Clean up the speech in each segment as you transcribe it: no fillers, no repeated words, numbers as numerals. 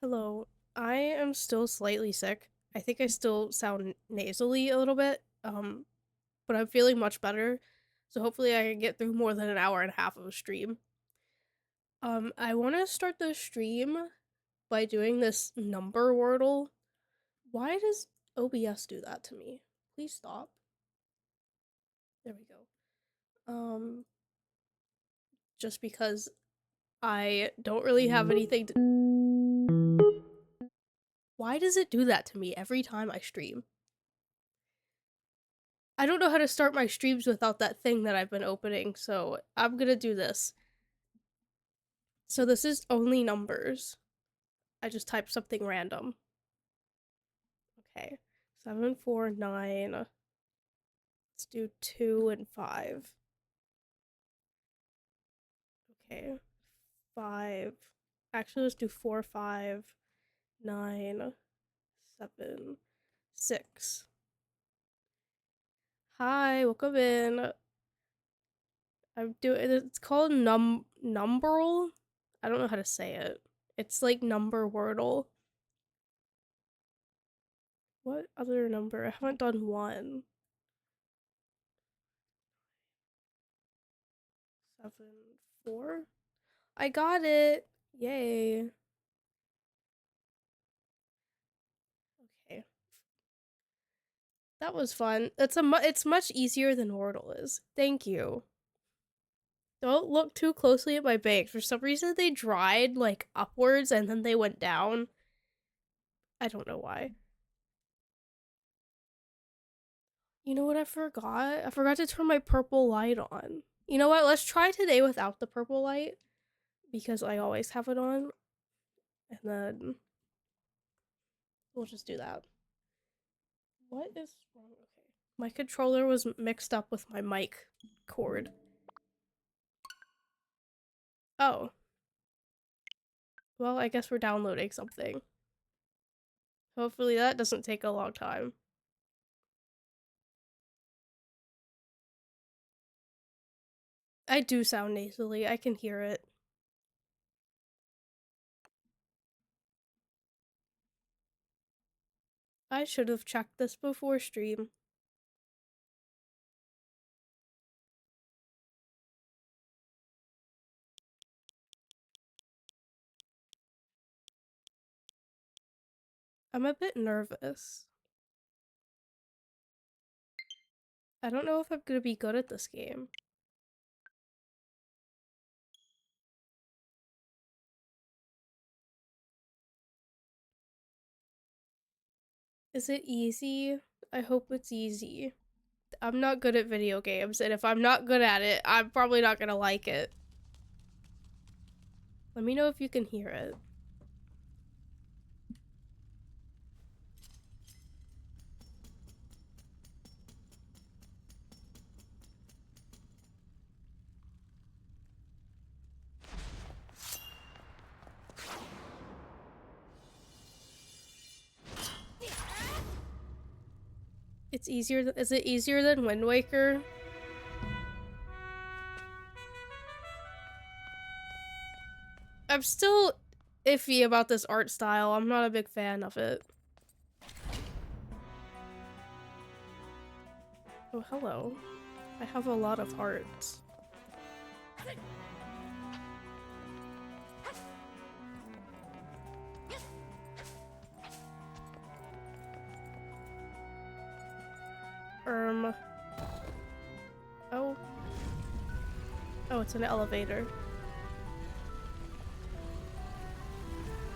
Hello. I am still slightly sick. I think I still sound nasally a little bit, but I'm feeling much better. So hopefully I can get through more than an hour and a half of a stream. I want to start the stream by doing this number wordle. Why does OBS do that to me? Please stop. There we go. Just because I don't really have anything to. Why does it do that to me every time I stream? I don't know how to start my streams without that thing that I've been opening, so I'm gonna do this. So this is only numbers. I just typed something random. Okay. 7, 4, 9. Let's do 2 and 5. Okay. 5. Actually, let's do 4, 5, 9, 7, 6. Hi, welcome in. I'm doing it's called numberal. I don't know how to say it. It's like number wordle. What other number? I haven't done one. 7, 4. I got it. Yay. Okay. That was fun. It's much easier than Wordle is. Thank you. Don't look too closely at my bangs. For some reason they dried like upwards and then they went down. I don't know why. You know what I forgot? I forgot to turn my purple light on. You know what? Let's try today without the purple light because I always have it on. And then we'll just do that. What is wrong? Okay. My controller was mixed up with my mic cord. Oh. Well, I guess we're downloading something. Hopefully that doesn't take a long time. I do sound nasally. I can hear it. I should have checked this before stream. I'm a bit nervous. I don't know if I'm gonna be good at this game. Is it easy? I hope it's easy. I'm not good at video games, and if I'm not good at it, I'm probably not gonna like it. Let me know if you can hear it. It's easier. Is it easier than Wind Waker? I'm still iffy about this art style. I'm not a big fan of it. Oh, hello. I have a lot of hearts. Oh. Oh, it's an elevator.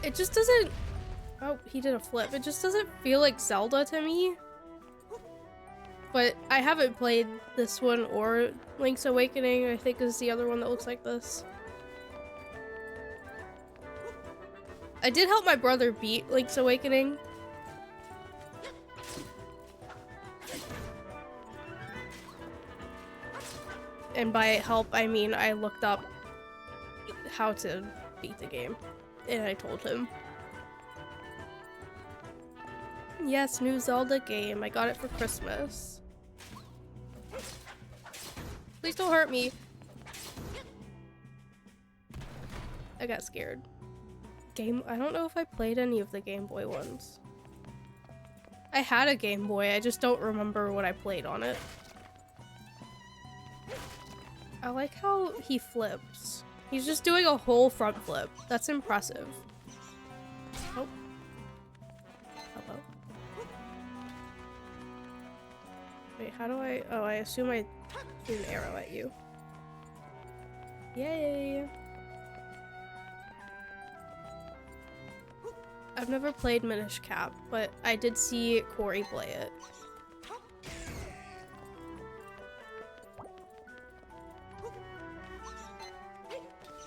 It just doesn't... Oh, he did a flip. It just doesn't feel like Zelda to me. But I haven't played this one or Link's Awakening, I think is the other one that looks like this. I did help my brother beat Link's Awakening. And by help, I mean I looked up how to beat the game. And I told him. Yes, new Zelda game. I got it for Christmas. Please don't hurt me. I got scared. I don't know if I played any of the Game Boy ones. I had a Game Boy, I just don't remember what I played on it. I like how he flips. He's just doing a whole front flip. That's impressive. Oh. Hello. Wait, how do I... Oh, I assume I shoot an arrow at you. Yay! I've never played Minish Cap, but I did see Corey play it.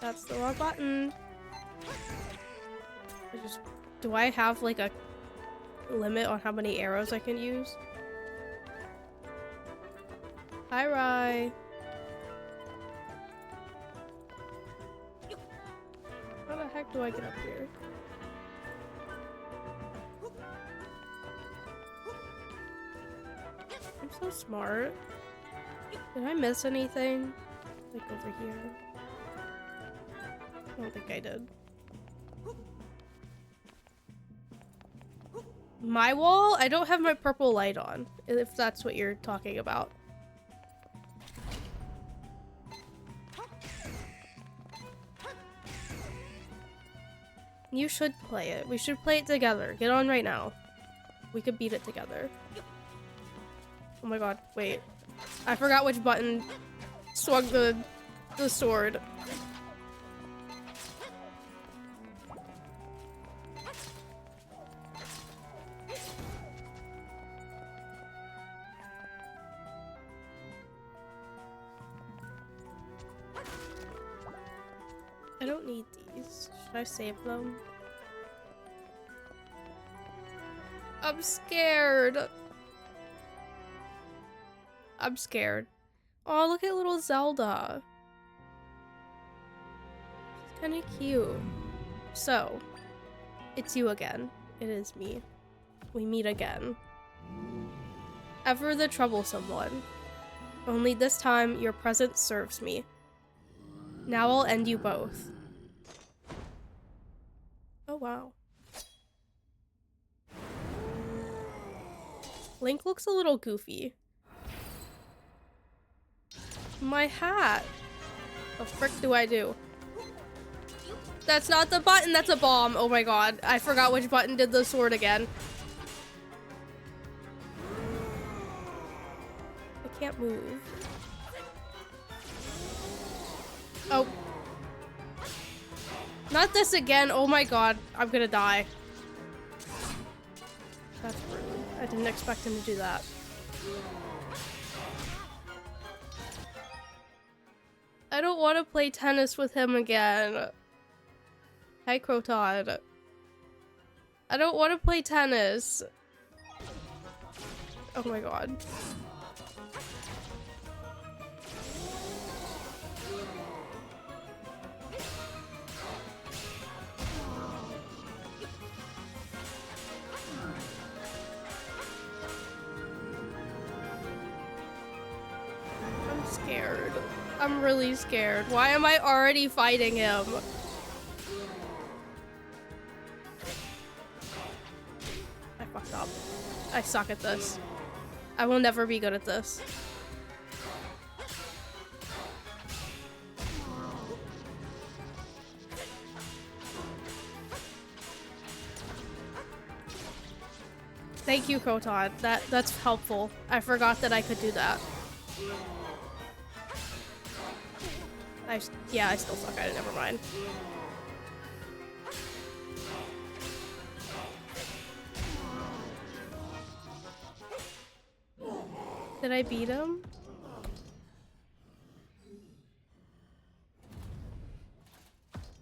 That's the wrong button. Do I have like a limit on how many arrows I can use? Hi, Rye. How the heck do I get up here? I'm so smart. Did I miss anything? Like over here? I don't think I did. My wall? I don't have my purple light on, if that's what you're talking about. You should play it. We should play it together. Get on right now. We could beat it together. Oh my god, wait. I forgot which button swung the sword. I don't need these. Should I save them? I'm scared. I'm scared. Oh, look at little Zelda. It's kind of cute. So, it's you again. It is me. We meet again. Ever the troublesome one. Only this time, your presence serves me. Now I'll end you both. Oh, wow. Link looks a little goofy. My hat. What the frick do I do? That's not the button, that's a bomb. Oh my god. I forgot which button did the sword again. I can't move. Oh. Not this again. Oh my god. I'm gonna die. That's rude. I didn't expect him to do that. I don't want to play tennis with him again. Hi, Croton. I don't want to play tennis. Oh my god. I'm scared. I'm really scared. Why am I already fighting him? I fucked up. I suck at this. I will never be good at this. Thank you, Croton. That's helpful. I forgot that I could do that. Yeah, I still suck at it. Never mind. Did I beat him?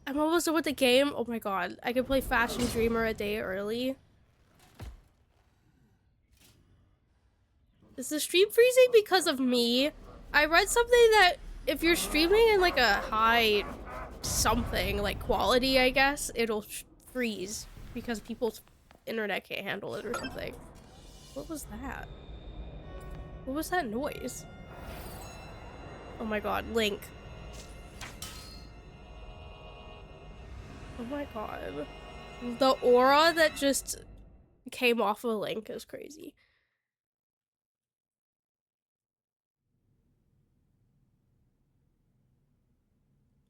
I'm almost done with the game. Oh my god. I could play Fashion Dreamer a day early. Is the stream freezing because of me? I read something that if you're streaming in like a high something, like quality, I guess, it'll freeze because people's internet can't handle it or something. What was that? What was that noise? Oh my god, Link. Oh my god. The aura that just came off of Link is crazy.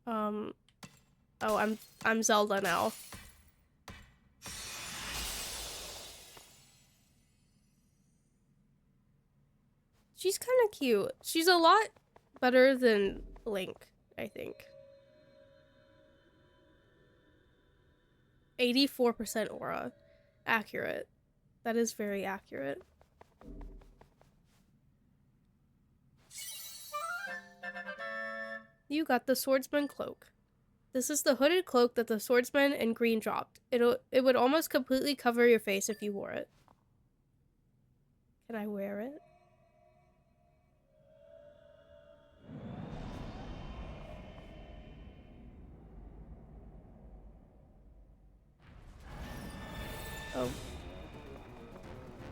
Oh, I'm Zelda now. She's kind of cute. She's a lot better than Link, I think. 84% aura. Accurate. That is very accurate. You got the swordsman cloak. This is the hooded cloak that the swordsman in green dropped. It would almost completely cover your face if you wore it. Can I wear it? Oh.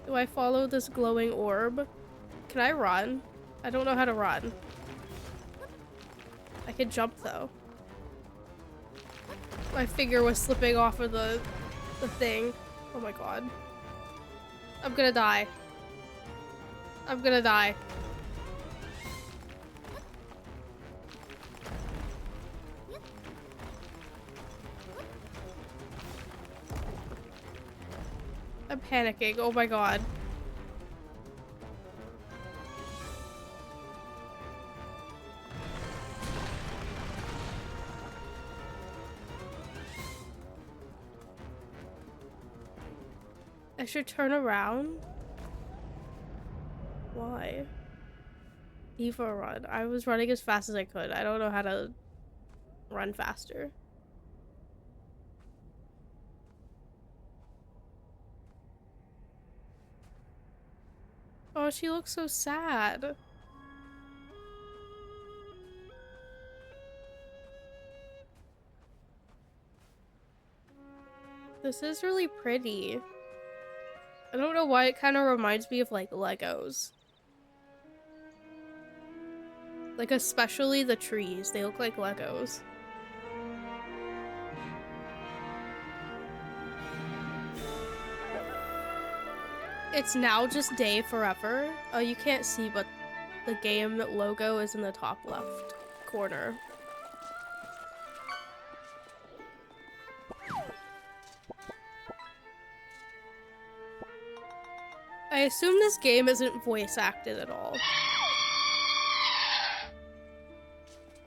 Do I follow this glowing orb? Can I run? I don't know how to run. I can jump though. My finger was slipping off of the thing. Oh my god. I'm gonna die. I'm gonna die. I'm panicking. Oh my god. I should turn around? Why? Eva run. I was running as fast as I could. I don't know how to run faster. Oh, she looks so sad. This is really pretty. I don't know why it kind of reminds me of like Legos. Like especially the trees. They look like Legos. It's now just day forever. Oh, you can't see, but the game logo is in the top left corner. I assume this game isn't voice acted at all.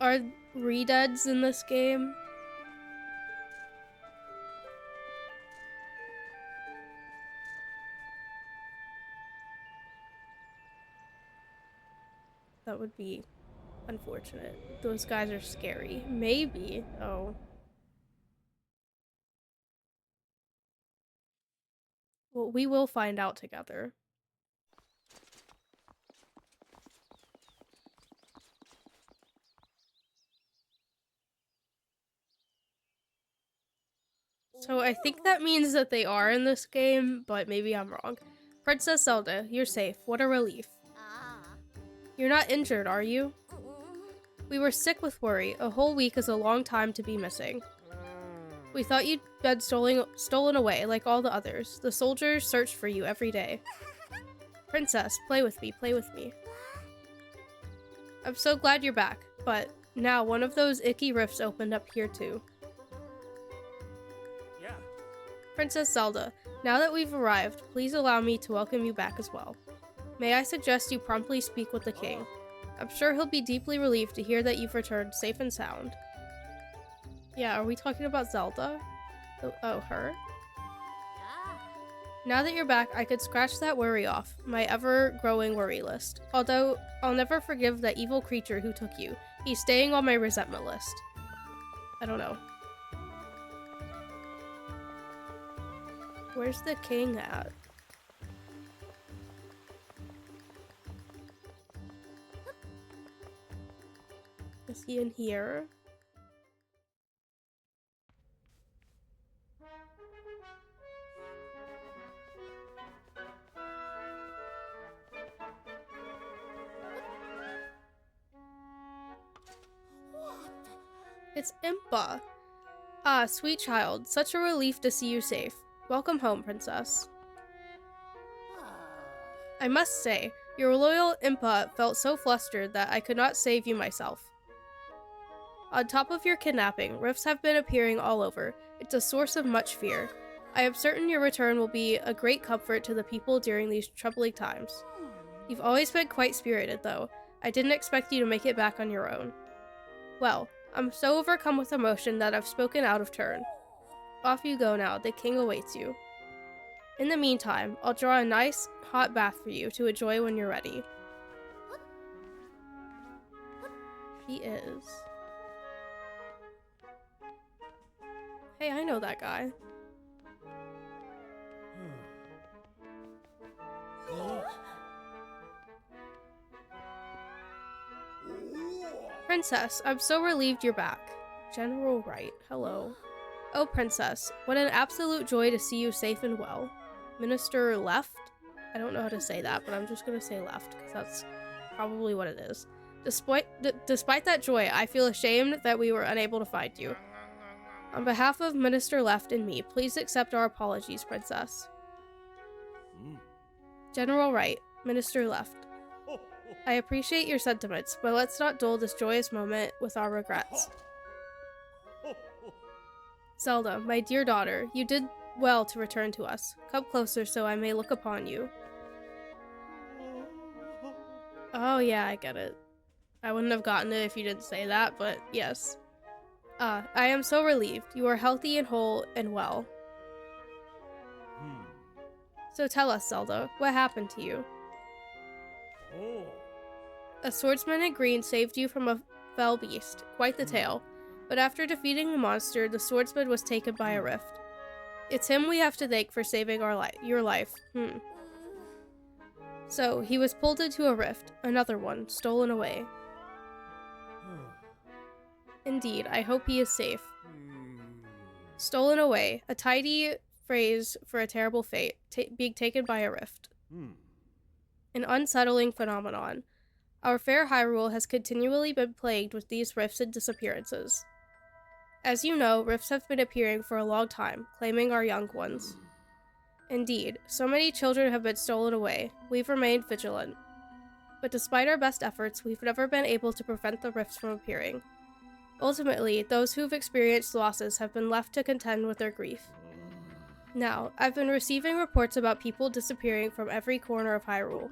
Are redeads in this game? That would be unfortunate. Those guys are scary. Maybe. Oh. Well, we will find out together. So I think that means that they are in this game, but maybe I'm wrong. Princess Zelda, you're safe. What a relief. You're not injured, are you? We were sick with worry. A whole week is a long time to be missing. We thought you'd been stolen away, like all the others. The soldiers searched for you every day. Princess, play with me, play with me. I'm so glad you're back, but now one of those icky rifts opened up here too. Yeah. Princess Zelda, now that we've arrived, please allow me to welcome you back as well. May I suggest you promptly speak with the king. I'm sure he'll be deeply relieved to hear that you've returned safe and sound. Yeah, are we talking about Zelda? Oh, her? Now that you're back, I could scratch that worry off, my ever-growing worry list. Although, I'll never forgive that evil creature who took you. He's staying on my resentment list. I don't know. Where's the king at? Is he in here? It's Impa. Ah, sweet child, such a relief to see you safe. Welcome home, princess. I must say, your loyal Impa felt so flustered that I could not save you myself. On top of your kidnapping, rifts have been appearing all over. It's a source of much fear. I am certain your return will be a great comfort to the people during these troubling times. You've always been quite spirited, though. I didn't expect you to make it back on your own. Well, I'm so overcome with emotion that I've spoken out of turn. Off you go now, the king awaits you. In the meantime, I'll draw a nice, hot bath for you to enjoy when you're ready. He is. Hey, I know that guy. Princess, I'm so relieved you're back. General Wright, hello. Oh, princess, what an absolute joy to see you safe and well. Minister left? I don't know how to say that, but I'm just gonna say left, because that's probably what it is. Despite that joy, I feel ashamed that we were unable to find you. On behalf of Minister Left and me, please accept our apologies, princess. General Wright, Minister Left. I appreciate your sentiments, but let's not dull this joyous moment with our regrets. Zelda, my dear daughter, you did well to return to us. Come closer so I may look upon you. Oh yeah, I get it. I wouldn't have gotten it if you didn't say that, but yes. I am so relieved. You are healthy and whole and well. So tell us, Zelda, what happened to you? A swordsman in green saved you from a fell beast. Quite the tale. But after defeating the monster, the swordsman was taken by a rift. It's him we have to thank for saving your life. So, he was pulled into a rift. Another one, stolen away. Indeed, I hope he is safe. Stolen away, a tidy phrase for a terrible fate, being taken by a rift. An unsettling phenomenon. Our fair Hyrule has continually been plagued with these rifts and disappearances. As you know, rifts have been appearing for a long time, claiming our young ones. Indeed, so many children have been stolen away. We've remained vigilant. But despite our best efforts, we've never been able to prevent the rifts from appearing. Ultimately, those who've experienced losses have been left to contend with their grief. Now, I've been receiving reports about people disappearing from every corner of Hyrule.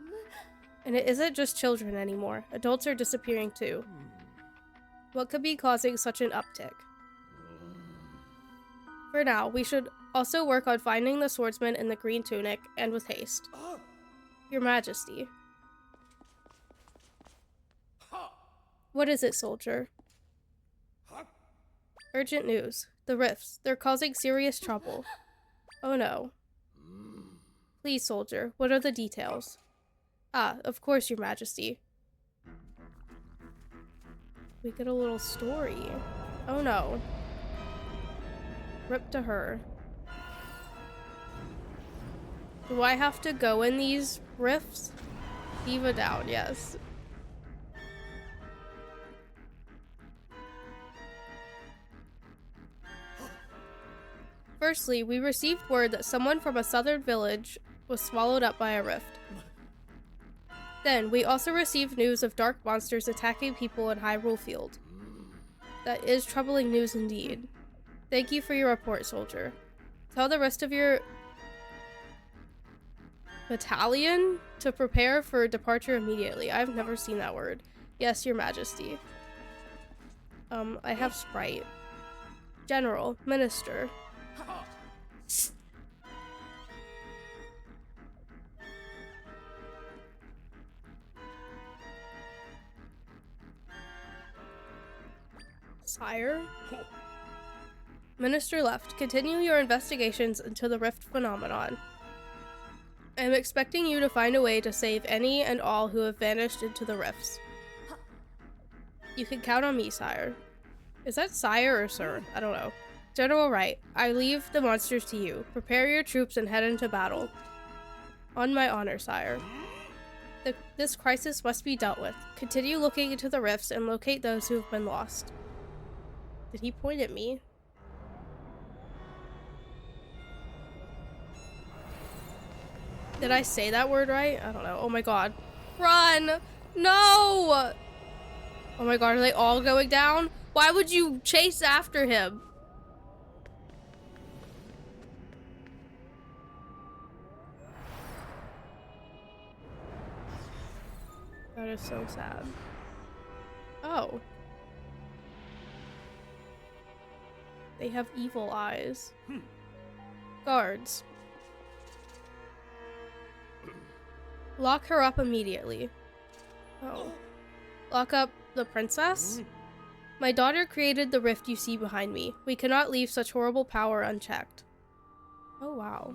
And it isn't just children anymore. Adults are disappearing too. What could be causing such an uptick? For now, we should also work on finding the swordsman in the green tunic, and with haste. Your Majesty. What is it, soldier? Urgent news. The rifts. They're causing serious trouble. Oh no. Please, soldier, what are the details? Ah, of course, Your Majesty. We get a little story. Oh no. Rip to her. Do I have to go in these rifts? Diva down, yes. Firstly, we received word that someone from a southern village was swallowed up by a rift. Then, we also received news of dark monsters attacking people in Hyrule Field. That is troubling news indeed. Thank you for your report, soldier. Tell the rest of your battalion to prepare for departure immediately. I've never seen that word. Yes, Your Majesty. I have Sprite. General, Minister. Sire? Minister Left, continue your investigations into the rift phenomenon. I am expecting you to find a way to save any and all who have vanished into the rifts. You can count on me, sire. Is that sire or sir? I don't know. General Wright, I leave the monsters to you. Prepare your troops and head into battle. On my honor, sire. This crisis must be dealt with. Continue looking into the rifts and locate those who have been lost. Did he point at me? Did I say that word right? I don't know. Oh my god. Run! No! Oh my god, are they all going down? Why would you chase after him? That is so sad. Oh. They have evil eyes. Guards. Lock her up immediately. Oh. Lock up the princess? My daughter created the rift you see behind me. We cannot leave such horrible power unchecked. Oh wow.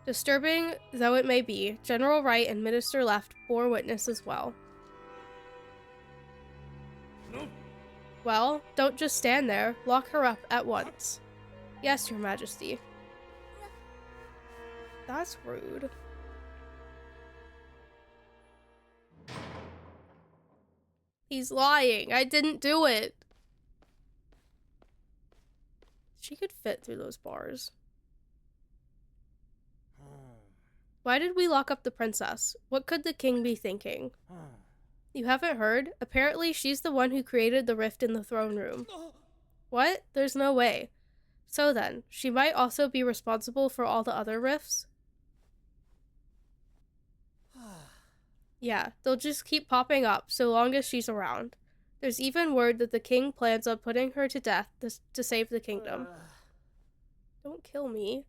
Disturbing though it may be, General Wright and Minister Left bore witness as well. Well, don't just stand there. Lock her up at once. Yes, Your Majesty. That's rude. He's lying. I didn't do it. She could fit through those bars. Why did we lock up the princess? What could the king be thinking? You haven't heard? Apparently she's the one who created the rift in the throne room. What? There's no way. So then, she might also be responsible for all the other rifts? Yeah, they'll just keep popping up so long as she's around. There's even word that the king plans on putting her to death to save the kingdom. Don't kill me.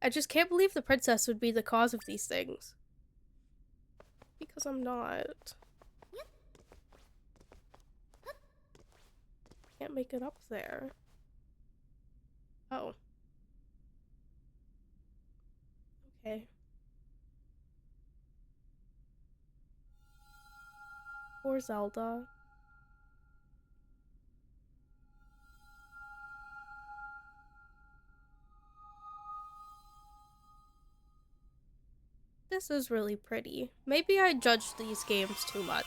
I just can't believe the princess would be the cause of these things. Because I'm not. Can't make it up there. Oh. Okay. Poor Zelda. This is really pretty. Maybe I judged these games too much.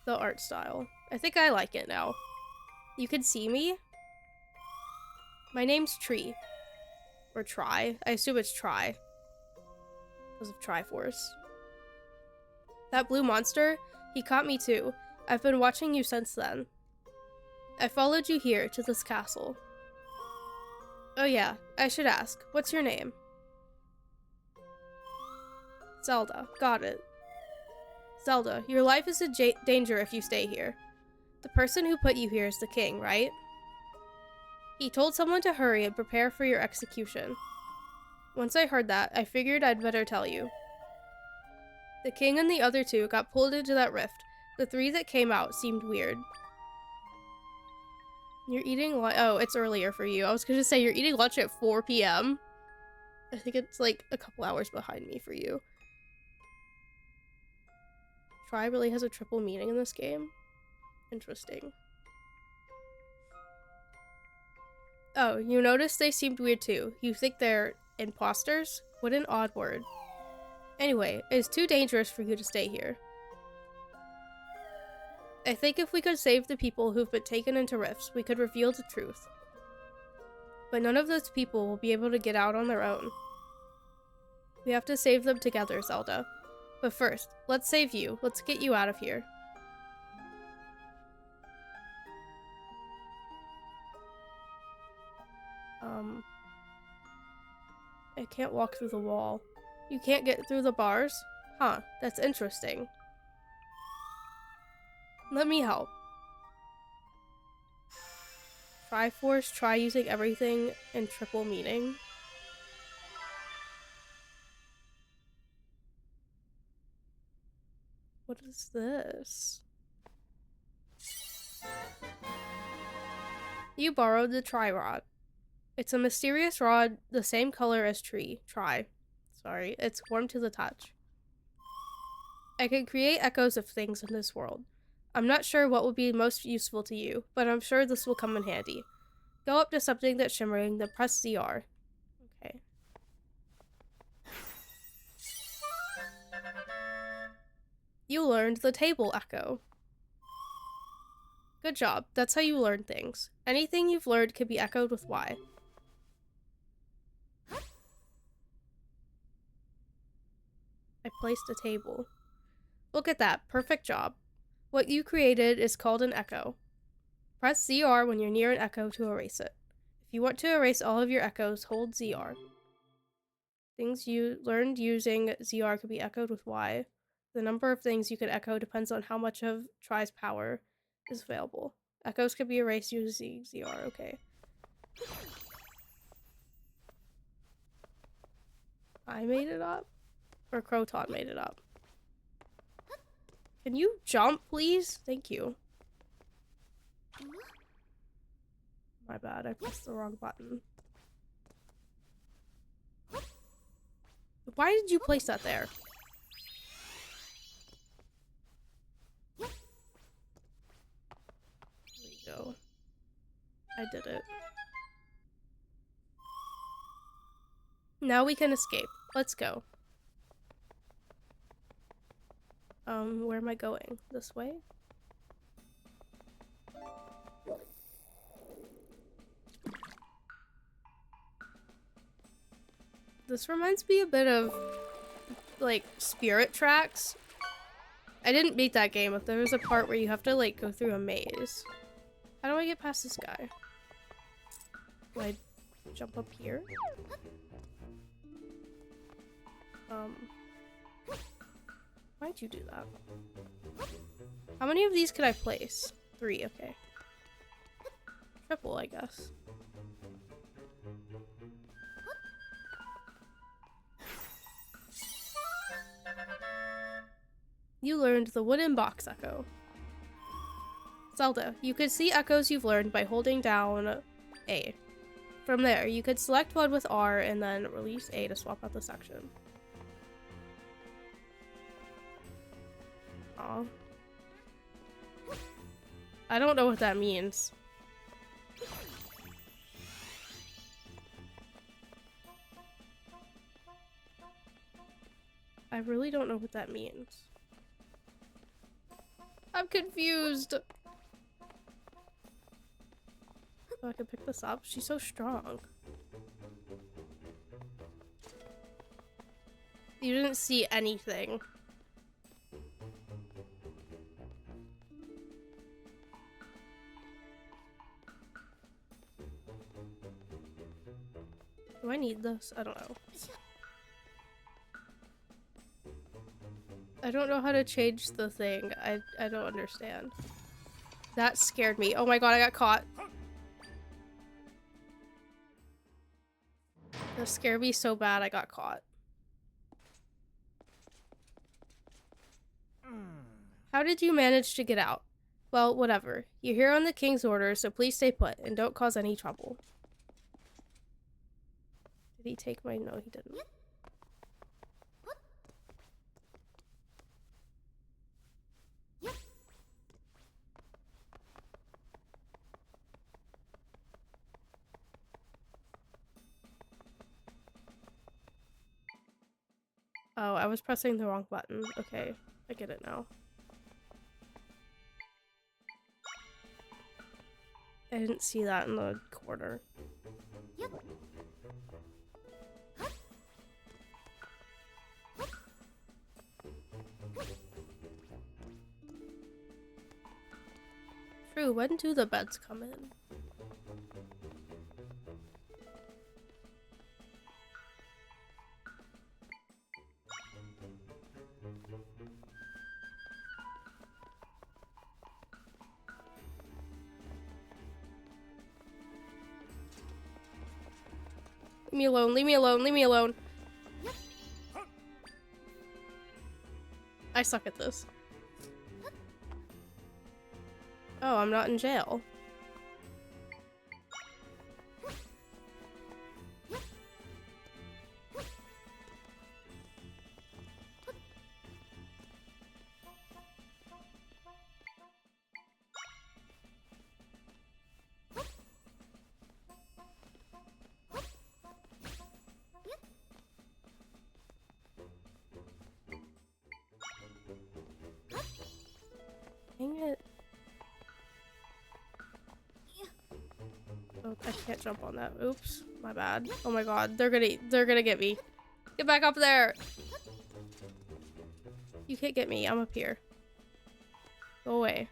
The art style. I think I like it now. You can see me? My name's Tree. Or Try. I assume it's Try. Because of Triforce. That blue monster? He caught me too. I've been watching you since then. I followed you here to this castle. Oh yeah, I should ask. What's your name? Zelda. Got it. Zelda, your life is in danger if you stay here. The person who put you here is the king, right? He told someone to hurry and prepare for your execution. Once I heard that, I figured I'd better tell you. The king and the other two got pulled into that rift. The three that came out seemed weird. You're eating lunch. Oh, it's earlier for you. I was gonna say you're eating lunch at 4 p.m. I think it's like a couple hours behind me for you. Try really has a triple meaning in this game. Interesting. Oh, you noticed they seemed weird too. You think they're imposters? What an odd word. Anyway, it's too dangerous for you to stay here. I think if we could save the people who've been taken into rifts, we could reveal the truth. But none of those people will be able to get out on their own. We have to save them together, Zelda. But first, let's save you. Let's get you out of here. I can't walk through the wall. You can't get through the bars? Huh, that's interesting. Let me help. Triforce, try using everything in triple meaning. What is this? You borrowed the Tri-Rod. It's a mysterious rod the same color as Tree. Sorry, it's warm to the touch. I can create echoes of things in this world. I'm not sure what will be most useful to you, but I'm sure this will come in handy. Go up to something that's shimmering, then press ZR. Okay. You learned the table echo. Good job. That's how you learn things. Anything you've learned can be echoed with Y. I placed a table. Look at that. Perfect job. What you created is called an echo. Press ZR when you're near an echo to erase it. If you want to erase all of your echoes, hold ZR. Things you learned using ZR could be echoed with Y. The number of things you can echo depends on how much of Try's power is available. Echoes can be erased using ZR. Okay. I made it up? Or Croton made it up? Can you jump, please? Thank you. My bad, I pressed the wrong button. Why did you place that there? There we go. I did it. Now we can escape. Let's go. Where am I going? This way? This reminds me a bit of, like, Spirit Tracks. I didn't beat that game, but there was a part where you have to, like, go through a maze. How do I get past this guy? Do I jump up here? Why'd you do that? How many of these could I place? 3, okay. Triple, I guess. You learned the wooden box echo. Zelda, you could see echoes you've learned by holding down A. From there, you could select one with R and then release A to swap out the section. Aw. I don't know what that means. I really don't know what that means. I'm confused. Oh, I can pick this up. She's so strong. You didn't see anything. Do I need this? I don't know. I don't know how to change the thing. I don't understand. That scared me. Oh my god, I got caught. That scared me so bad I got caught. How did you manage to get out? Well, whatever. You're here on the king's orders, so please stay put and don't cause any trouble. Did he take my... No, he didn't. Oh, I was pressing the wrong button. Okay, I get it now. I didn't see that in the corner. True, when do the beds come in? Leave me alone, leave me alone, leave me alone. I suck at this. Oh, I'm not in jail. Dang it. Oh, I can't jump on that. Oops, my bad. Oh my god, they're gonna get me. Get back up there. You can't get me. I'm up here. Go away.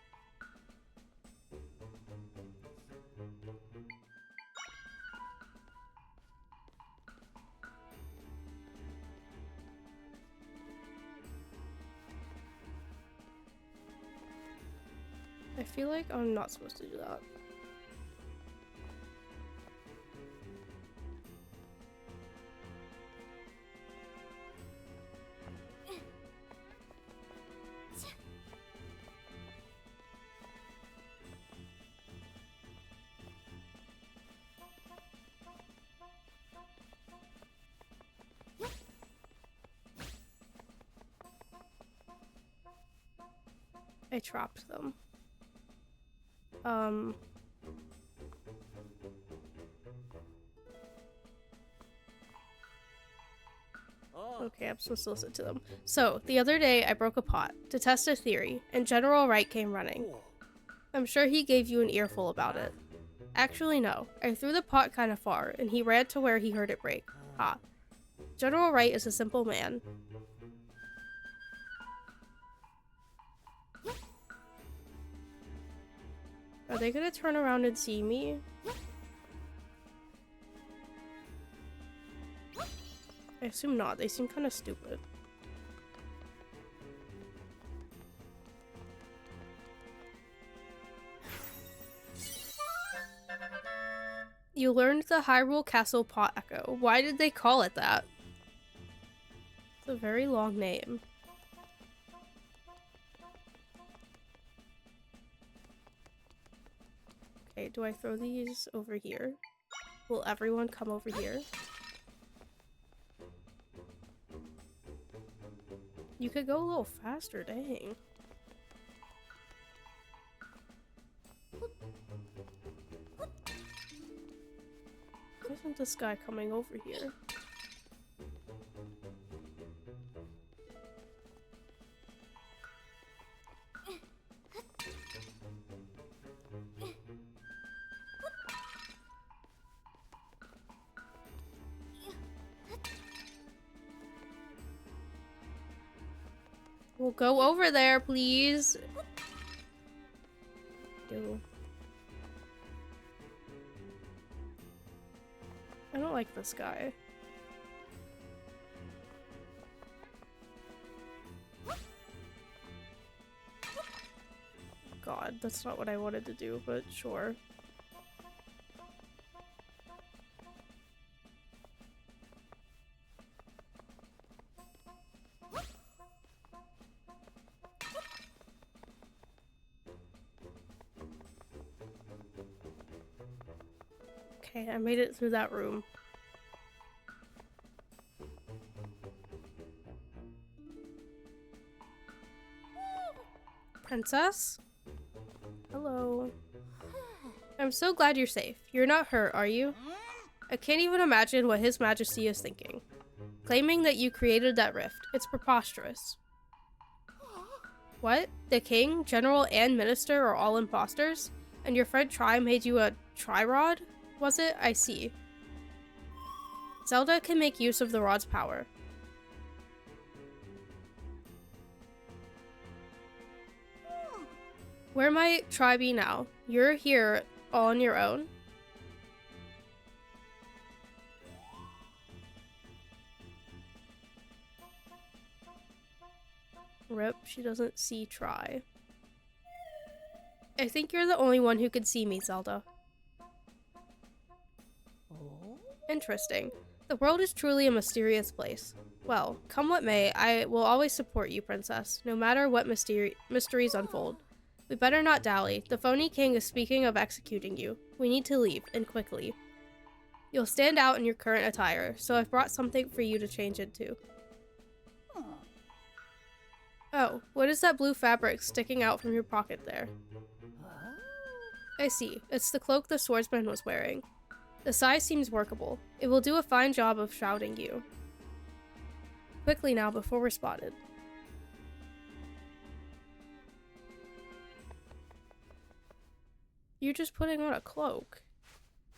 I feel like I'm not supposed to do that. I trapped them. Okay, I'm supposed to listen to them. So, the other day I broke a pot to test a theory, and General Wright came running. I'm sure he gave you an earful about it. Actually, no. I threw the pot kind of far, and he ran to where he heard it break. Ha. General Wright is a simple man. Are they gonna turn around and see me? I assume not. They seem kind of stupid. You learned the Hyrule Castle Pot Echo. Why did they call it that? It's a very long name. Okay, do I throw these over here? Will everyone come over here? You could go a little faster, dang. Why isn't this guy coming over here? We'll go over there, please. Ew. I don't like this guy. God, that's not what I wanted to do, but sure. Okay, I made it through that room. Princess? Hello. I'm so glad you're safe. You're not hurt, are you? I can't even imagine what His Majesty is thinking. Claiming that you created that rift. It's preposterous. What? The king, general, and minister are all imposters? And your friend Tri made you a tri-rod? Was it? I see. Zelda can make use of the rod's power. Where might Tri be now? You're here all on your own? Rip, she doesn't see Tri. I think you're the only one who could see me, Zelda. Interesting. The world is truly a mysterious place. Well, come what may, I will always support you, Princess, no matter what mysteries unfold. We better not dally. The phony king is speaking of executing you. We need to leave, and quickly. You'll stand out in your current attire, so I've brought something for you to change into. Oh, what is that blue fabric sticking out from your pocket there? I see. It's the cloak the swordsman was wearing. The size seems workable. It will do a fine job of shrouding you. Quickly now, before we're spotted. You're just putting on a cloak.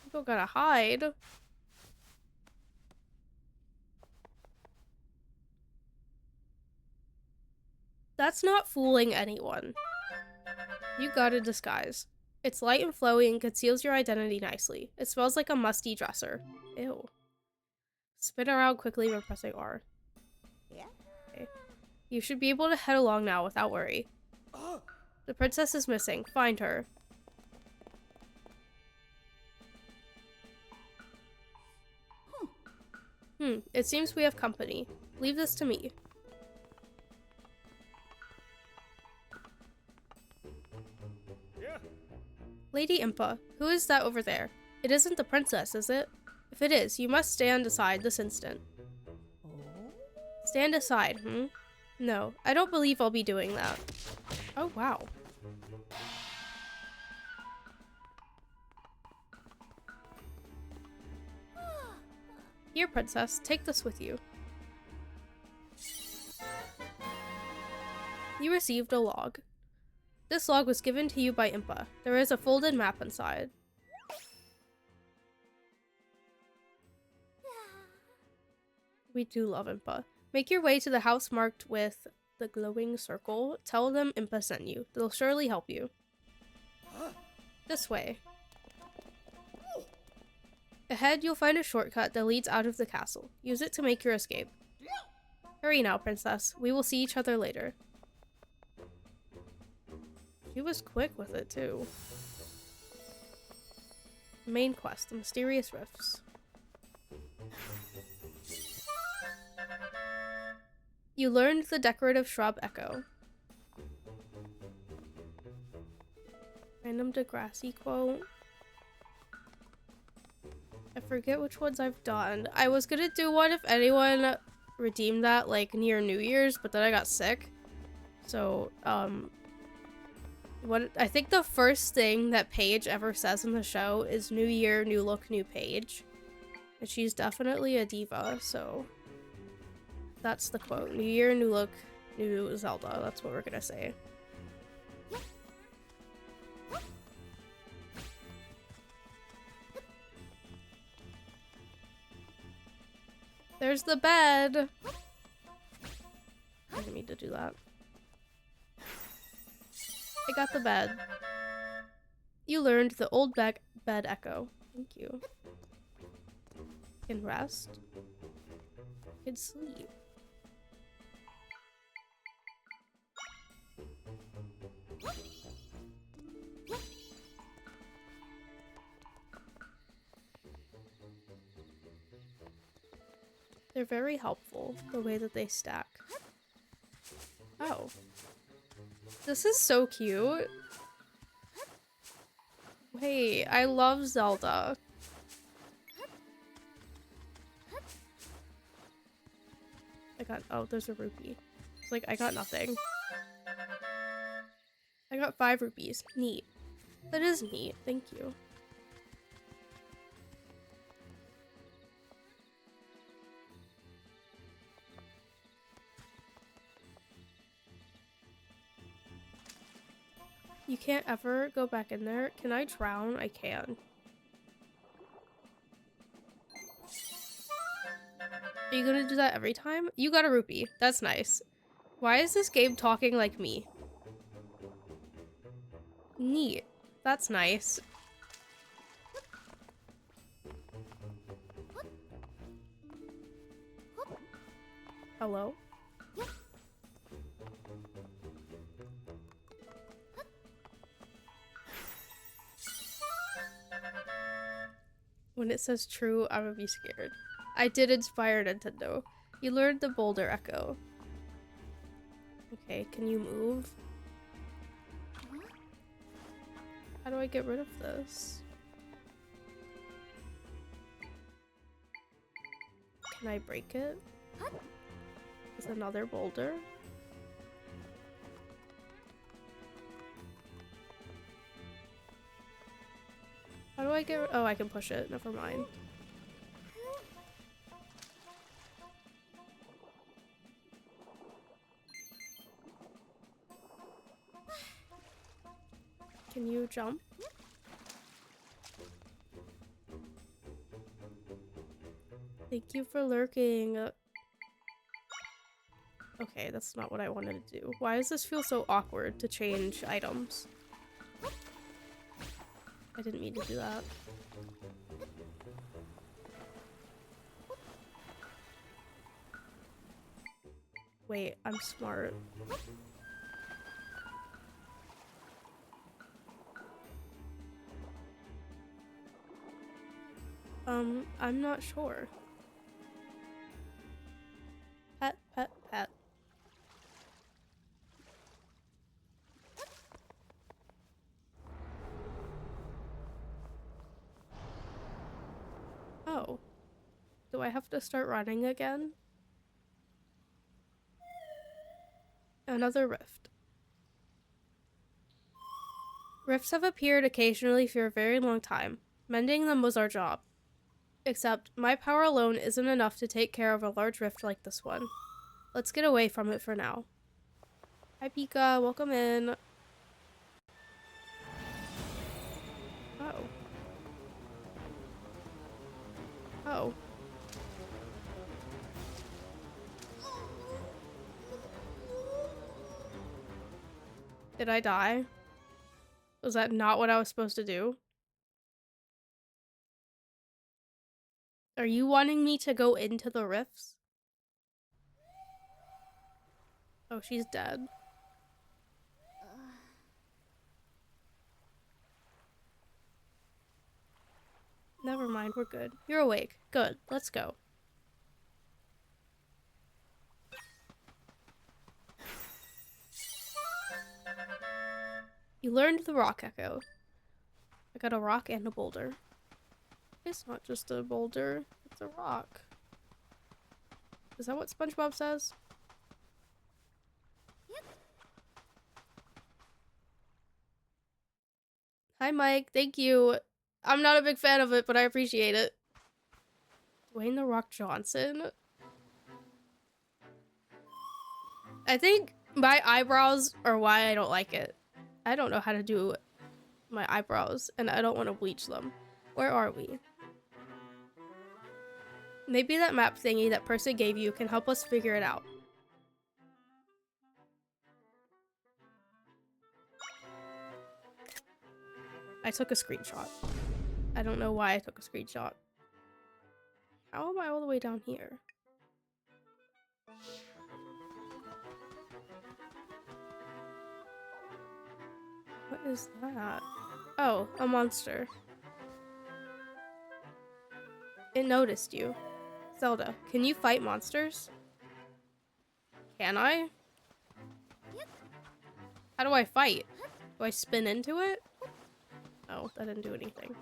People gotta hide. That's not fooling anyone. You got a disguise. It's light and flowy and conceals your identity nicely. It smells like a musty dresser. Ew. Spin around quickly by pressing R. Yeah. Okay. You should be able to head along now without worry. The princess is missing. Find her. It seems we have company. Leave this to me. Yeah. Lady Impa, who is that over there? It isn't the princess, is it? If it is, you must stand aside this instant. Stand aside, No, I don't believe I'll be doing that. Oh, wow. Here, princess, take this with you. You received a log. This log was given to you by Impa. There is a folded map inside. We do love Impa. Make your way to the house marked with the glowing circle. Tell them Impa sent you. They'll surely help you. This way. Ahead, you'll find a shortcut that leads out of the castle. Use it to make your escape. Hurry now, princess. We will see each other later. She was quick with it, too. Main quest, the mysterious rifts. You learned the decorative shrub echo. Random Degrassi quote. I forget which ones I've done. I was gonna do one if anyone redeemed that like near New Year's, but then I got sick. So, I think the first thing that Paige ever says in the show is New Year, new look, new Paige. And she's definitely a diva, so that's the quote. New Year, new look, new Zelda. That's what we're gonna say. There's the bed! I didn't mean to do that. I got the bed. You learned the old bed echo. Thank you. Can rest. Can sleep. They're very helpful, the way that they stack. Oh. This is so cute. Hey, I love Zelda. Oh, there's a rupee. It's like, I got nothing. I got 5 rupees. Neat. That is neat. Thank you. You can't ever go back in there. Can I drown? I can. Are you gonna do that every time? You got a rupee. That's nice. Why is this game talking like me? Neat. That's nice. Hello? When it says true, I'm gonna be scared. I did inspire Nintendo. You learned the boulder echo. Okay, can you move? How do I get rid of this? Can I break it? With another boulder? How do I get oh, I can push it. Never mind. Can you jump? Thank you for lurking. Okay, that's not what I wanted to do. Why does this feel so awkward to change items? I didn't mean to do that. Wait, I'm smart. I'm not sure. Pet, pet, pet. Oh. Do I have to start running again? Another rift. Rifts have appeared occasionally for a very long time. Mending them was our job. Except, my power alone isn't enough to take care of a large rift like this one. Let's get away from it for now. Hi, Pika. Welcome in. Oh. Oh. Did I die? Was that not what I was supposed to do? Are you wanting me to go into the rifts? Oh, she's dead. Never mind, we're good. You're awake. Good, let's go. You learned the rock echo. I got a rock and a boulder. It's not just a boulder, it's a rock. Is that what SpongeBob says? Hi, Mike. Thank you. I'm not a big fan of it, but I appreciate it. Dwayne The Rock Johnson. I think my eyebrows are why I don't like it. I don't know how to do my eyebrows, and I don't want to bleach them. Where are we? Maybe that map thingy that person gave you can help us figure it out. I took a screenshot. I don't know why I took a screenshot. How am I all the way down here? What is that? Oh, a monster. It noticed you. Zelda, can you fight monsters? Can I? How do I fight? Do I spin into it? Oh, that didn't do anything.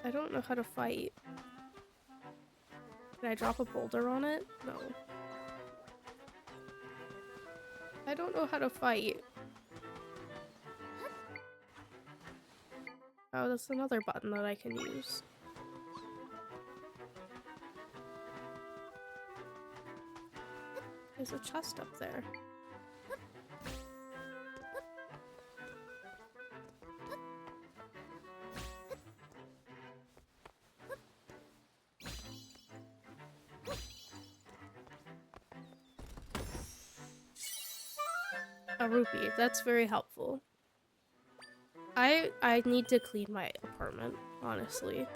I don't know how to fight. Can I drop a boulder on it? No. I don't know how to fight. Oh, that's another button that I can use. There's a chest up there. A rupee. That's very helpful. I need to clean my apartment, honestly.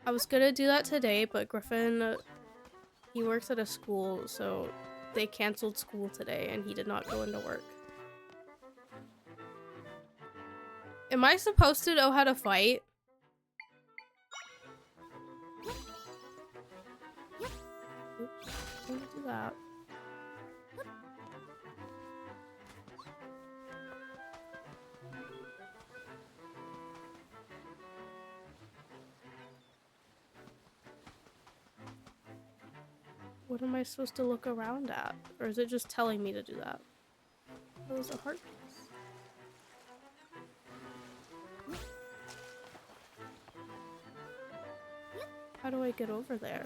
I was gonna do that today, but Griffin, he works at a school, so they canceled school today and he did not go into work. Am I supposed to know how to fight? Oops, didn't do that. What am I supposed to look around at? Or is it just telling me to do that? Oh, there's a heart piece. How do I get over there?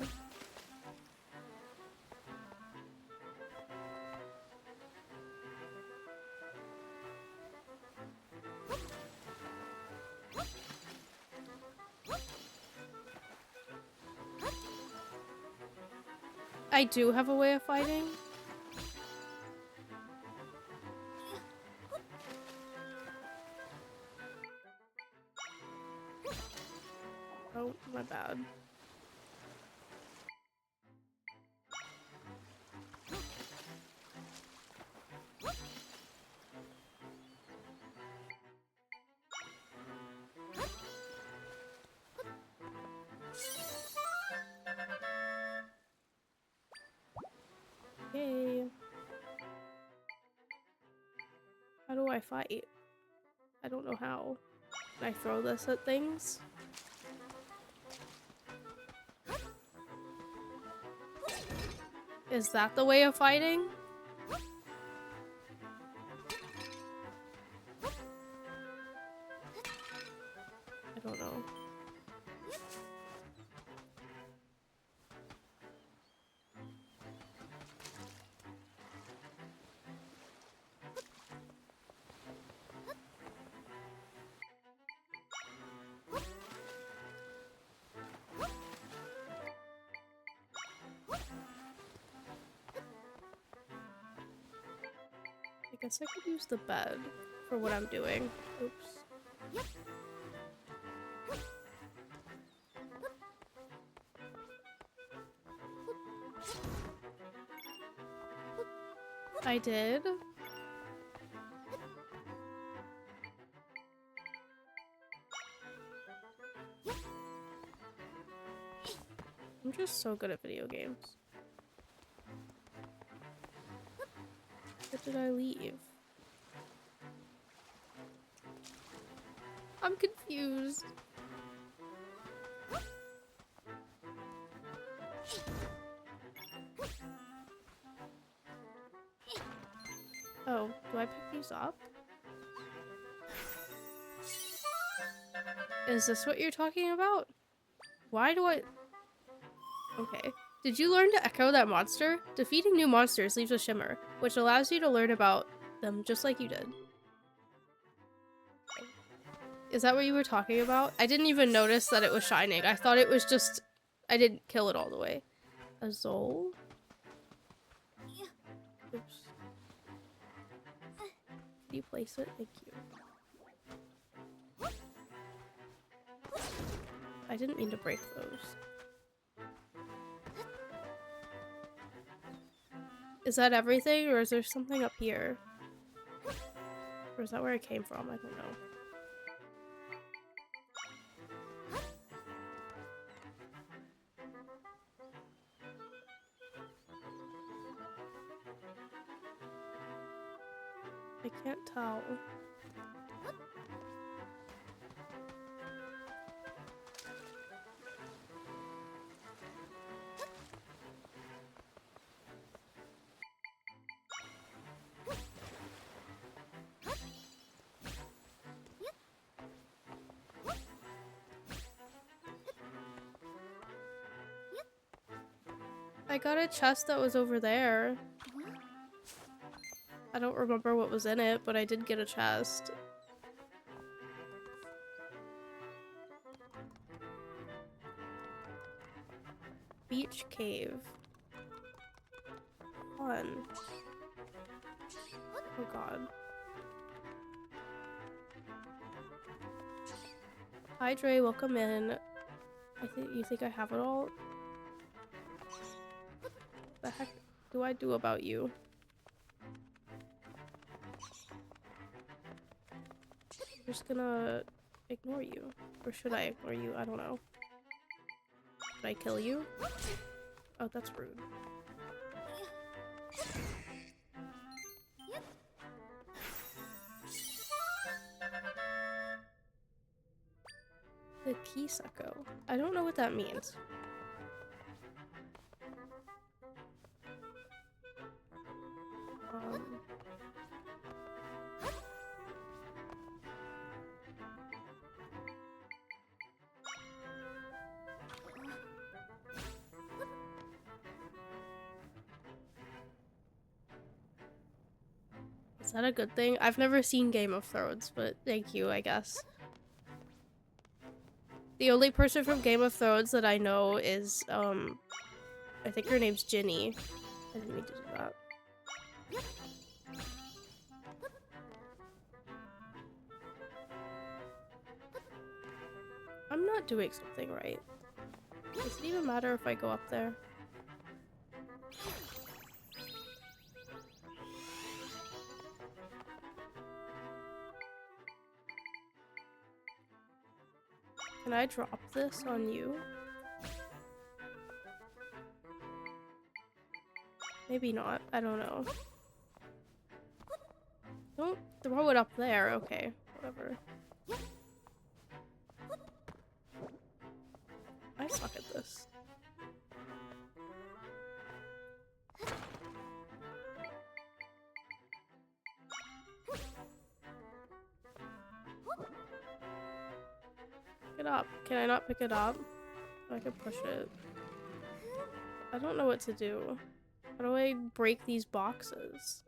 I do have a way of fighting. Oh, my bad. Yay. How do I fight? I don't know how. Can I throw this at things? Is that the way of fighting? I don't know. I guess I could use the bed for what I'm doing. Oops. I did. I'm just so good at video games. What did I leave? I'm confused. Oh, do I pick these up? Is this what you're talking about? Why do I... Okay. Did you learn to echo that monster? Defeating new monsters leaves a shimmer, which allows you to learn about them just like you did. Is that what you were talking about? I didn't even notice that it was shining. I thought it was just... I didn't kill it all the way. A Zol? Oops. Can you place it? Thank you. I didn't mean to break those. Is that everything, or is there something up here? Or is that where I came from? I don't know. I can't tell. I got a chest that was over there. I don't remember what was in it, but I did get a chest. Beach cave. Fun. Oh god. Hi Dre, welcome in. You think I have it all? What the heck do I do about you? I'm just gonna ignore you. Or should I ignore you? I don't know. Should I kill you? Oh, that's rude. The Kisako. I don't know what that means. Is that a good thing? I've never seen Game of Thrones, but thank you, I guess. The only person from Game of Thrones that I know is, I think her name's Ginny. I didn't mean to do that. I'm not doing something right. Does it even matter if I go up there? Can I drop this on you? Maybe not. I don't know. Don't throw it up there. Okay, whatever. I suck at this. Pick it up. Can I not pick it up? I can push it. I don't know what to do. How do I break these boxes?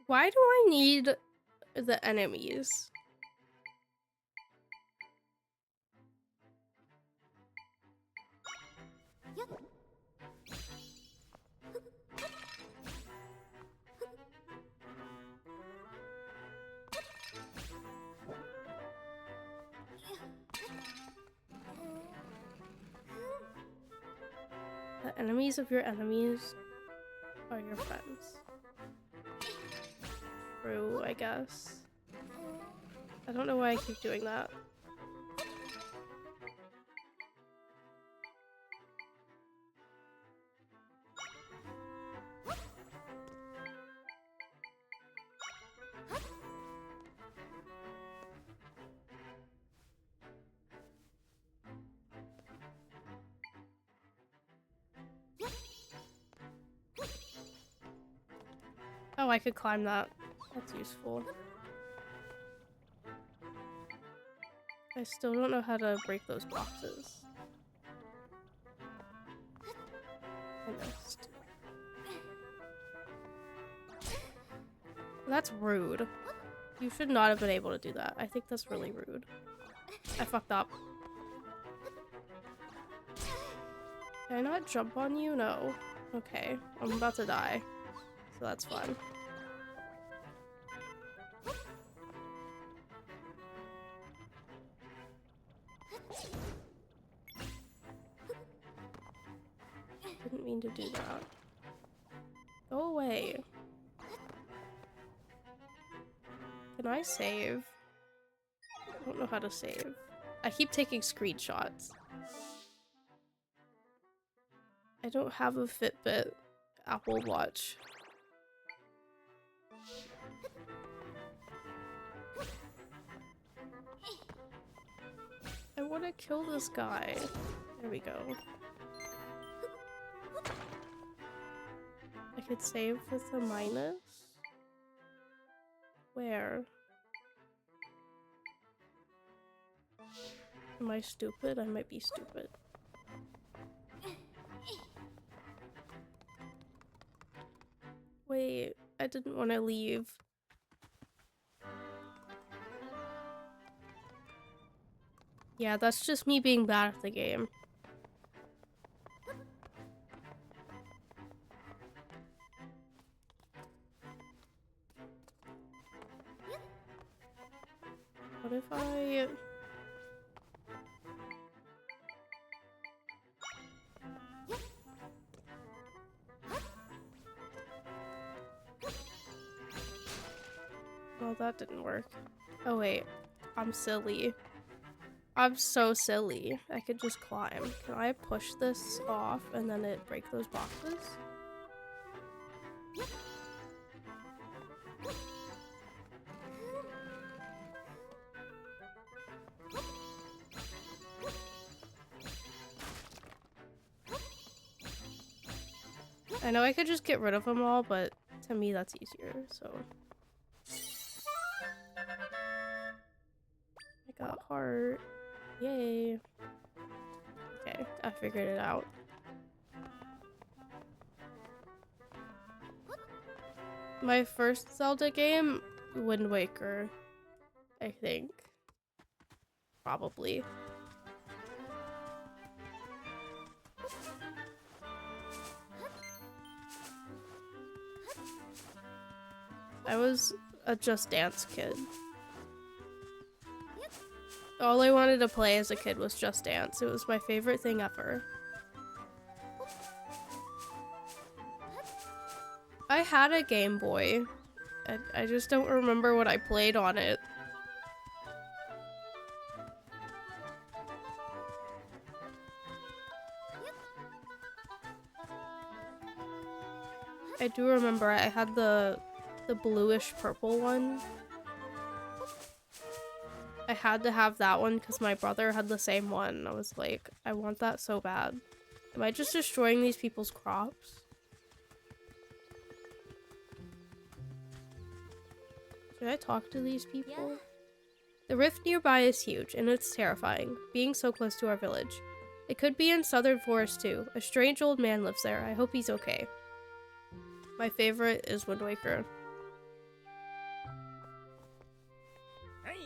Why do I need the enemies? The enemies of your enemies are your friends. True, I guess. I don't know why I keep doing that. Oh, I could climb that. That's useful. I still don't know how to break those boxes. I missed. That's rude. You should not have been able to do that. I think that's really rude. I fucked up. Can I not jump on you? No. Okay. I'm about to die. So that's fun. Didn't mean to do that. Go away. Can I save? I don't know how to save. I keep taking screenshots. I don't have a Fitbit Apple Watch. I want to kill this guy. There we go. I could save with a minus? Where? Am I stupid? I might be stupid. Wait, I didn't want to leave. Yeah, that's just me being bad at the game. What if I... Well, that didn't work. Oh wait, I'm silly. I'm so silly. I could just climb. Can I push this off and then it break those boxes? I know I could just get rid of them all, but to me that's easier, so. I got heart. Yay. Okay, I figured it out. My first Zelda game, Wind Waker, I think. Probably. I was a Just Dance kid. All I wanted to play as a kid was Just Dance. It was my favorite thing ever. I had a Game Boy. I just don't remember what I played on it. I do remember I had the bluish purple one. I had to have that one because my brother had the same one. I was like, I want that so bad. Am I just destroying these people's crops? Should I talk to these people? Yeah. The rift nearby is huge, and it's terrifying, being so close to our village. It could be in Southern Forest too. A strange old man lives there. I hope he's okay. My favorite is Wind Waker. Hey.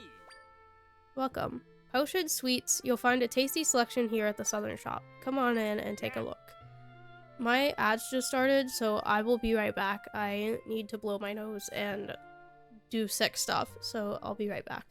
Welcome. Potion sweets. You'll find a tasty selection here at the Southern Shop. Come on in and take a look. My ads just started, so I will be right back. I need to blow my nose and do sick stuff, so I'll be right back.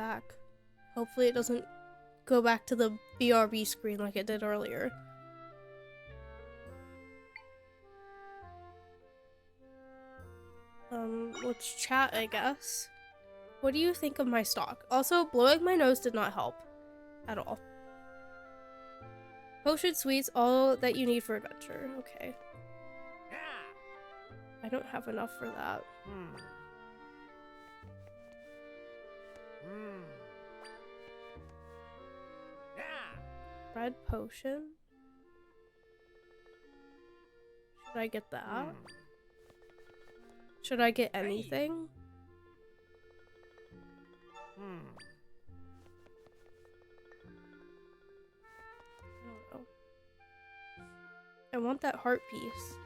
back. Hopefully it doesn't go back to the BRB screen like it did earlier. Let's chat, I guess. What do you think of my stock? Also, blowing my nose did not help at all. Potion sweets, all that you need for adventure. Okay. I don't have enough for that. Red potion? Should I get that? Should I get anything? I don't know. I want that heart piece.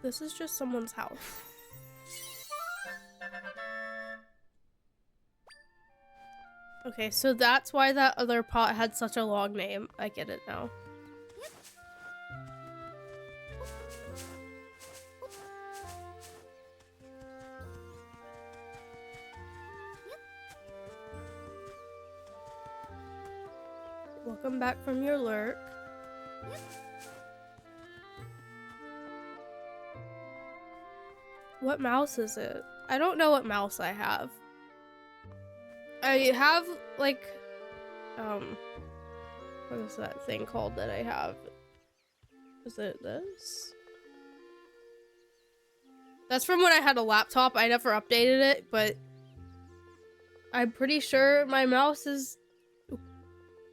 This is just someone's house. Okay, so that's why that other pot had such a long name. I get it now. Welcome back from your lurk. What mouse is it? I don't know what mouse I have. I have, like, what is that thing called that I have? Is it this? That's from when I had a laptop. I never updated it, but I'm pretty sure my mouse is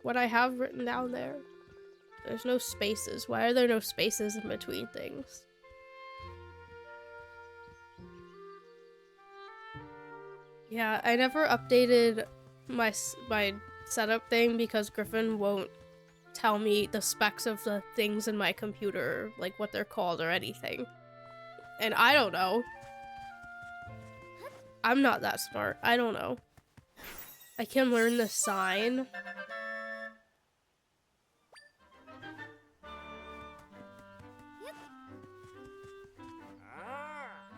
what I have written down there. There's no spaces. Why are there no spaces in between things? Yeah, I never updated my setup thing because Griffin won't tell me the specs of the things in my computer, like what they're called or anything. And I don't know. I'm not that smart. I don't know. I can learn the sign.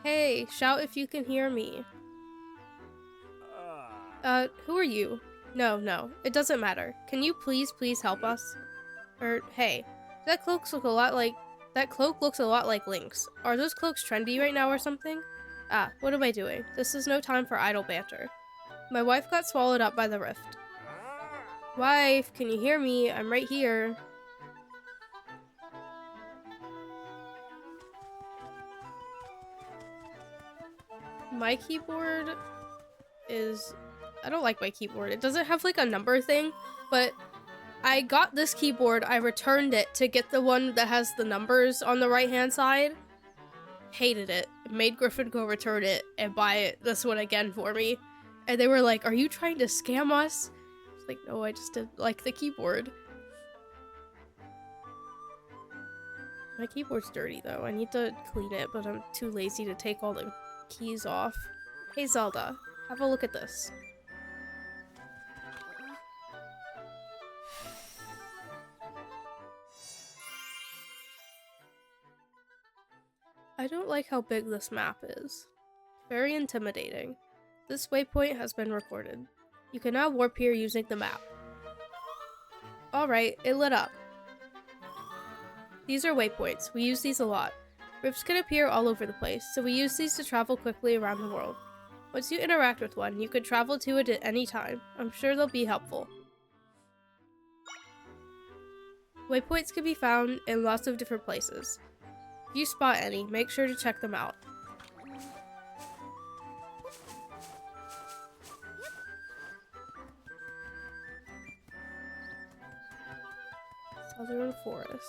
Hey, shout if you can hear me. Who are you? No, it doesn't matter. Can you please help us? Hey, that cloak looks a lot like Link's. Are those cloaks trendy right now or something? Ah, what am I doing? This is no time for idle banter. My wife got swallowed up by the rift. Wife, can you hear me? I'm right here. My keyboard is... I don't like my keyboard. It doesn't have like a number thing, but I got this keyboard, I returned it to get the one that has the numbers on the right hand side. Hated it. Made Griffin go return it and buy this one again for me. And they were like, are you trying to scam us? I was like, no, I just didn't like the keyboard. My keyboard's dirty though. I need to clean it, but I'm too lazy to take all the keys off. Hey Zelda, have a look at this. I don't like how big this map is. Very intimidating. This waypoint has been recorded. You can now warp here using the map. Alright, it lit up. These are waypoints. We use these a lot. Rifts can appear all over the place, so we use these to travel quickly around the world. Once you interact with one, you can travel to it at any time. I'm sure they'll be helpful. Waypoints can be found in lots of different places. If you spot any, make sure to check them out. Southern Forest.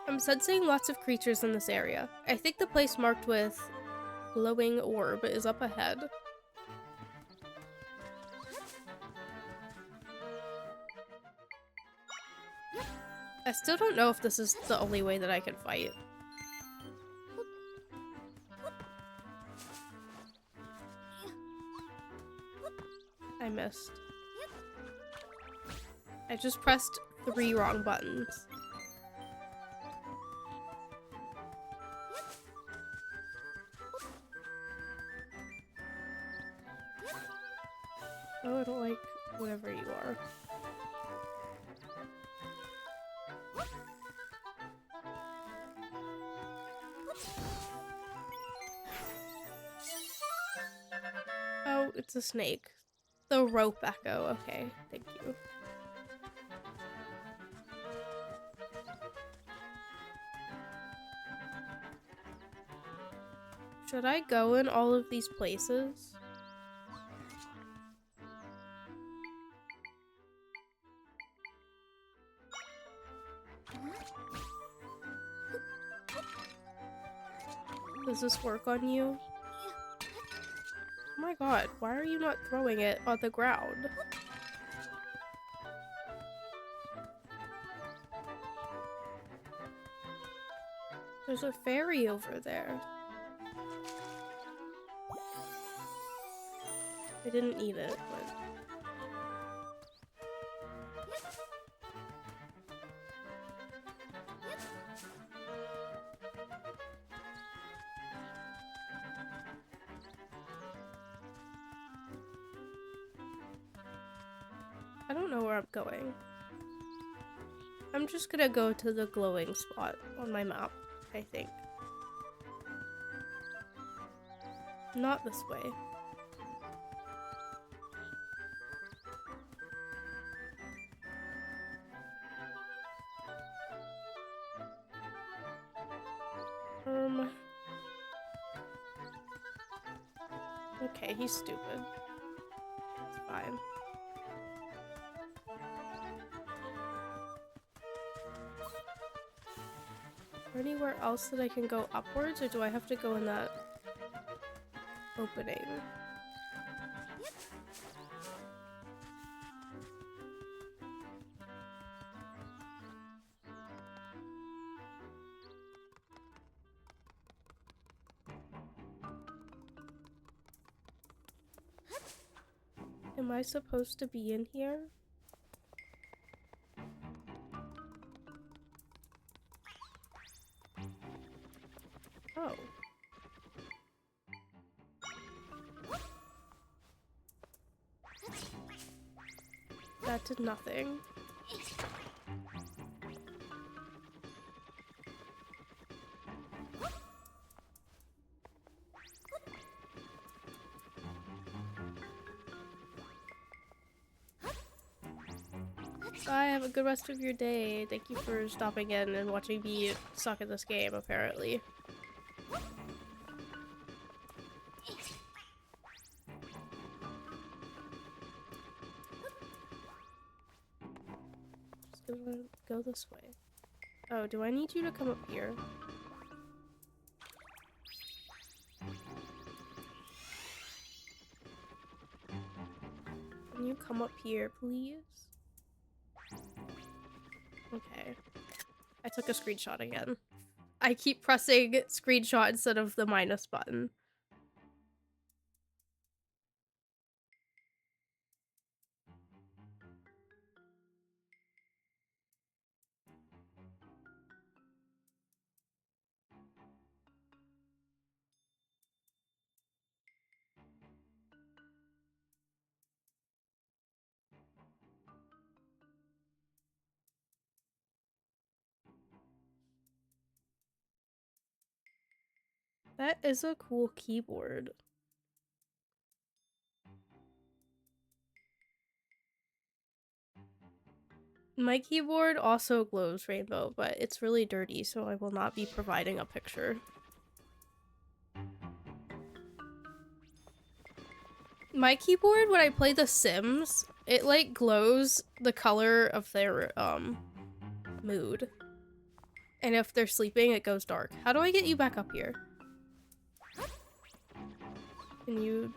I'm sensing lots of creatures in this area. I think the place marked with glowing orb is up ahead. I still don't know if this is the only way that I can fight. I missed. I just pressed 3 wrong buttons. Oh, I don't like whatever you are. Oh, it's a snake. The rope echo. Okay, thank you. Should I go in all of these places? Does this work on you? Oh my god, why are you not throwing it on the ground? There's a fairy over there. I didn't eat it, but... I don't know where I'm going. I'm just gonna go to the glowing spot on my map, I think. Not this way. Okay, he's stupid. It's fine. Is there anywhere else that I can go upwards, or do I have to go in that opening? Am I supposed to be in here? Oh. That did nothing. Bye, have a good rest of your day. Thank you for stopping in and watching me suck at this game, apparently. Just gonna go this way. Oh, do I need you to come up here? Can you come up here, please? Okay. I took a screenshot again. I keep pressing screenshot instead of the minus button. That is a cool keyboard. My keyboard also glows rainbow, but it's really dirty, so I will not be providing a picture. My keyboard, when I play The Sims, it like glows the color of their mood. And if they're sleeping, it goes dark. How do I get you back up here? Can you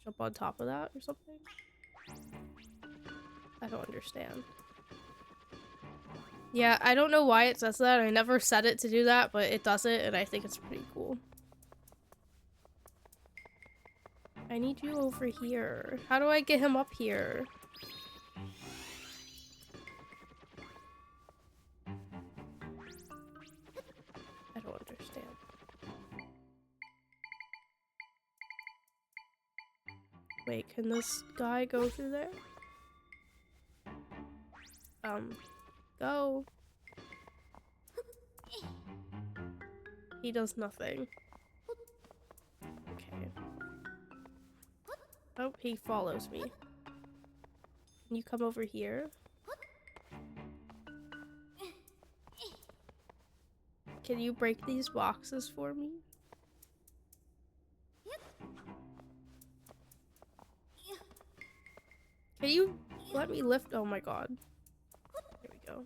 jump on top of that or something? I don't understand. Yeah, I don't know why it says that. I never set it to do that, but it does it, and I think it's pretty cool. I need you over here. How do I get him up here? I don't understand. Wait, can this guy go through there? Go. He does nothing. Okay. Oh, he follows me. Can you come over here? Can you break these boxes for me? Can you let me lift? Oh my god. Here we go.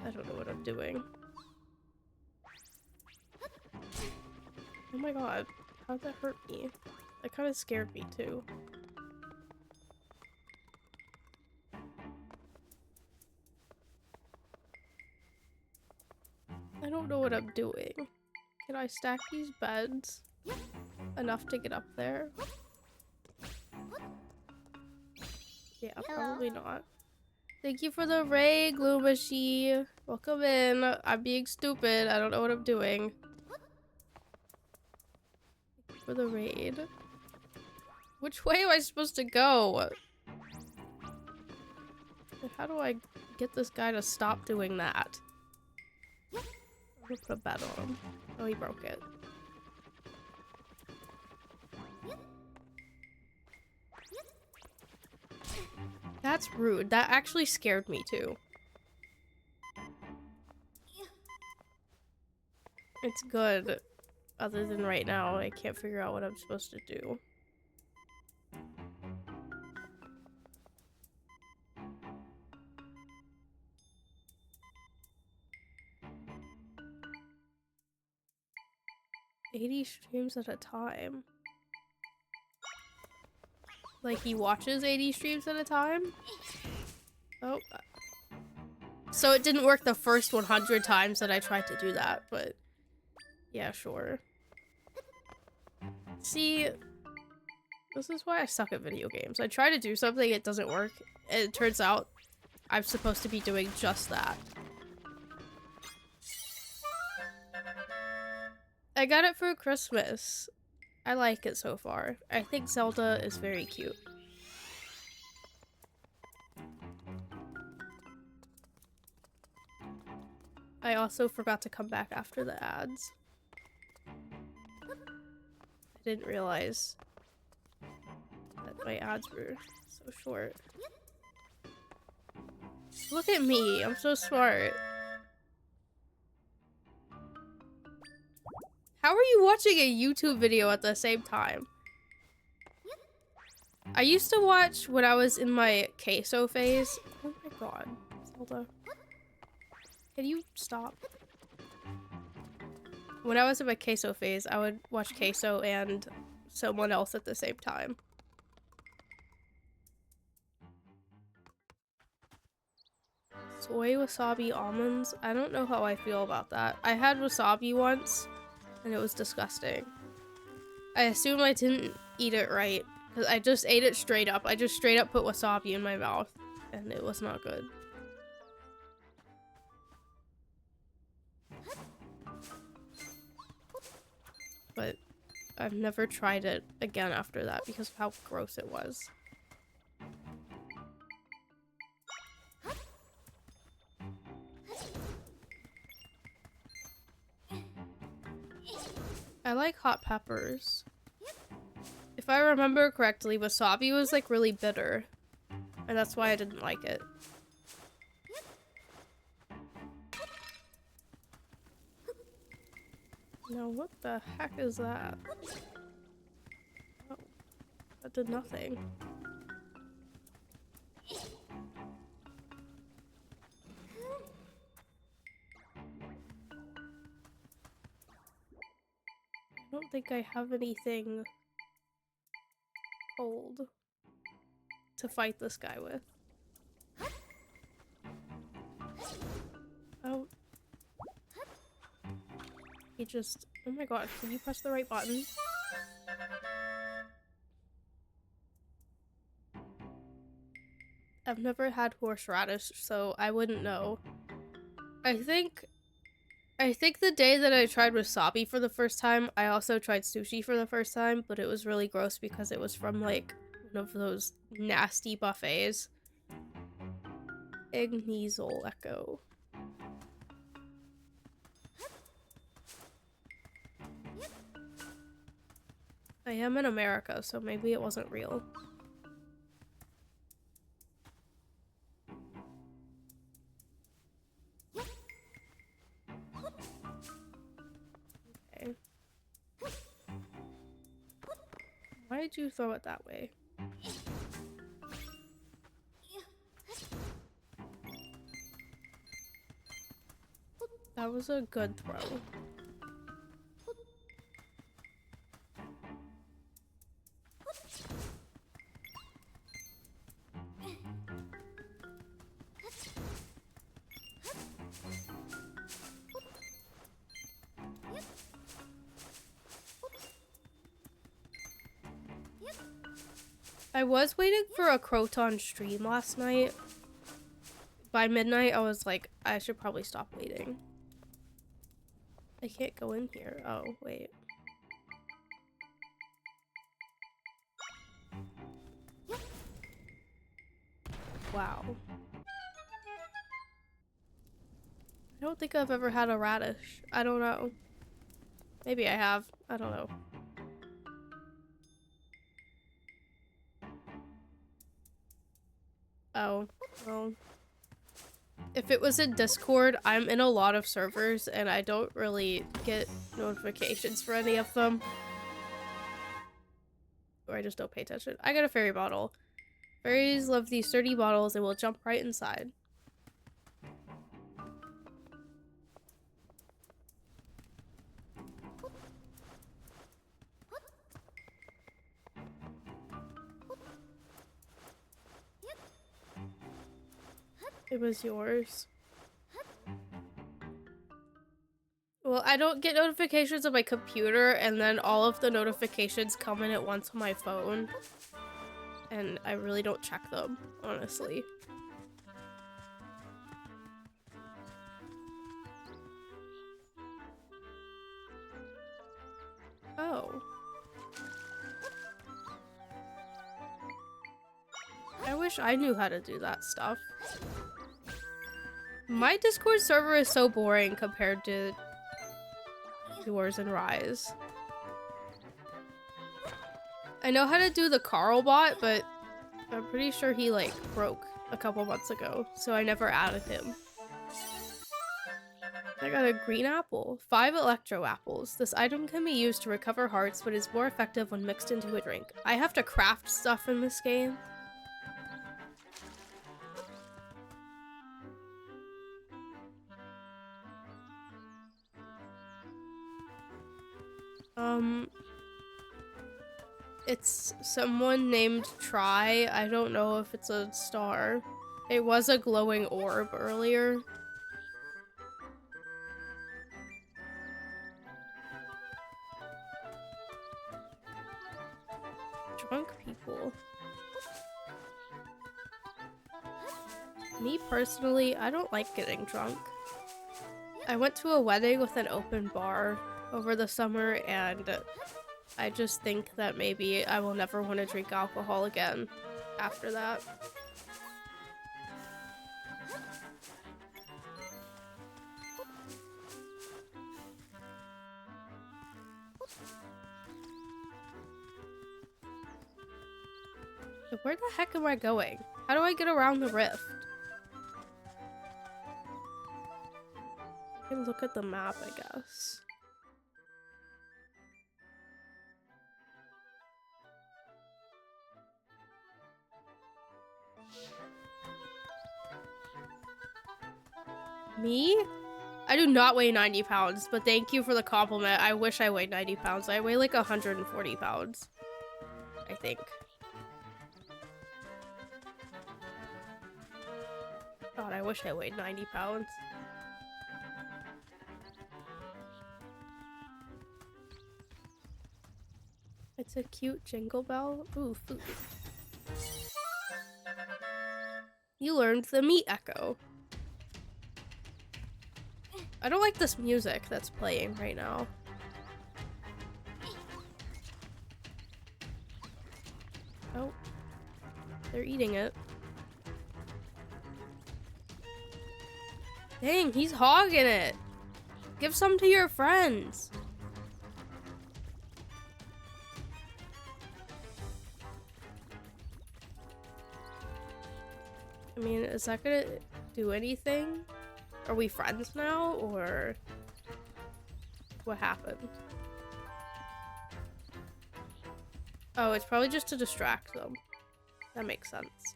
I don't know what I'm doing. Oh my god. How'd that hurt me? That kind of scared me too. I don't know what I'm doing. Can I stack these beds enough to get up there? Yeah, probably not. Thank you for the raid, Gloomashy. Welcome in. I'm being stupid. I don't know what I'm doing. Thank you for the raid. Which way am I supposed to go? And how do I get this guy to stop doing that? I'm gonna put a bet on him. Oh, he broke it. That's rude. That actually scared me too. It's good. Other than right now, I can't figure out what I'm supposed to do. $80 streams at a time. Like he watches 80 streams at a time? Oh. So it didn't work the first 100 times that I tried to do that, but yeah, sure. See, this is why I suck at video games. I try to do something, it doesn't work, and it turns out I'm supposed to be doing just that. I got it for Christmas. I like it so far. I think Zelda is very cute. I also forgot to come back after the ads. I didn't realize that my ads were so short. Look at me, I'm so smart. How are you watching a YouTube video at the same time? I used to watch when I was in my queso phase. Oh my god, Zelda. Can you stop? When I was in my queso phase, I would watch queso and someone else at the same time. Soy wasabi almonds? I don't know how I feel about that. I had wasabi once and it was disgusting. I assume I didn't eat it right because I just ate it straight up. I just straight up put wasabi in my mouth and it was not good. But I've never tried it again after that because of how gross it was. I like hot peppers. If I remember correctly, wasabi was like really bitter, and that's why I didn't like it. Now what the heck is that? Oh, that did nothing. I don't think I have anything cold to fight this guy with. Oh. He just Oh my god, can you press the right button? I've never had horseradish, so I wouldn't know. I think the day that I tried wasabi for the first time, I also tried sushi for the first time, but it was really gross because it was from like one of those nasty buffets. Ignizel Echo. I am in America, so maybe it wasn't real. Okay. Why did you throw it that way? That was a good throw. I was waiting for a Croton stream last night. By midnight, I was like, I should probably stop waiting. I can't go in here. Oh, wait. Wow. I don't think I've ever had a radish. I don't know. Maybe I have. I don't know. Oh, well. If it was in Discord, I'm in a lot of servers and I don't really get notifications for any of them. Or I just don't pay attention. I got a fairy bottle. Fairies love these sturdy bottles and will jump right inside. It was yours. Well, I don't get notifications on my computer, and then all of the notifications come in at once on my phone. And I really don't check them, honestly. Oh. I wish I knew how to do that stuff. My Discord server is so boring compared to yours and Rise. I know how to do the Carl bot, but I'm pretty sure he like broke a couple months ago, so I never added him. I got a green apple. 5 electro apples. This item can be used to recover hearts, but is more effective when mixed into a drink. I have to craft stuff in this game. It's someone named Try. I don't know if it's a star. It was a glowing orb earlier. Drunk people. Me personally, I don't like getting drunk. I went to a wedding with an open bar over the summer, and I just think that maybe I will never want to drink alcohol again after that. Where the heck am I going? How do I get around the rift? I can look at the map, I guess. Me? I do not weigh 90 pounds, but thank you for the compliment. I wish I weighed 90 pounds. I weigh like 140 pounds, I think. God, I wish I weighed 90 pounds. It's a cute jingle bell. Ooh, food. You learned the meat echo. I don't like this music that's playing right now. Oh. They're eating it. Dang, he's hogging it. Give some to your friends. I mean, is that gonna do anything? Are we friends now, or what happened? Oh, it's probably just to distract them. That makes sense.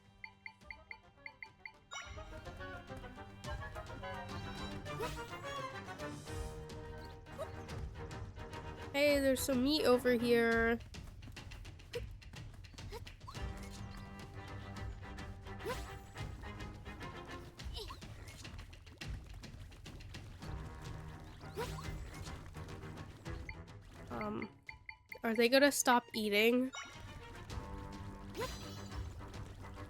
Hey, there's some meat over here. Are they gonna stop eating?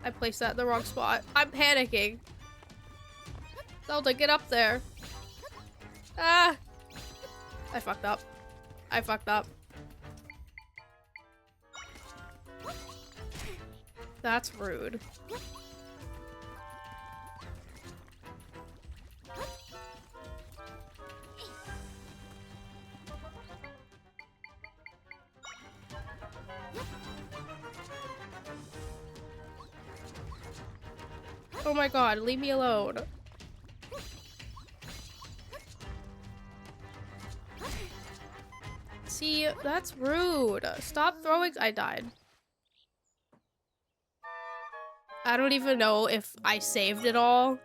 I placed that in the wrong spot. I'm panicking. Zelda, get up there. Ah! I fucked up. I fucked up. That's rude. Oh my god, leave me alone. See, that's rude. Stop throwing- I died. I don't even know if I saved it all.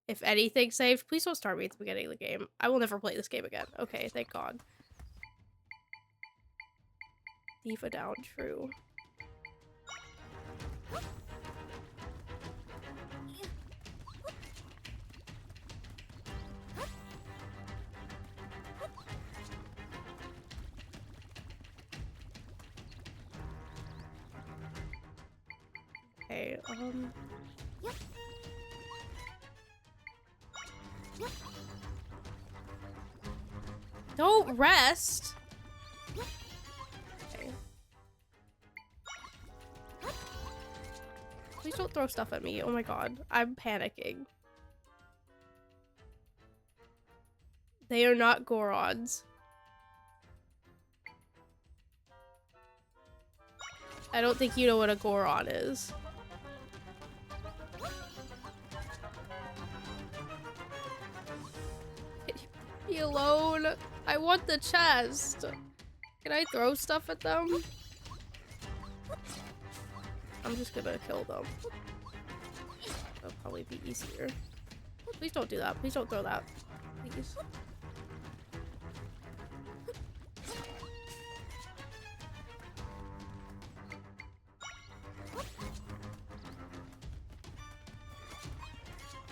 If anything saved. Please don't start me at the beginning of the game. I will never play this game again. Okay, thank god. Diva down, true. Okay, don't rest! Okay. Please don't throw stuff at me. Oh my god. I'm panicking. They are not Gorons. I don't think you know what a Goron is. Leave me alone. I want the chest. Can I throw stuff at them? I'm just gonna kill them. That'll probably be easier. Please don't do that. Please don't throw that. Please.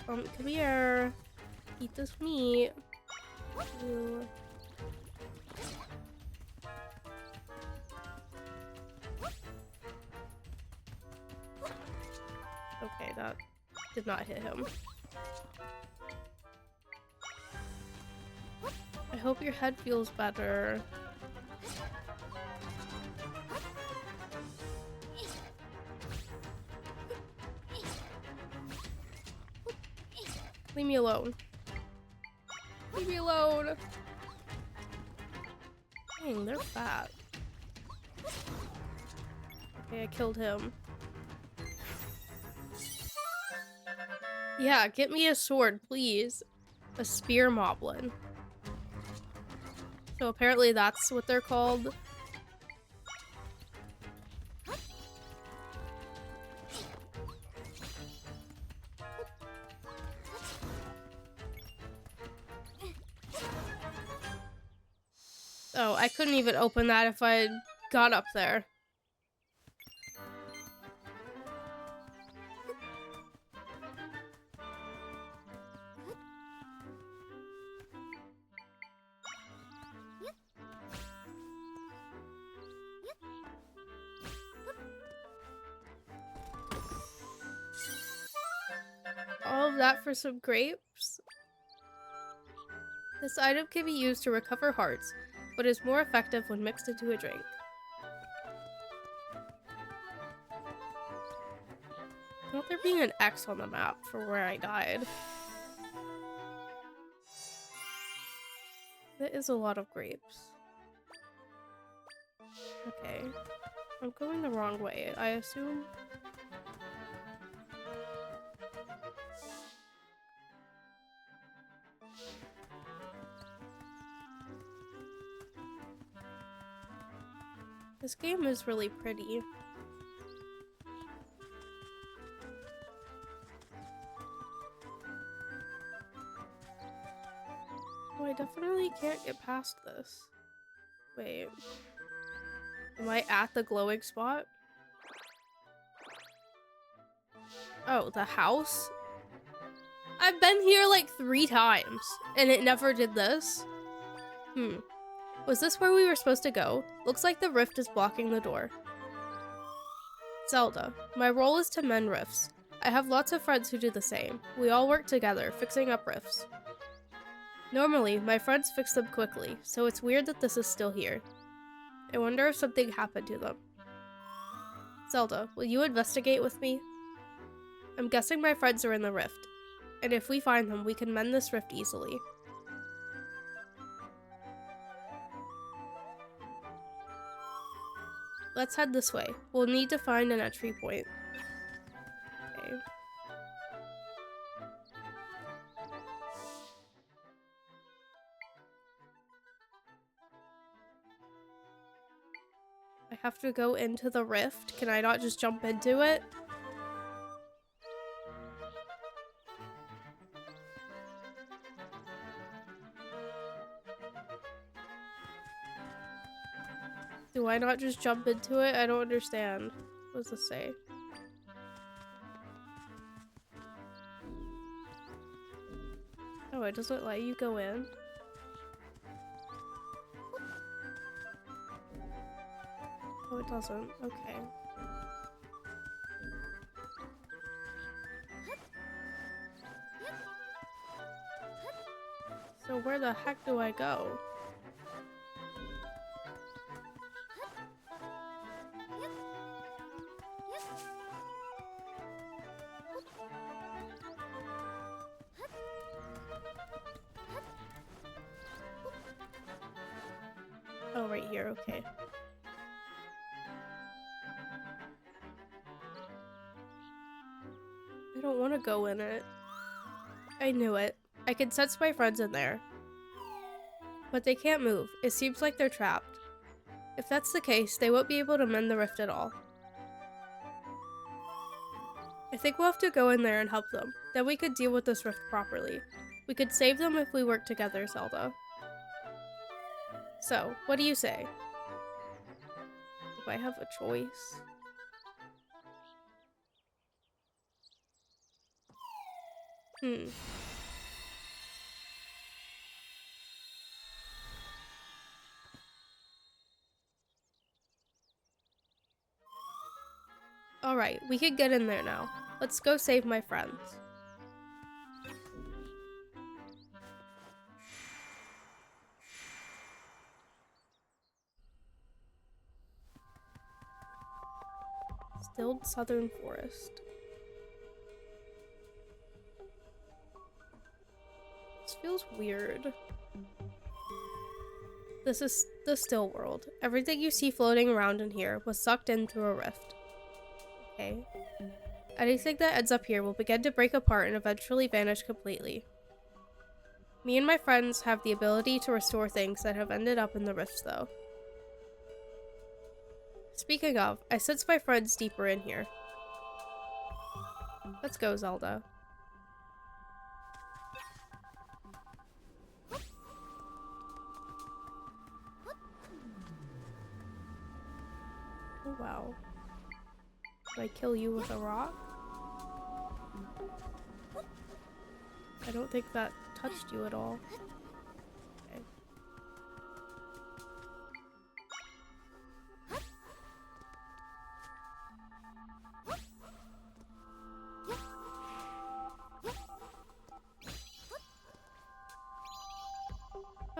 Come here. Eat this meat. Ew. Okay, that did not hit him. I hope your head feels better. Leave me alone. Leave me alone. Dang, they're fat. Okay, I killed him. Yeah, get me a sword, please. A spear moblin. So apparently that's what they're called. Oh, I couldn't even open that if I had got up there. that for some grapes. This item can be used to recover hearts, but is more effective when mixed into a drink. Without there being an X on the map for where I died. That is a lot of grapes. Okay. I'm going the wrong way, I assume. This game is really pretty. Oh, I definitely can't get past this. Wait. Am I at the glowing spot? Oh, the house? I've been here like 3 times, and it never did this. Was this where we were supposed to go? Looks like the rift is blocking the door. Zelda. My role is to mend rifts. I have lots of friends who do the same. We all work together, fixing up rifts. Normally, my friends fix them quickly, so it's weird that this is still here. I wonder if something happened to them. Zelda, will you investigate with me? I'm guessing my friends are in the rift, and if we find them, we can mend this rift easily. Let's head this way. We'll need to find an entry point. Okay. I have to go into the rift. Can I not just jump into it? Do I not just jump into it? I don't understand. What does this say? Oh, it doesn't let you go in? Oh, it doesn't. Okay. So where the heck do I go? Oh, right here. Okay. I don't want to go in it. I knew it. I can sense my friends in there. But they can't move. It seems like they're trapped. If that's the case, they won't be able to mend the rift at all. I think we'll have to go in there and help them. Then we could deal with this rift properly. We could save them if we work together, Zelda. So, what do you say? Do I have a choice? Alright, we can get in there now. Let's go save my friends. Stilled Southern Forest. This feels weird. This is the still world. Everything you see floating around in here was sucked in through a rift. Okay. Anything that ends up here will begin to break apart and eventually vanish completely. Me and my friends have the ability to restore things that have ended up in the rifts, though. Speaking of, I sense my friends deeper in here. Let's go, Zelda. Oh, wow. Do I kill you with a rock? I don't think that touched you at all. Okay.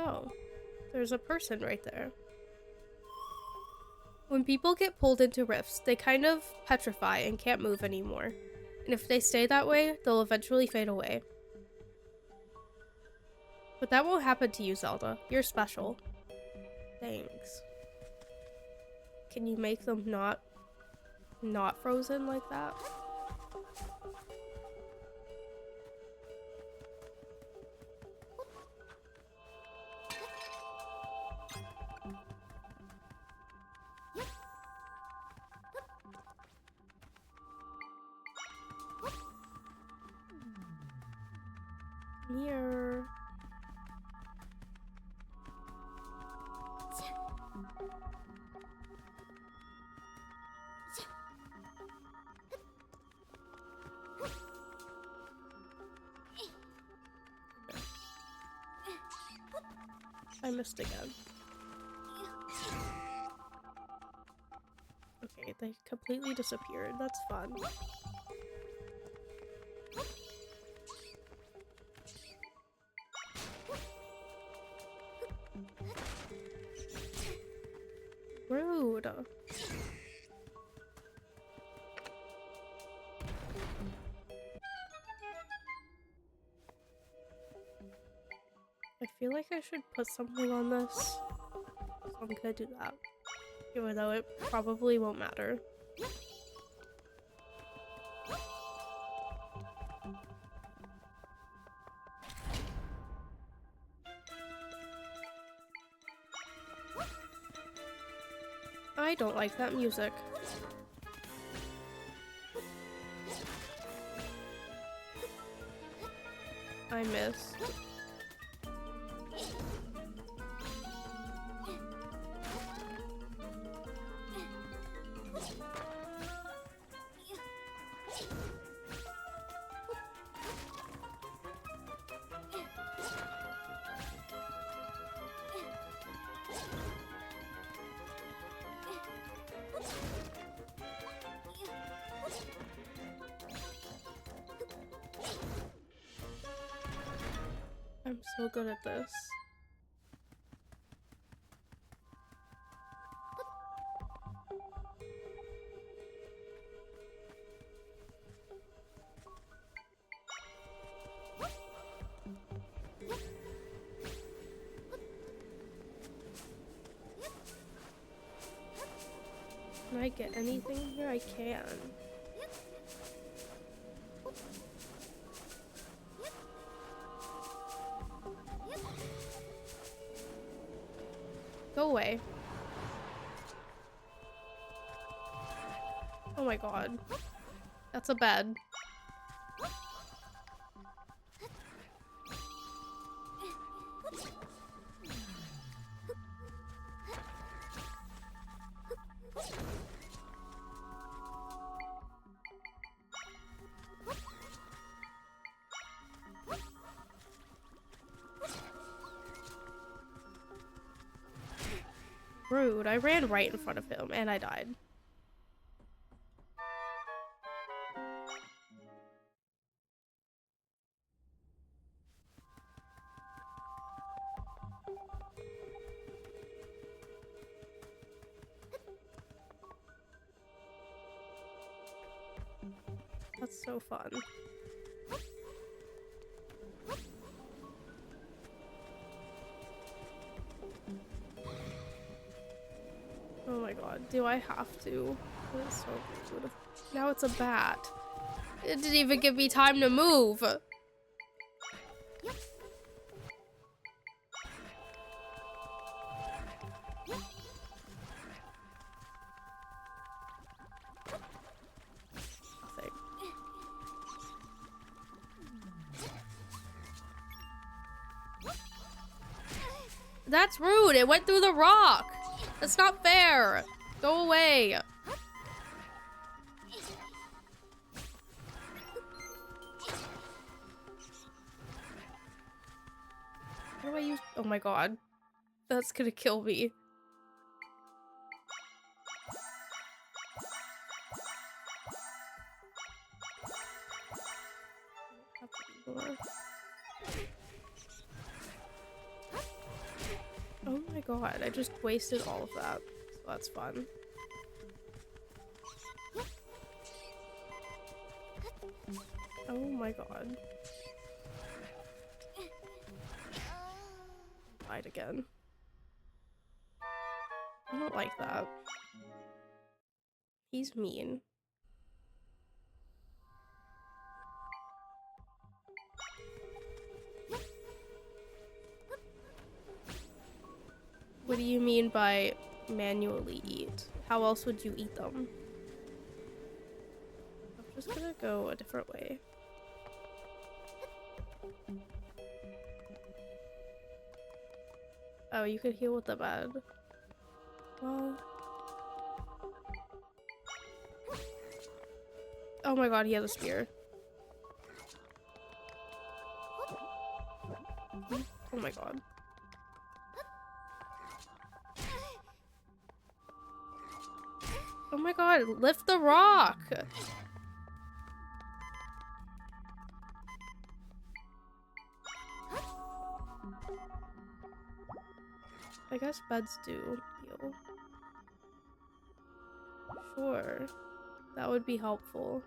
Oh, there's a person right there. When people get pulled into rifts, they kind of petrify and can't move anymore. And if they stay that way, they'll eventually fade away. But that won't happen to you, Zelda. You're special. Thanks. Can you make them not frozen like that? Here. I missed again. Okay, they completely disappeared. That's fun. Rude. I feel like I should put something on this. So I'm gonna do that. Even though it probably won't matter. I don't like that music. I missed. I'm so good at this. Can I get anything here? I can. Go away. Oh my god. That's a bed. Rude. I ran right in front of him and I died. That's so fun. Oh my god, do I have to? That's so rude. Now it's a bat. It didn't even give me time to move. Nothing. That's rude. It went through the rock. That's not fair. Go away. How do I use? Oh my god. That's gonna kill me. god, I just wasted all of that. So that's fun. Oh my god. Died again. I don't like that. He's mean. What do you mean by manually eat? How else would you eat them? I'm just gonna go a different way. Oh, you could heal with the bed. Well... Oh my god, he has a spear. Oh my god. Oh my god, lift the rock! I guess beds do heal. Sure. That would be helpful.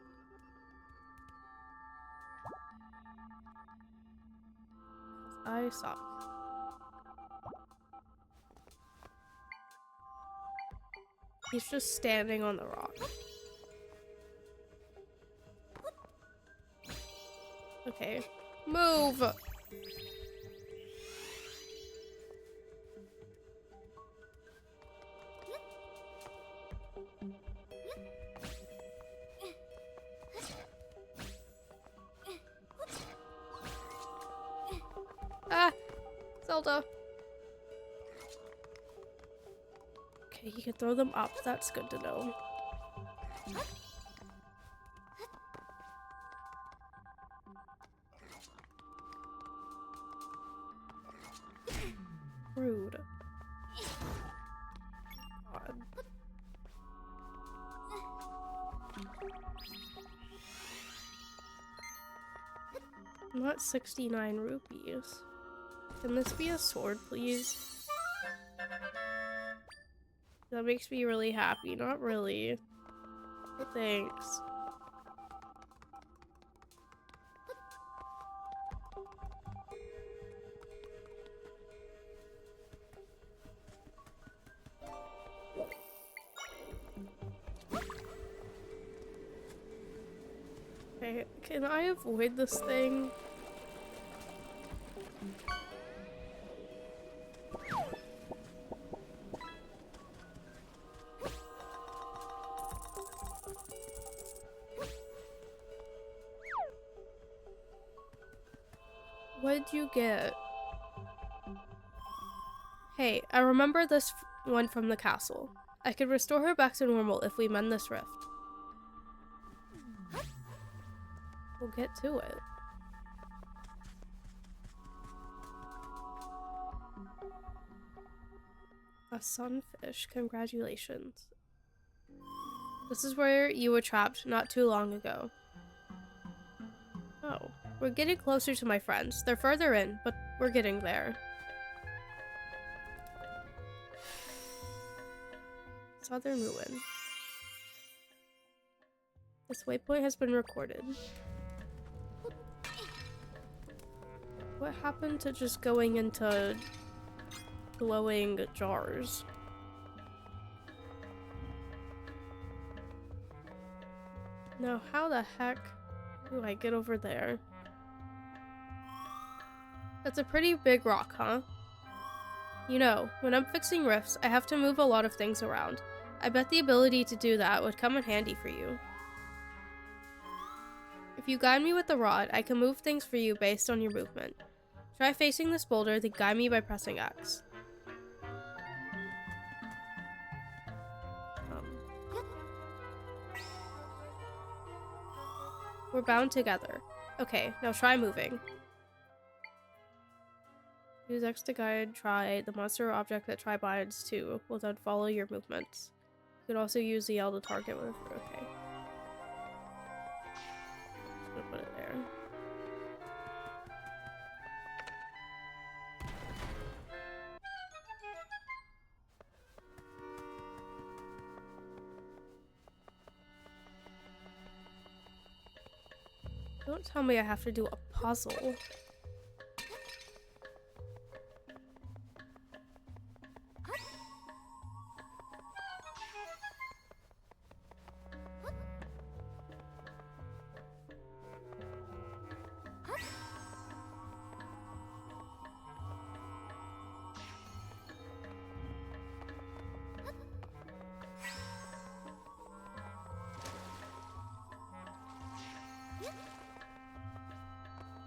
I suck. He's just standing on the rock. Okay. Move! Ah! Zelda! Okay, he can throw them up. That's good to know. Rude. God. I'm at 69 rupees. Can this be a sword, please? That makes me really happy. Not really. Thanks. Okay, can I avoid this thing? What did you get? Hey, I remember this one from the castle. I could restore her back to normal if we mend this rift. We'll get to it. A sunfish, congratulations. This is where you were trapped not too long ago. Oh, we're getting closer to my friends. They're further in, but we're getting there. Southern Ruin. This waypoint has been recorded. What happened to just going into glowing jars? Now, how the heck do I get over there? That's a pretty big rock, huh? You know, when I'm fixing rifts, I have to move a lot of things around. I bet the ability to do that would come in handy for you. If you guide me with the rod, I can move things for you based on your movement. Try facing this boulder, then guide me by pressing X. We're bound together. Okay, now try moving. Use X to guide, try the monster or object that try binds to will then follow your movements. You could also use the L to target with. Okay. Just gonna put it there. Don't tell me I have to do a puzzle.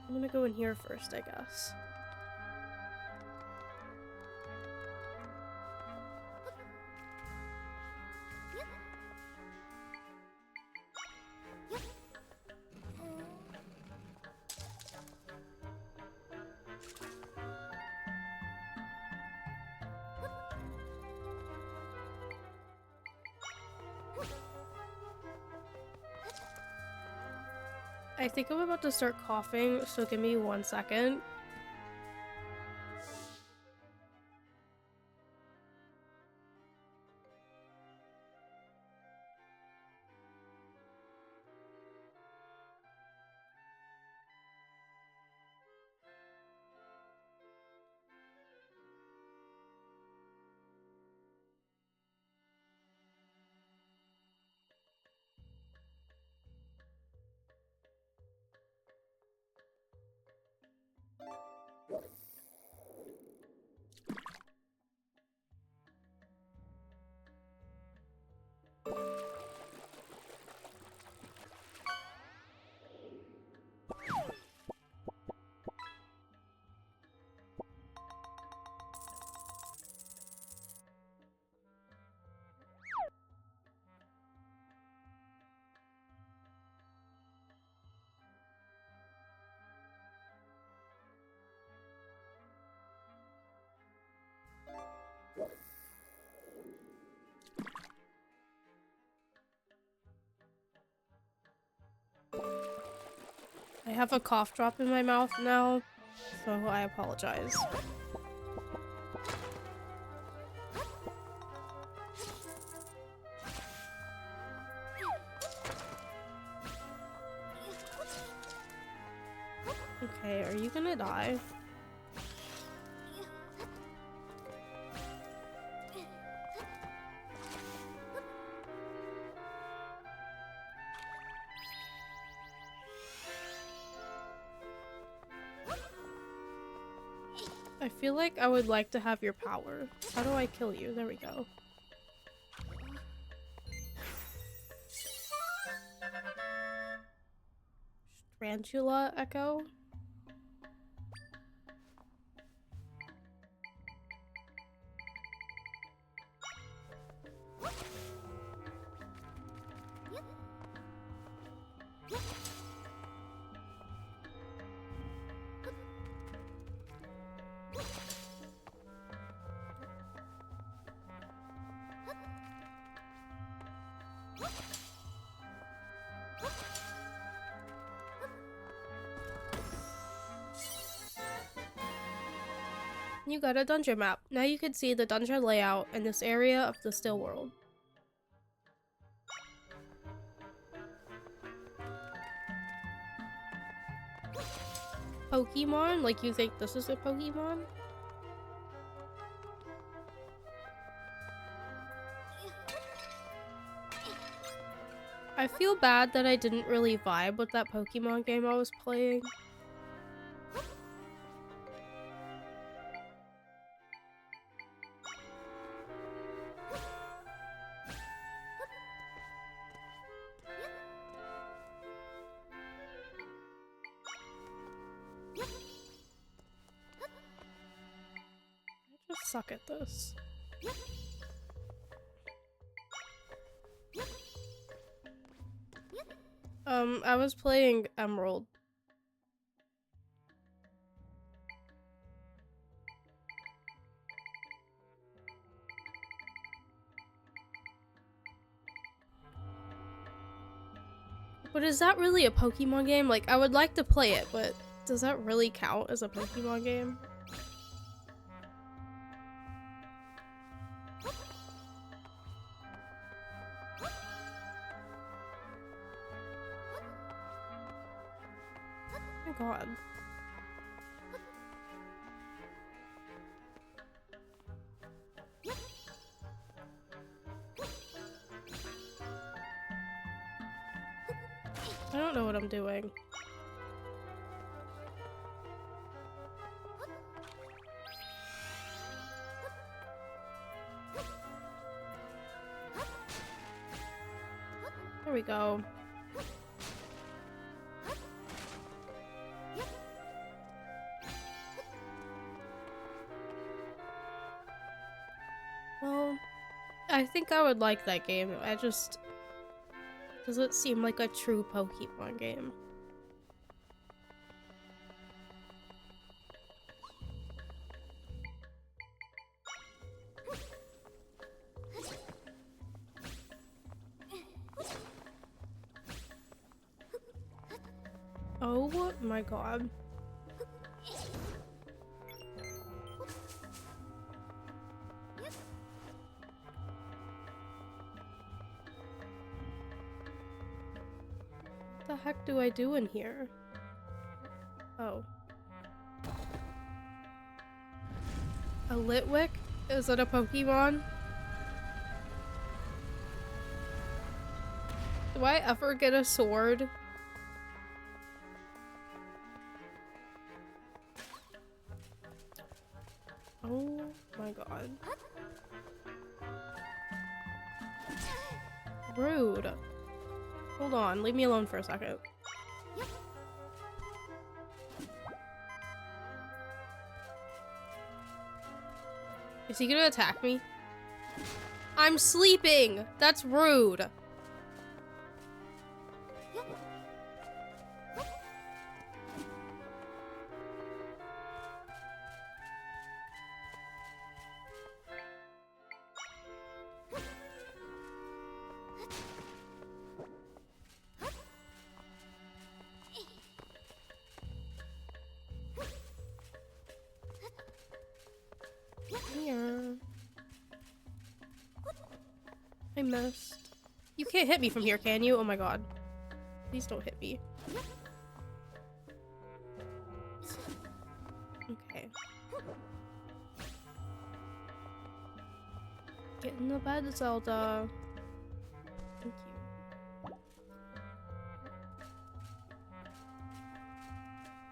I'm gonna go in here first, I guess. I think I'm about to start coughing, so give me 1 second. I have a cough drop in my mouth now, so I apologize. Okay, are you gonna die? I feel like I would like to have your power. How do I kill you? There we go. Tarantula Echo? You got a dungeon map. Now you can see the dungeon layout in this area of the still world. Pokemon? Like you think this is a Pokemon? I feel bad that I didn't really vibe with that Pokemon game I was playing. I just suck at this. I was playing Emerald. But is that really a Pokemon game? Like, I would like to play it, but does that really count as a Pokemon game? Oh my god. I don't know what I'm doing. There we go. Well, I think I would like that game. I just... doesn't seem like a true Pokemon game. Oh my god. What the heck do I do in here? Oh. A Litwick? Is it a Pokemon? Do I ever get a sword? Oh my god. Rude. Hold on, leave me alone for a second. Is he gonna attack me? I'm sleeping! That's rude! Here. I missed. You can't hit me from here, can you? Oh my god. Please don't hit me. Okay. Get in the bed, Zelda. Thank you.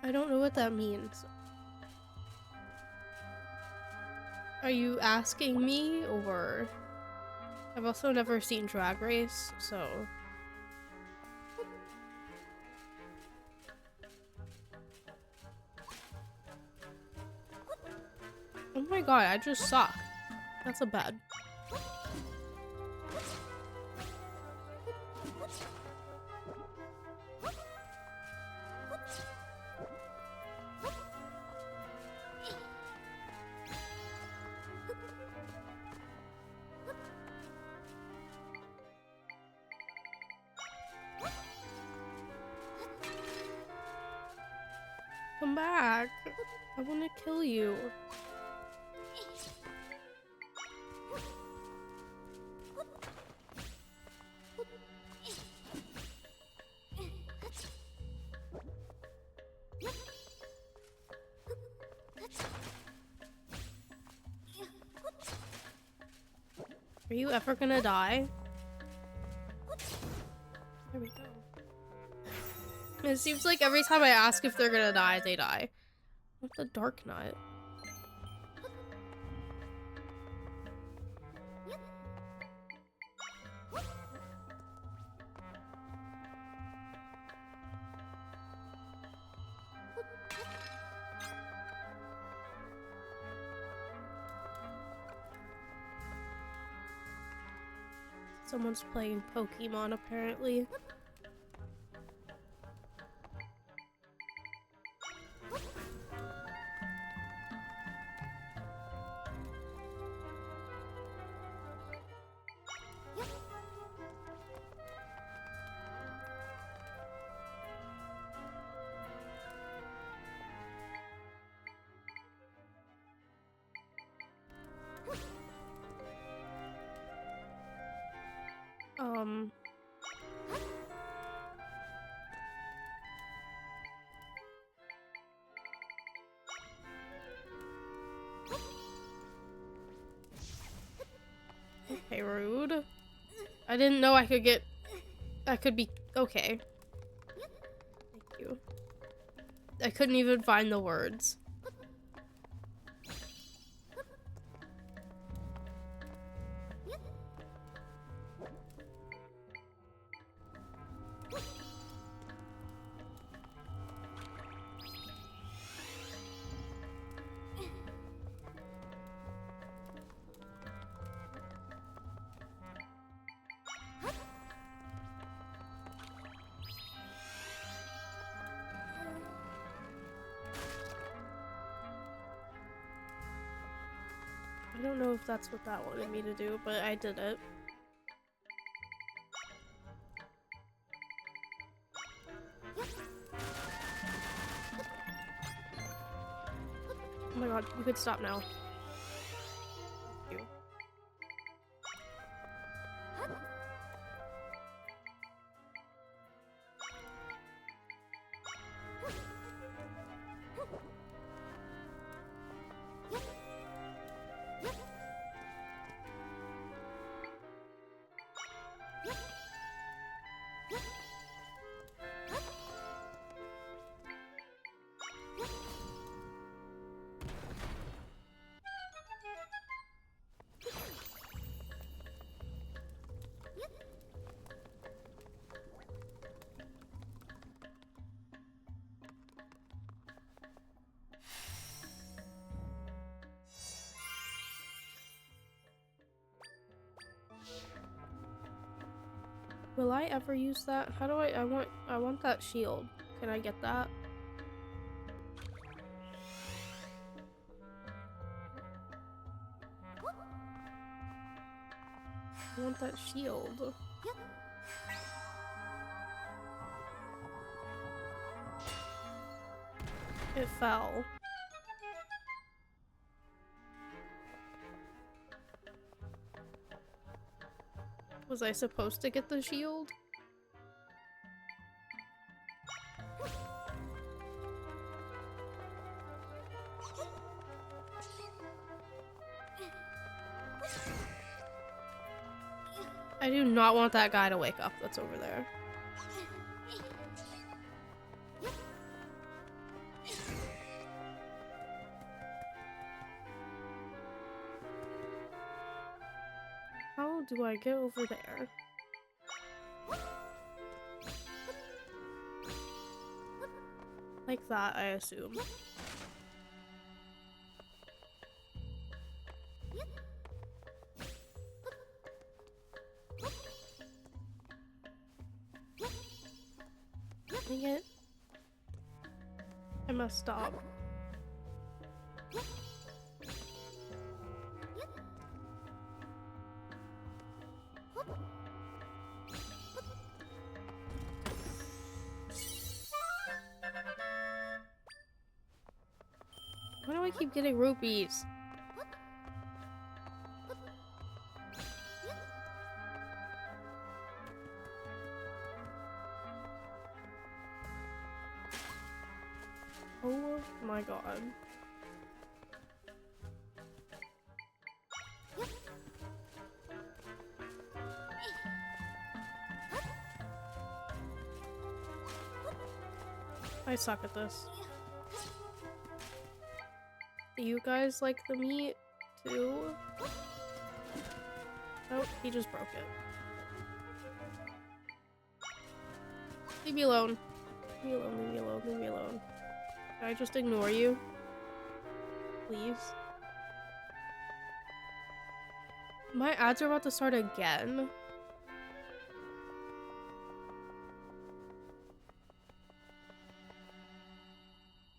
I don't know what that means. Are you asking me, or... I've also never seen Drag Race, so... Oh my god, I just suck. That's a bad. Come back. I want to kill you. Are you ever gonna die? There we go. It seems like every time I ask if they're gonna die, they die. What's the Dark Nut? Someone's playing Pokemon, apparently. Okay, rude. I didn't know I could get... I could be... Okay. Thank you. I couldn't even find the words. I don't know if that's what that wanted me to do, but I did it. Oh my god, you could stop now. Thank you. Will I ever use that? How do I want that shield. Can I get that? I want that shield. It fell. Was I supposed to get the shield? I do not want that guy to wake up that's over there. How do I get over there? Like that, I assume. Dang it. I must stop. Why do I keep getting rupees? Oh my god. I suck at this. Do you guys like the meat too? Oh, he just broke it. Leave me alone. Leave me alone, leave me alone, leave me alone. Can I just ignore you? Please? My ads are about to start again.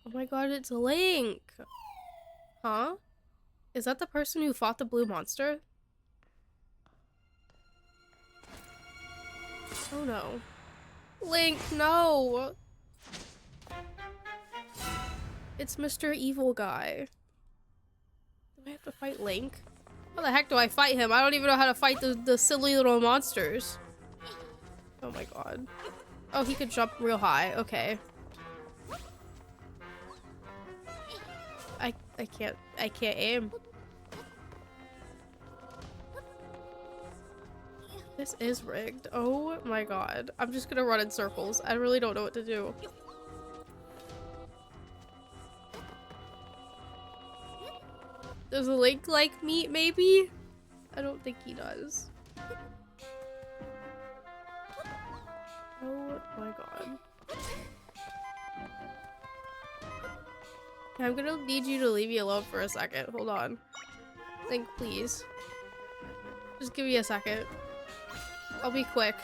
Oh my god, it's Link! Huh? Is that the person who fought the blue monster? Oh no. Link, no! It's Mr. Evil Guy. Do I have to fight Link? How the heck do I fight him? I don't even know how to fight the silly little monsters. Oh my god. Oh, he could jump real high. Okay. I can't aim. This is rigged. Oh my god. I'm just gonna run in circles. I really don't know what to do. Does Link like meat, maybe? I don't think he does. Oh my god. I'm gonna need you to leave me alone for a second. Hold on. Link, please. Just give me a second. I'll be quick.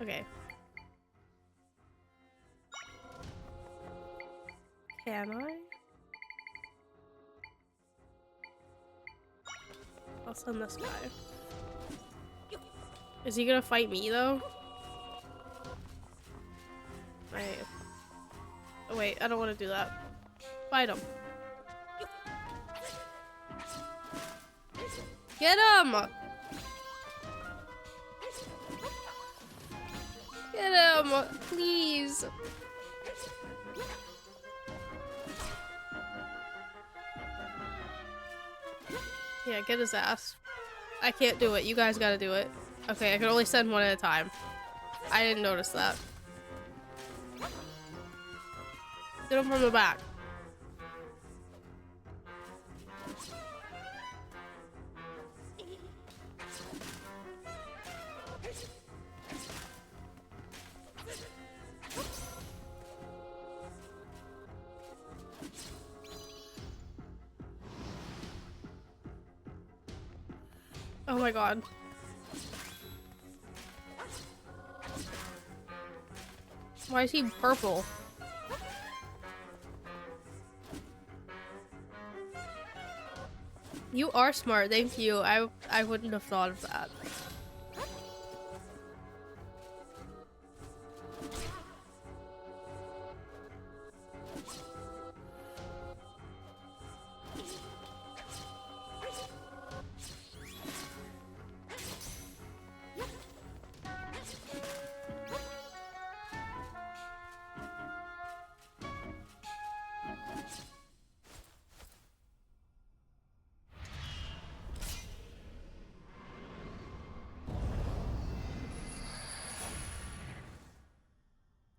Okay. Can I? I'll send this guy. Is he gonna fight me though? Wait. Oh, wait, I don't want to do that. Fight him. Get him! Get him! Please! Yeah, get his ass. I can't do it. You guys gotta do it. Okay, I can only send one at a time. I didn't notice that. Get him from the back. Oh my god. Why is he purple? You are smart, thank you. I wouldn't have thought of that.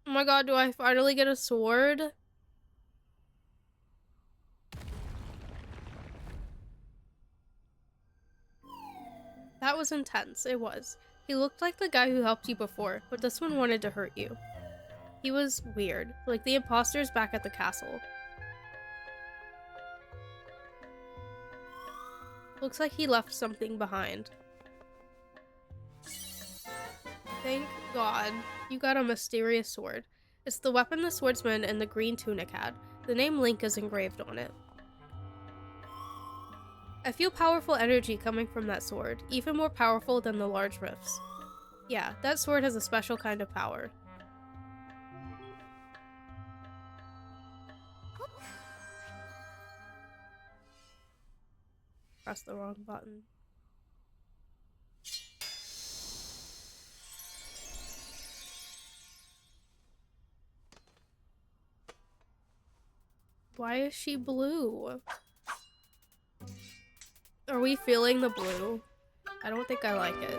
Oh my god, do I finally get a sword? That was intense, it was. He looked like the guy who helped you before, but this one wanted to hurt you. He was weird, like the imposters back at the castle. Looks like he left something behind. Thank God. You got a mysterious sword. It's the weapon the swordsman in the green tunic had. The name Link is engraved on it. I feel powerful energy coming from that sword, even more powerful than the large rifts. Yeah, that sword has a special kind of power. Press the wrong button. Why is she blue? Are we feeling the blue? I don't think I like it.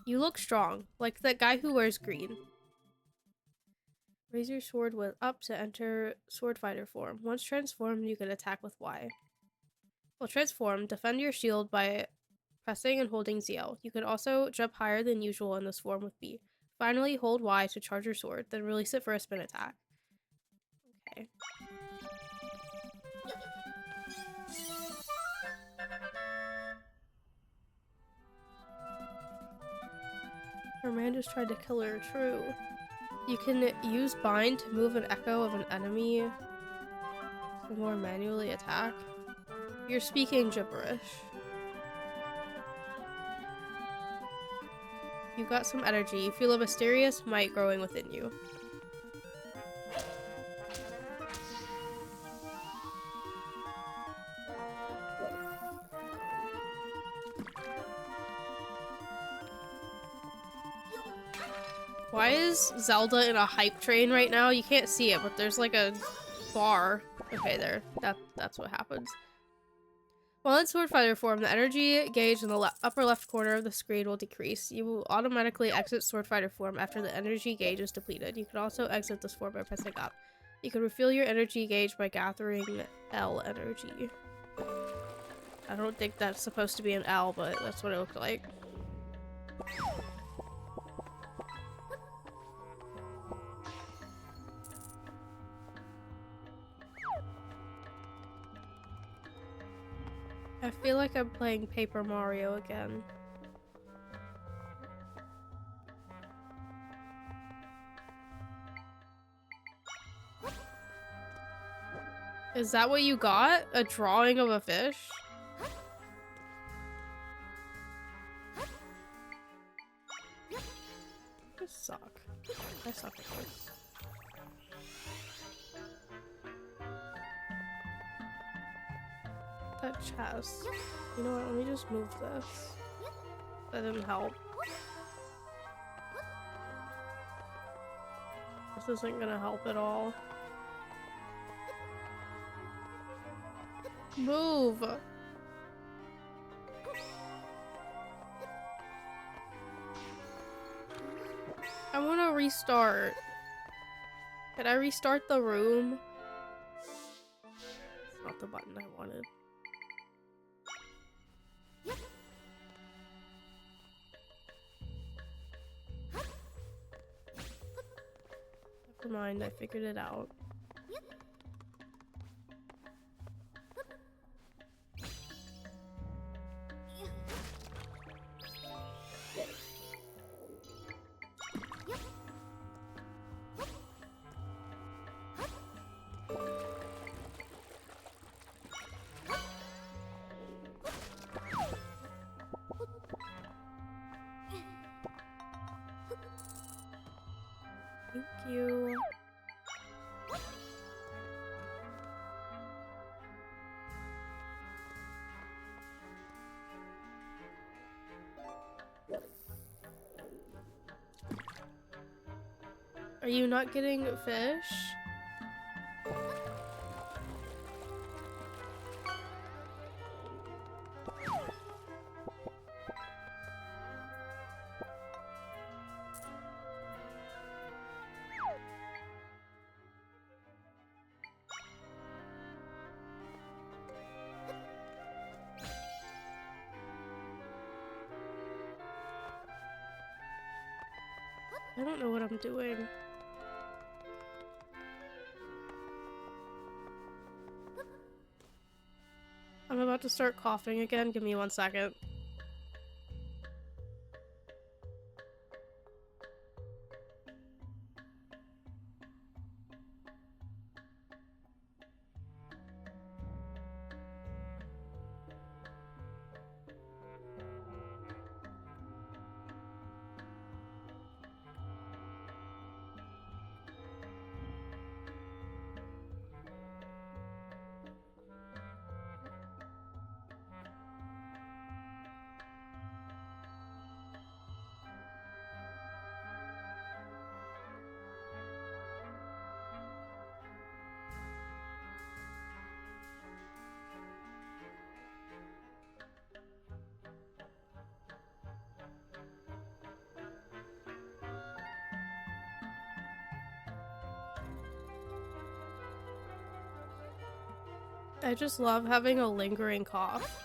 You look strong, like that guy who wears green. Raise your sword with up to enter sword fighter form. Once transformed, you can attack with Y. While transformed, defend your shield by pressing and holding ZL. You can also jump higher than usual in this form with B. Finally, hold Y to charge your sword, then release it for a spin attack. Okay. Her man just tried to kill her, true. You can use bind to move an echo of an enemy to more manually attack. You're speaking gibberish. You got some energy. You feel a mysterious might growing within you. Why is Zelda in a hype train right now? You can't see it, but there's like a bar. Okay, there. That's what happens. While in Sword Fighter form, the energy gauge in the upper left corner of the screen will decrease. You will automatically exit Sword Fighter form after the energy gauge is depleted. You can also exit this form by pressing up. You can refill your energy gauge by gathering L energy. I don't think that's supposed to be an L, but that's what it looked like. I feel like I'm playing Paper Mario again. Is that what you got? A drawing of a fish? I suck. I suck at this. That chest. You know what? Let me just move this. That didn't help. This isn't gonna help at all. Move! I wanna restart. Can I restart the room? It's not the button I wanted. Never mind, I figured it out. Thank you. Are you not getting fish? I don't know what I'm doing. I'm about to start coughing again. Give me 1 second. I just love having a lingering cough.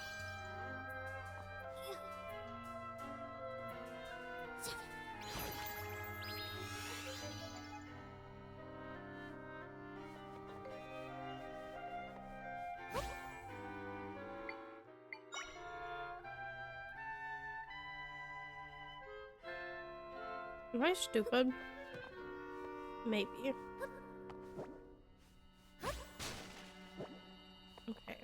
Am I stupid? Maybe. Okay.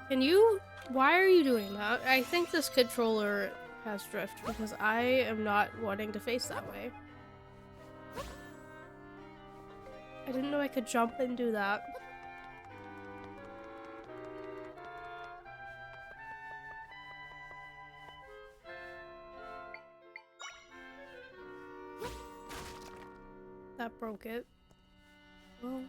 Can you? Why are you doing that? I think this controller has drift because I am not wanting to face that way. I didn't know I could jump and do that. That broke it. Well.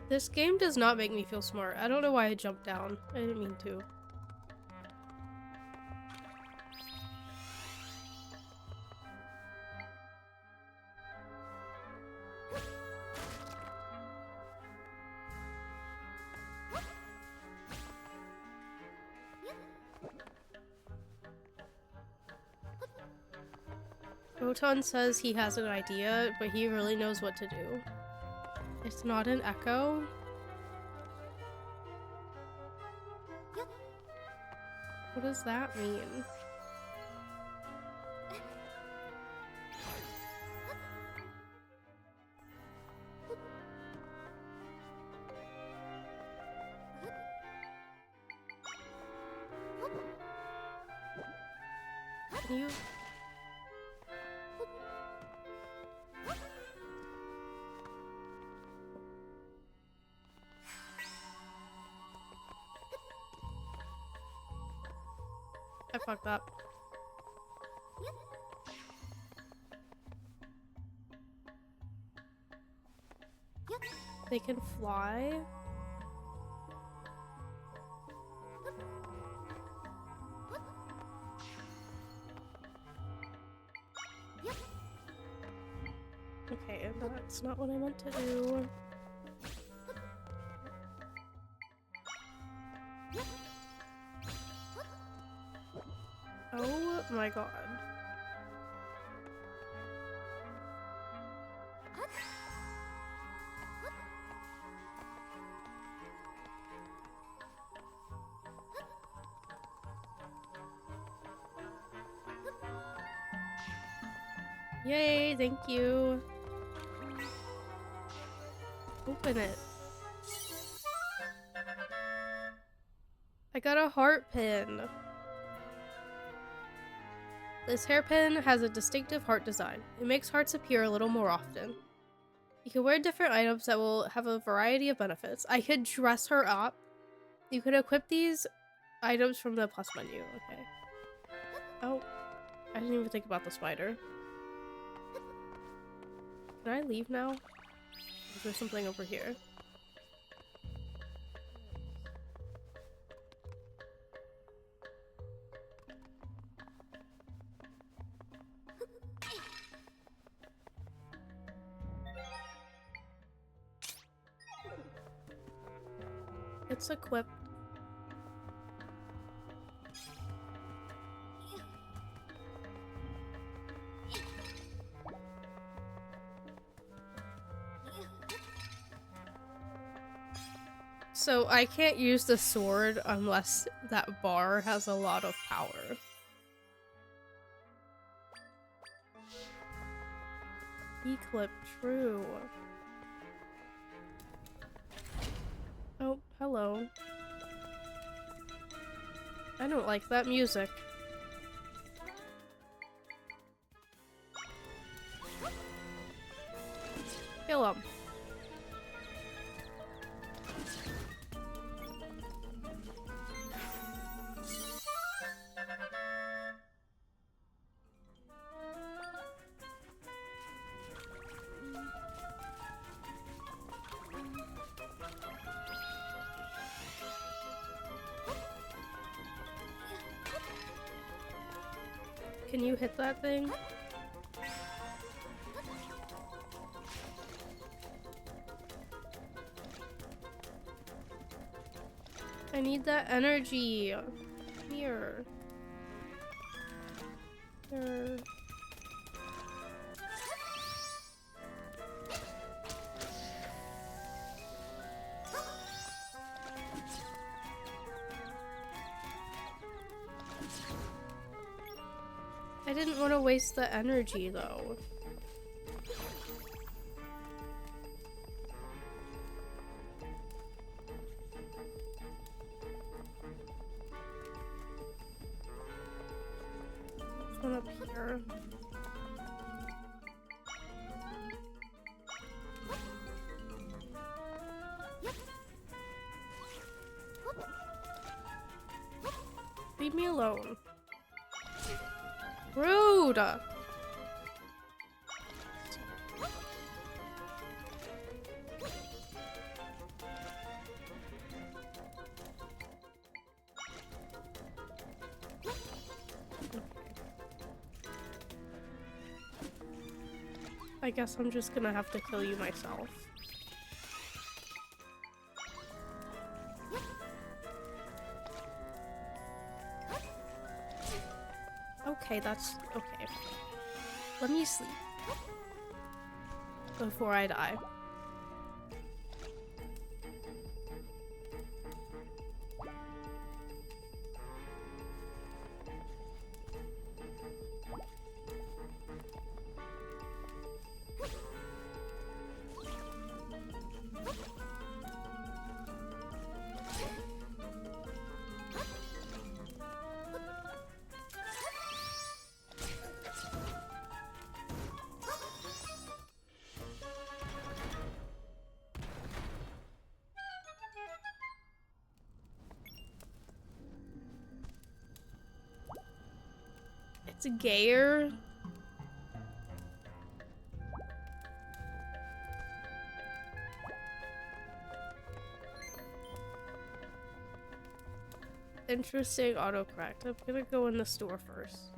This game does not make me feel smart. I don't know why I jumped down. I didn't mean to. Roton says he has an idea, but he really knows what to do. It's not an echo. What does that mean? Can you? I fucked up. They can fly? Okay, that's not what I meant to do. Oh my god. Yay, thank you. Open it. I got a heart pin. This hairpin has a distinctive heart design. It makes hearts appear a little more often. You can wear different items that will have a variety of benefits. I could dress her up. You could equip these items from the plus menu. Okay. Oh, I didn't even think about the spider. Can I leave now? Is there something over here? It's equipped. So I can't use the sword unless that bar has a lot of power. Eclipse, true. Oh, hello. I don't like that music. Kill him. Can you hit that thing? I need that energy. Here. Here. I didn't want to waste the energy though. One up here. Leave me alone. Rude! I guess I'm just gonna have to kill you myself. Okay, that's okay. Let me sleep before I die. It's gayer. Interesting autocorrect. I'm gonna go in the store first.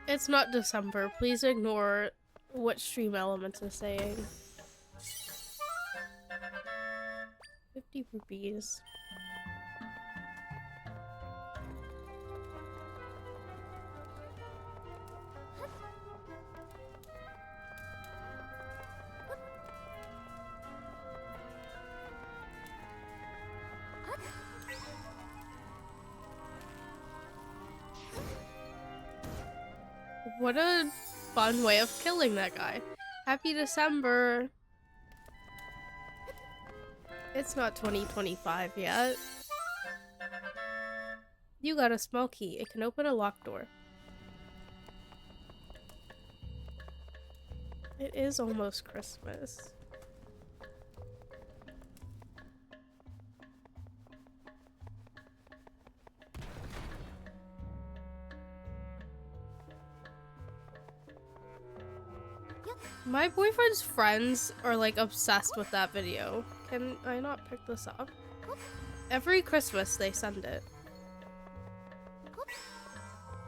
It's not December. Please ignore what Stream Elements is saying. 50 rupees. What a fun way of killing that guy. Happy December. It's not 2025 yet. You got a small key. It can open a locked door. It is almost Christmas. My boyfriend's friends are like obsessed with that video. Can I not pick this up? Every Christmas they send it.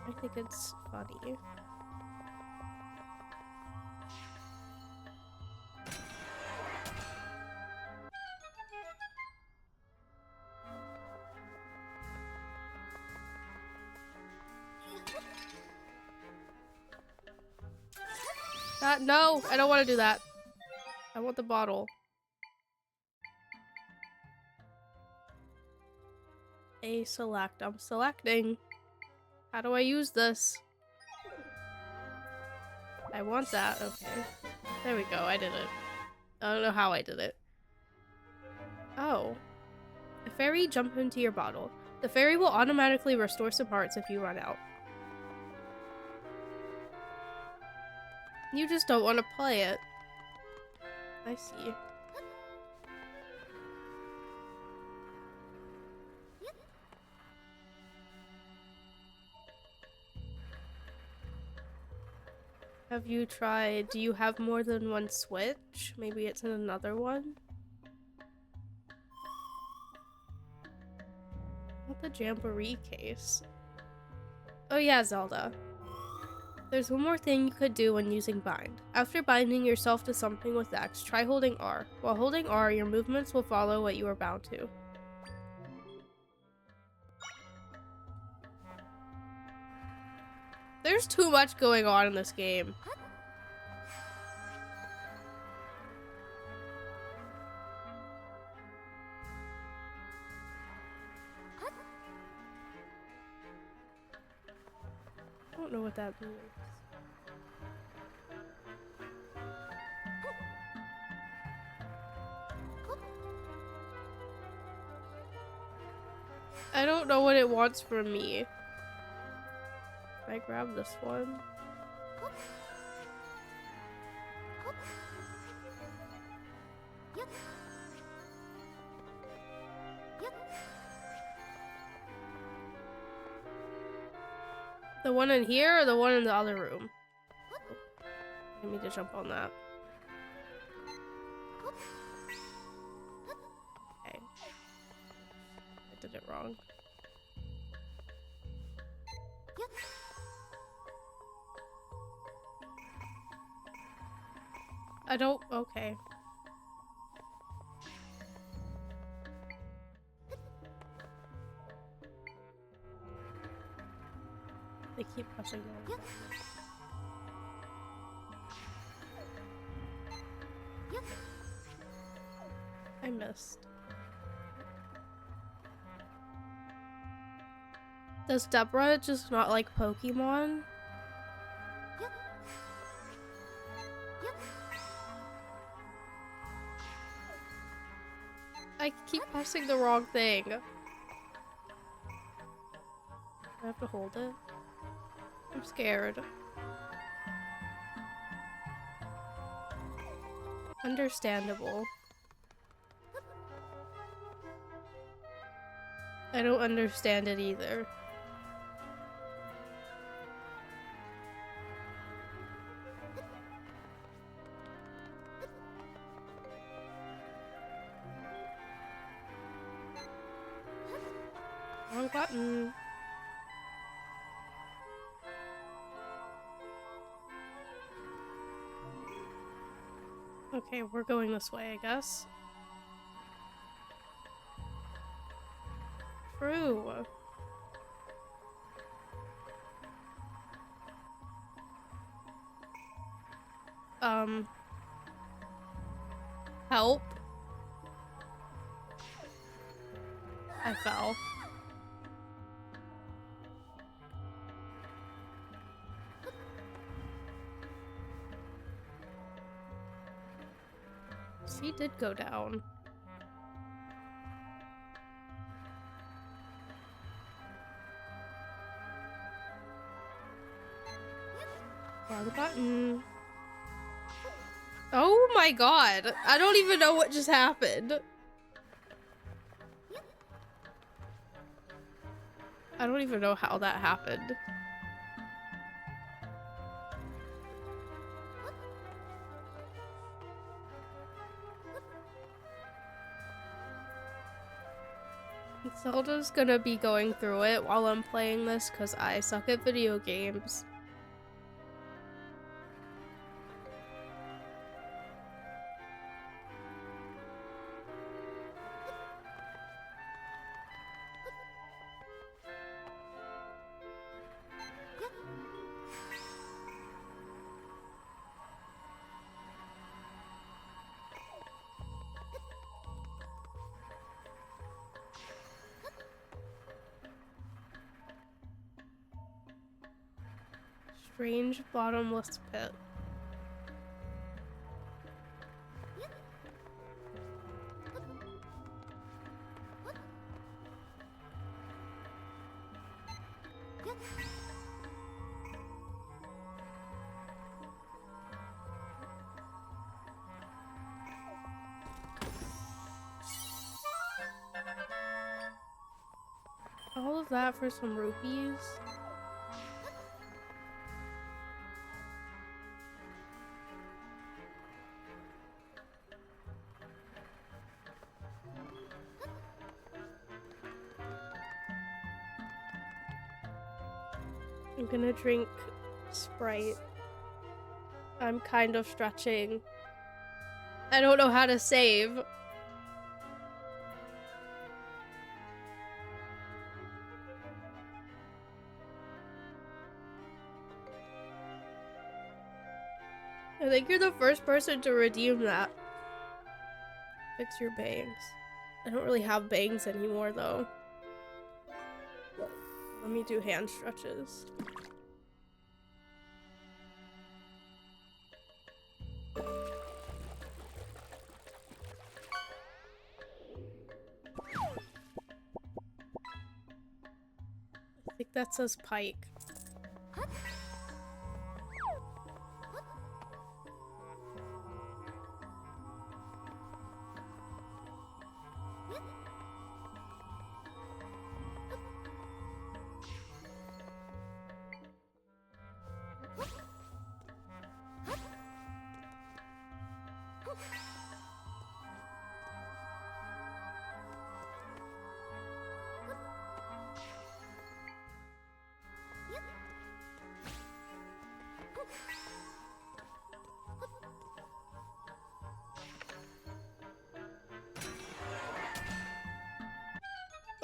I think it's funny. No, I don't want to do that. I want the bottle. A select. I'm selecting. How do I use this? I want that. Okay. There we go. I did it. I don't know how I did it. Oh. A fairy jump into your bottle. The fairy will automatically restore some hearts if you run out. You just don't want to play it. I see. Have you tried, do you have more than one switch? Maybe it's in another one? Not the Jamboree case. Oh yeah, Zelda. There's one more thing you could do when using bind. After binding yourself to something with X, try holding R. While holding R, your movements will follow what you are bound to. There's too much going on in this game. I don't know what that means. I don't know what it wants from me. Can I grab this one? The one in here or the one in the other room? I need to jump on that. Okay. I did it wrong. I don't. Okay. They keep pressing on. I missed. Does Deborah just not like Pokemon? I keep pressing the wrong thing. I have to hold it. I'm scared. Understandable. I don't understand it either. Wrong button. Okay, we're going this way, I guess. True. Help. I fell. She did go down. Wrong button. Oh my god. I don't even know what just happened. I don't even know how that happened. Zelda's gonna be going through it while I'm playing this because I suck at video games. Strange bottomless pit. All of that for some rupees? I'm gonna drink Sprite. I'm kind of stretching. I don't know how to save. I think you're the first person to redeem that. Fix your bangs. I don't really have bangs anymore though. Let me do hand stretches. I think that says Pike.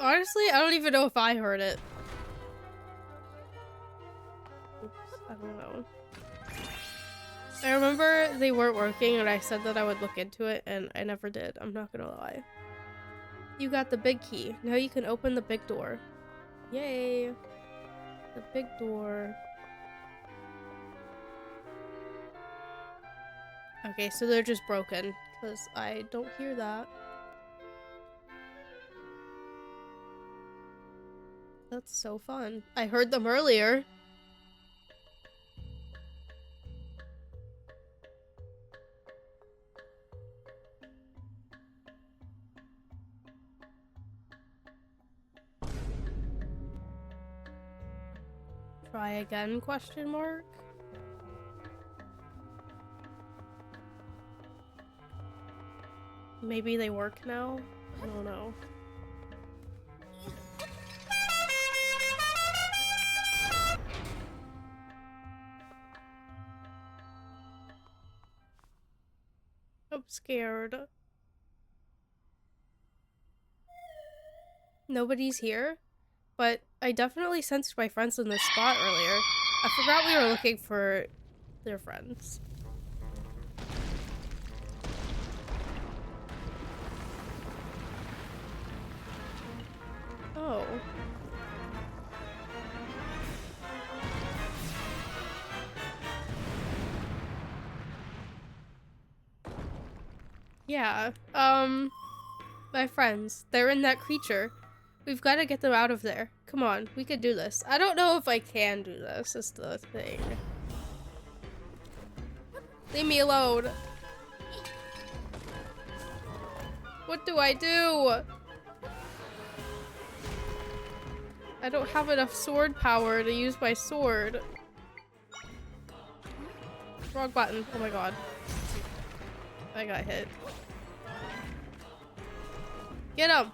Honestly, I don't even know if I heard it. Oops, I don't know. I remember they weren't working and I said that I would look into it and I never did. I'm not gonna lie. You got the big key. Now you can open the big door. Yay! The big door. Okay, so they're just broken because I don't hear that. That's so fun. I heard them earlier. Try again, question mark? Maybe they work now? I don't know. I'm scared. Nobody's here? But I definitely sensed my friends in this spot earlier. I forgot we were looking for their friends. Oh. Yeah, my friends. They're in that creature. We've got to get them out of there. Come on, we could do this. I don't know if I can do this, is the thing. Leave me alone. What do I do? I don't have enough sword power to use my sword. Wrong button. Oh my god. I got hit. Get him!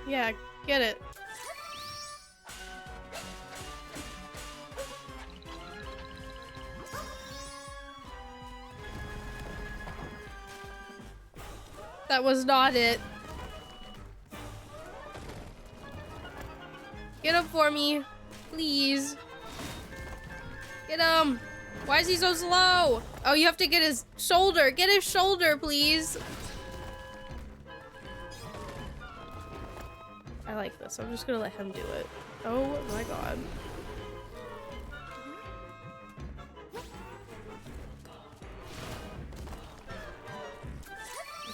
Yeah, get it. That was not it. Get him for me, please. Get him. Why is he so slow? Oh, you have to get his shoulder. Get his shoulder, please. I like this. I'm just gonna let him do it. Oh my god.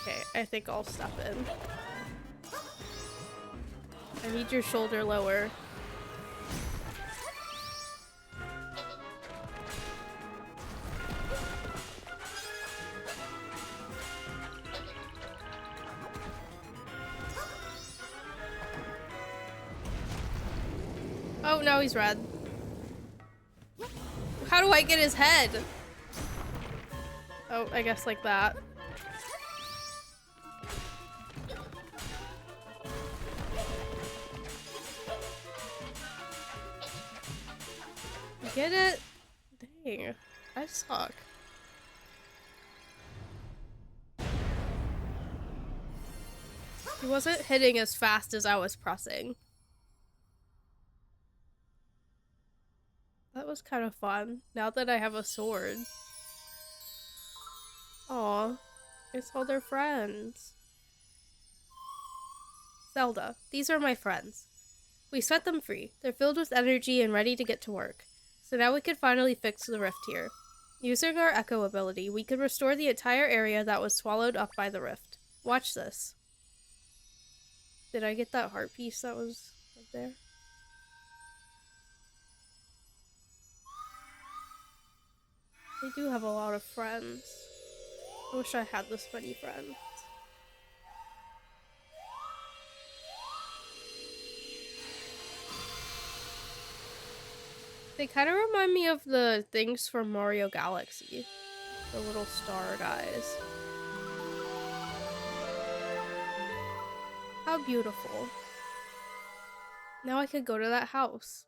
Okay, I think I'll step in. I need your shoulder lower. Oh, now he's red. How do I get his head? Oh, I guess like that. Get it? Dang, I suck. He wasn't hitting as fast as I was pressing. That was kind of fun, now that I have a sword. Aw, it's all their friends. Zelda, these are my friends. We set them free. They're filled with energy and ready to get to work. So now we could finally fix the rift here. Using our echo ability, we could restore the entire area that was swallowed up by the rift. Watch this. Did I get that heart piece that was right there? They do have a lot of friends. I wish I had this many friends. They kind of remind me of the things from Mario Galaxy. The little star guys. How beautiful. Now I could go to that house.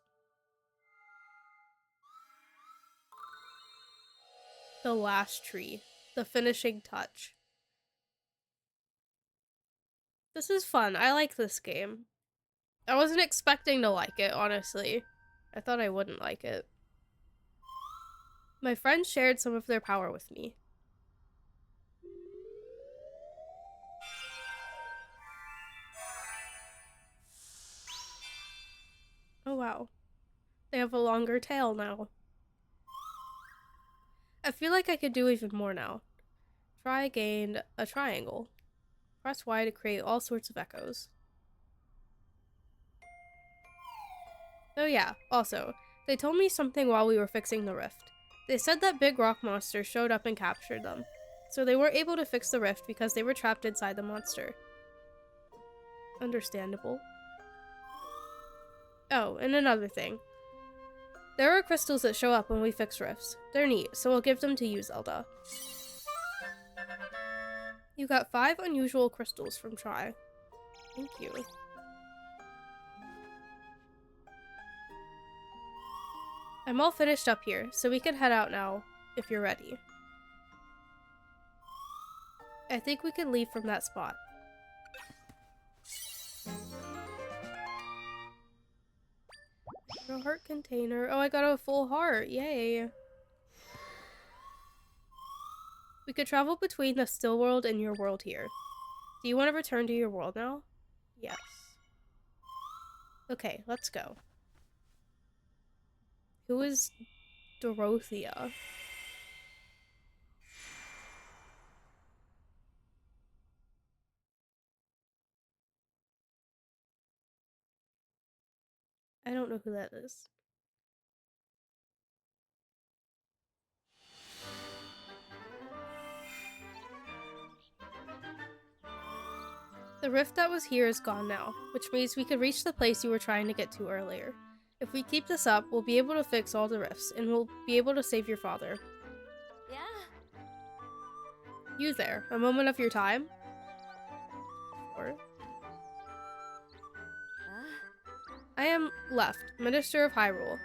The last tree. The finishing touch. This is fun. I like this game. I wasn't expecting to like it, honestly. I thought I wouldn't like it. My friends shared some of their power with me. Oh wow. They have a longer tail now. I feel like I could do even more now. Try gained a triangle. Press Y to create all sorts of echoes. Oh yeah, also, they told me something while we were fixing the rift. They said that big rock monster showed up and captured them. So they were able to fix the rift because they were trapped inside the monster. Understandable. Oh, and another thing. There are crystals that show up when we fix rifts. They're neat, so I'll give them to you, Zelda. You got 5 unusual crystals from Try. Thank you. I'm all finished up here, so we can head out now, if you're ready. I think we can leave from that spot. A heart container. Oh, I got a full heart. Yay. We could travel between the still world and your world here. Do you want to return to your world now? Yes. Okay, let's go. Who is Dorothea? I don't know who that is. The rift that was here is gone now, which means we could reach the place you were trying to get to earlier. If we keep this up, we'll be able to fix all the rifts, and we'll be able to save your father. Yeah. You there, a moment of your time? Or I am Left, Minister of Hyrule.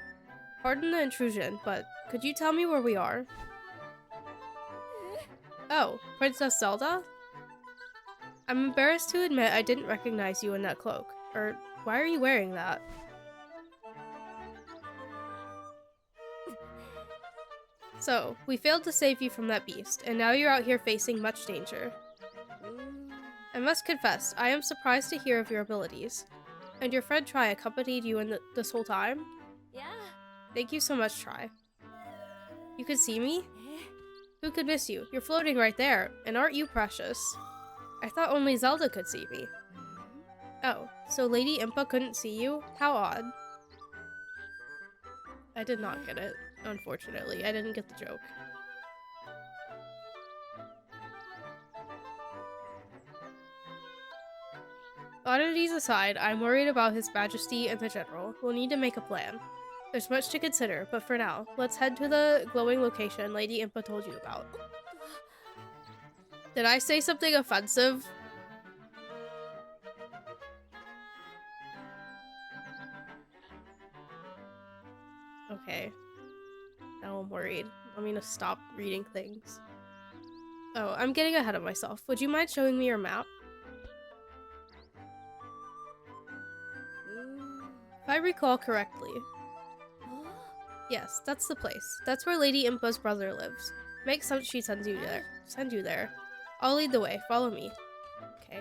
Pardon the intrusion, but could you tell me where we are? Oh, Princess Zelda? I'm embarrassed to admit I didn't recognize you in that cloak. Why are you wearing that? So, we failed to save you from that beast, and now you're out here facing much danger. I must confess, I am surprised to hear of your abilities. And your friend Try accompanied you in this whole time? Yeah. Thank you so much, Try. You could see me? Who could miss you? You're floating right there, and aren't you precious? I thought only Zelda could see me. Oh, so Lady Impa couldn't see you? How odd. I did not get it, unfortunately. I didn't get the joke. Oddities aside, I'm worried about His Majesty and the General. We'll need to make a plan. There's much to consider, but for now, let's head to the glowing location Lady Impa told you about. Did I say something offensive? Okay. Now I'm worried. I'm gonna stop reading things. Oh, I'm getting ahead of myself. Would you mind showing me your map? If I recall correctly. Yes, that's the place. That's where Lady Impa's brother lives. Makes sense she sends you there. Send you there. I'll lead the way. Follow me. Okay.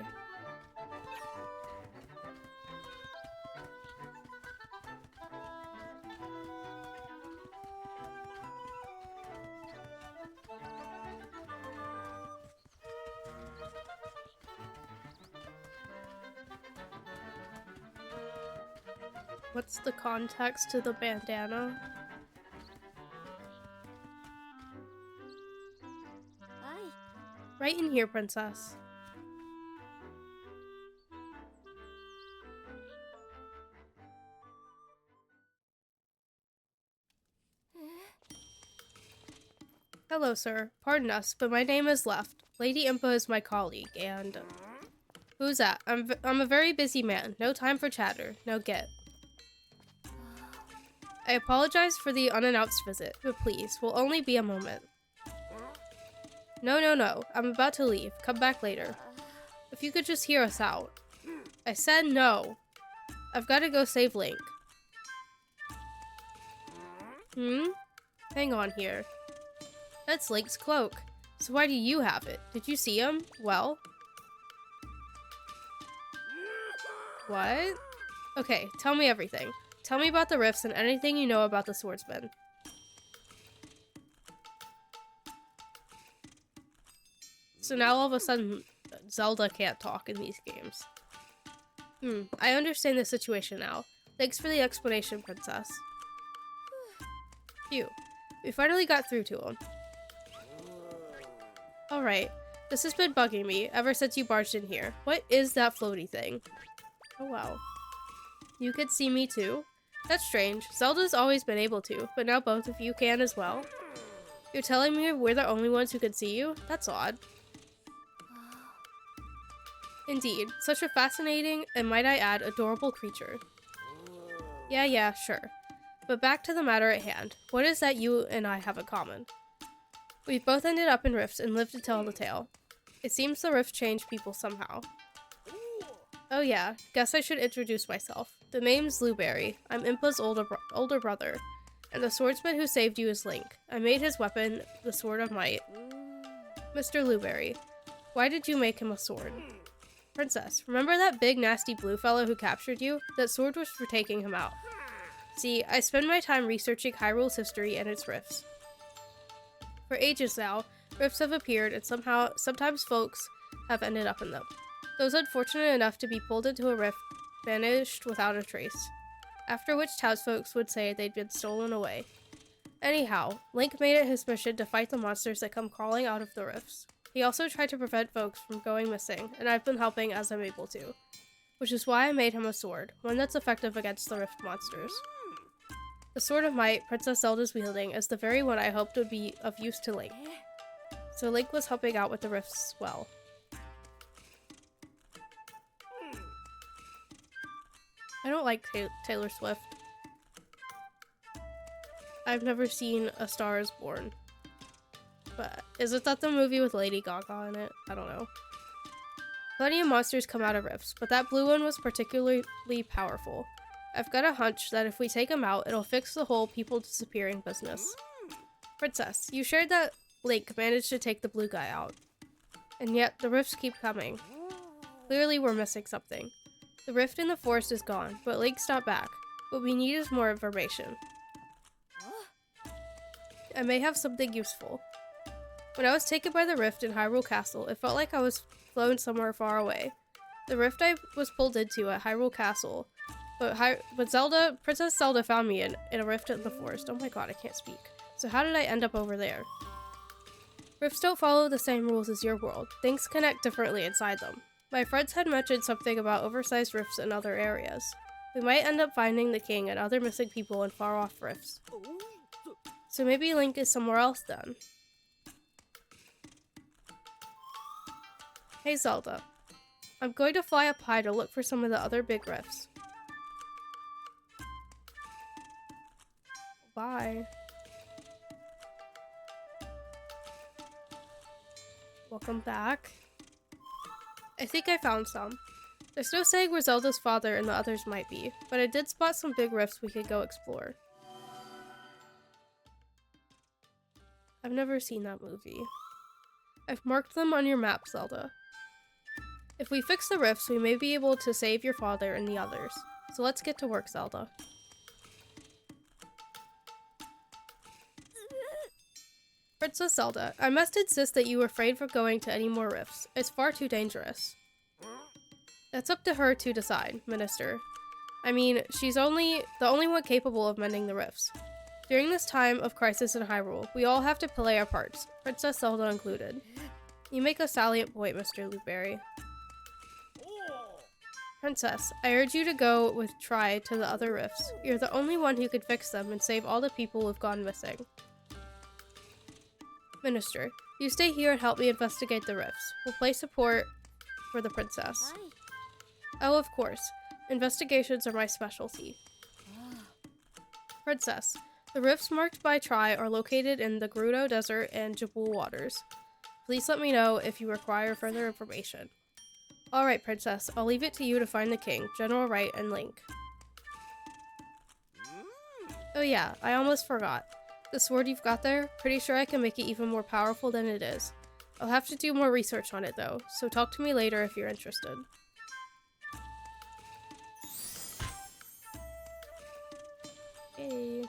What's the context to the bandana? Hi. Right in here, princess. Hello, sir. Pardon us, but my name is Left. Lady Impa is my colleague, and... Who's that? I'm a very busy man. No time for chatter. Now get. I apologize for the unannounced visit, but please, will only be a moment. No, no, no. I'm about to leave. Come back later. If you could just hear us out. I said no. I've got to go save Link. Hang on here. That's Link's cloak. So why do you have it? Did you see him? Well? What? Okay, tell me everything. Tell me about the rifts and anything you know about the swordsman. So now all of a sudden, Zelda can't talk in these games. I understand the situation now. Thanks for the explanation, princess. Phew. We finally got through to him. Alright. This has been bugging me ever since you barged in here. What is that floaty thing? Oh wow. You could see me too? That's strange. Zelda's always been able to, but now both of you can as well? You're telling me we're the only ones who can see you? That's odd. Indeed. Such a fascinating, and might I add, adorable creature. Yeah, sure. But back to the matter at hand. What is that you and I have in common? We've both ended up in rifts and lived to tell the tale. It seems the rifts change people somehow. Oh yeah, guess I should introduce myself. The name's Blueberry. I'm Impa's older brother, and the swordsman who saved you is Link. I made his weapon, the Sword of Might. Mr. Blueberry, why did you make him a sword? Princess, remember that big nasty blue fellow who captured you? That sword was for taking him out. See, I spend my time researching Hyrule's history and its rifts. For ages now, rifts have appeared and sometimes folks have ended up in them. Those unfortunate enough to be pulled into a rift vanished without a trace, after which townsfolk would say they'd been stolen away. Anyhow, Link made it his mission to fight the monsters that come crawling out of the rifts. He also tried to prevent folks from going missing, and I've been helping as I'm able to. Which is why I made him a sword, one that's effective against the rift monsters. The Sword of Might Princess Zelda's wielding is the very one I hoped would be of use to Link. So Link was helping out with the rifts as well. I don't like Taylor Swift. I've never seen A Star is Born. But isn't that the movie with Lady Gaga in it? I don't know. Plenty of monsters come out of rifts, but that blue one was particularly powerful. I've got a hunch that if we take him out, it'll fix the whole people disappearing business. Princess, you shared that Link managed to take the blue guy out. And yet, the rifts keep coming. Clearly, we're missing something. The rift in the forest is gone, but Link's not back. What we need is more information. I may have something useful. When I was taken by the rift in Hyrule Castle, it felt like I was flown somewhere far away. The rift I was pulled into at Hyrule Castle, but Princess Zelda found me in a rift in the forest. Oh my god, I can't speak. So how did I end up over there? Rifts don't follow the same rules as your world. Things connect differently inside them. My friends had mentioned something about oversized rifts in other areas. We might end up finding the king and other missing people in far-off rifts. So maybe Link is somewhere else then. Hey Zelda, I'm going to fly up high to look for some of the other big rifts. Bye. Welcome back. I think I found some. There's no saying where Zelda's father and the others might be, but I did spot some big rifts we could go explore. I've never seen that movie. I've marked them on your map, Zelda. If we fix the rifts, we may be able to save your father and the others. So let's get to work, Zelda. Princess Zelda, I must insist that you refrain from going to any more rifts. It's far too dangerous. That's up to her to decide, Minister. I mean, she's the only one capable of mending the rifts. During this time of crisis in Hyrule, we all have to play our parts, Princess Zelda included. You make a salient point, Mr. Blueberry. Princess, I urge you to go with Tri to the other rifts. You're the only one who could fix them and save all the people who've gone missing. Minister, you stay here and help me investigate the rifts. We'll play support for the princess. Hi. Oh, of course. Investigations are my specialty. Princess, the rifts marked by Tri are located in the Gerudo Desert and Jabul waters. Please let me know if you require further information. Alright, Princess, I'll leave it to you to find the king, General Wright, and Link. Oh yeah, I almost forgot. The sword you've got there, pretty sure I can make it even more powerful than it is. I'll have to do more research on it though, so talk to me later if you're interested. Hey.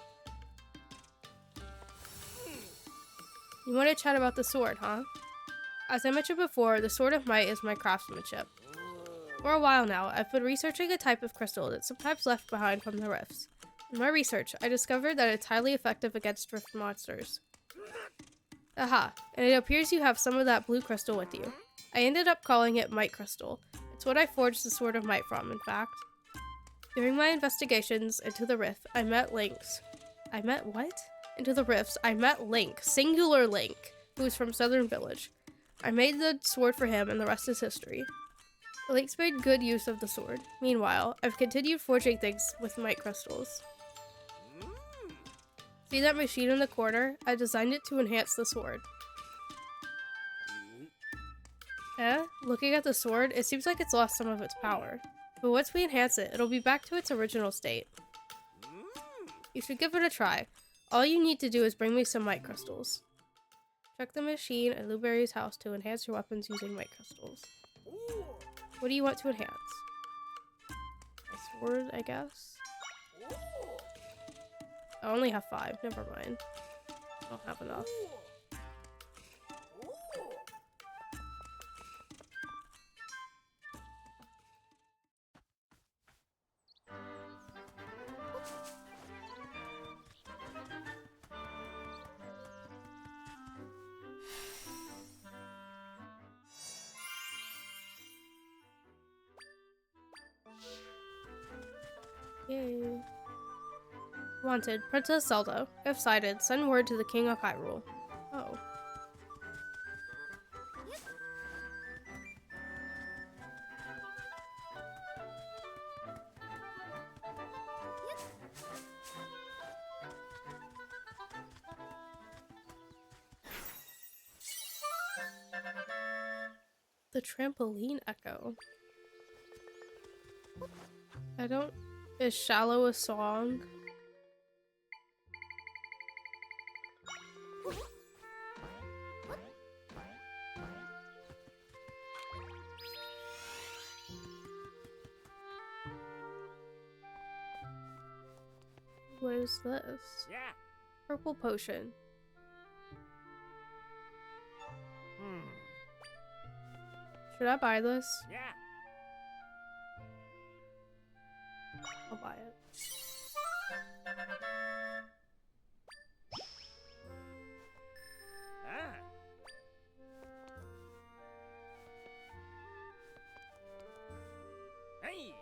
You want to chat about the sword, huh? As I mentioned before, the Sword of Might is my craftsmanship. For a while now, I've been researching a type of crystal that's sometimes left behind from the rifts. In my research, I discovered that it's highly effective against rift monsters. Aha, and it appears you have some of that blue crystal with you. I ended up calling it Might Crystal. It's what I forged the Sword of Might from, in fact. During my investigations into the rift, I met Link's. I met what? Into the rifts, I met Link, singular Link, who is from Southern Village. I made the sword for him, and the rest is history. Link's made good use of the sword. Meanwhile, I've continued forging things with Might Crystals. See that machine in the corner? I designed it to enhance the sword. Looking at the sword, it seems like it's lost some of its power. But once we enhance it, it'll be back to its original state. You should give it a try. All you need to do is bring me some Might Crystals. Check the machine at Blueberry's house to enhance your weapons using Might Crystals. What do you want to enhance? My sword, I guess? I only have 5, never mind. I don't have enough. Yay. Wanted, Princess Zelda. If sighted, send word to the King of Hyrule. Oh. The trampoline echo. I don't... Is Shallow a song? What is this? Yeah. Purple potion. Should I buy this? Yeah. I'll buy it. Ah. Hey.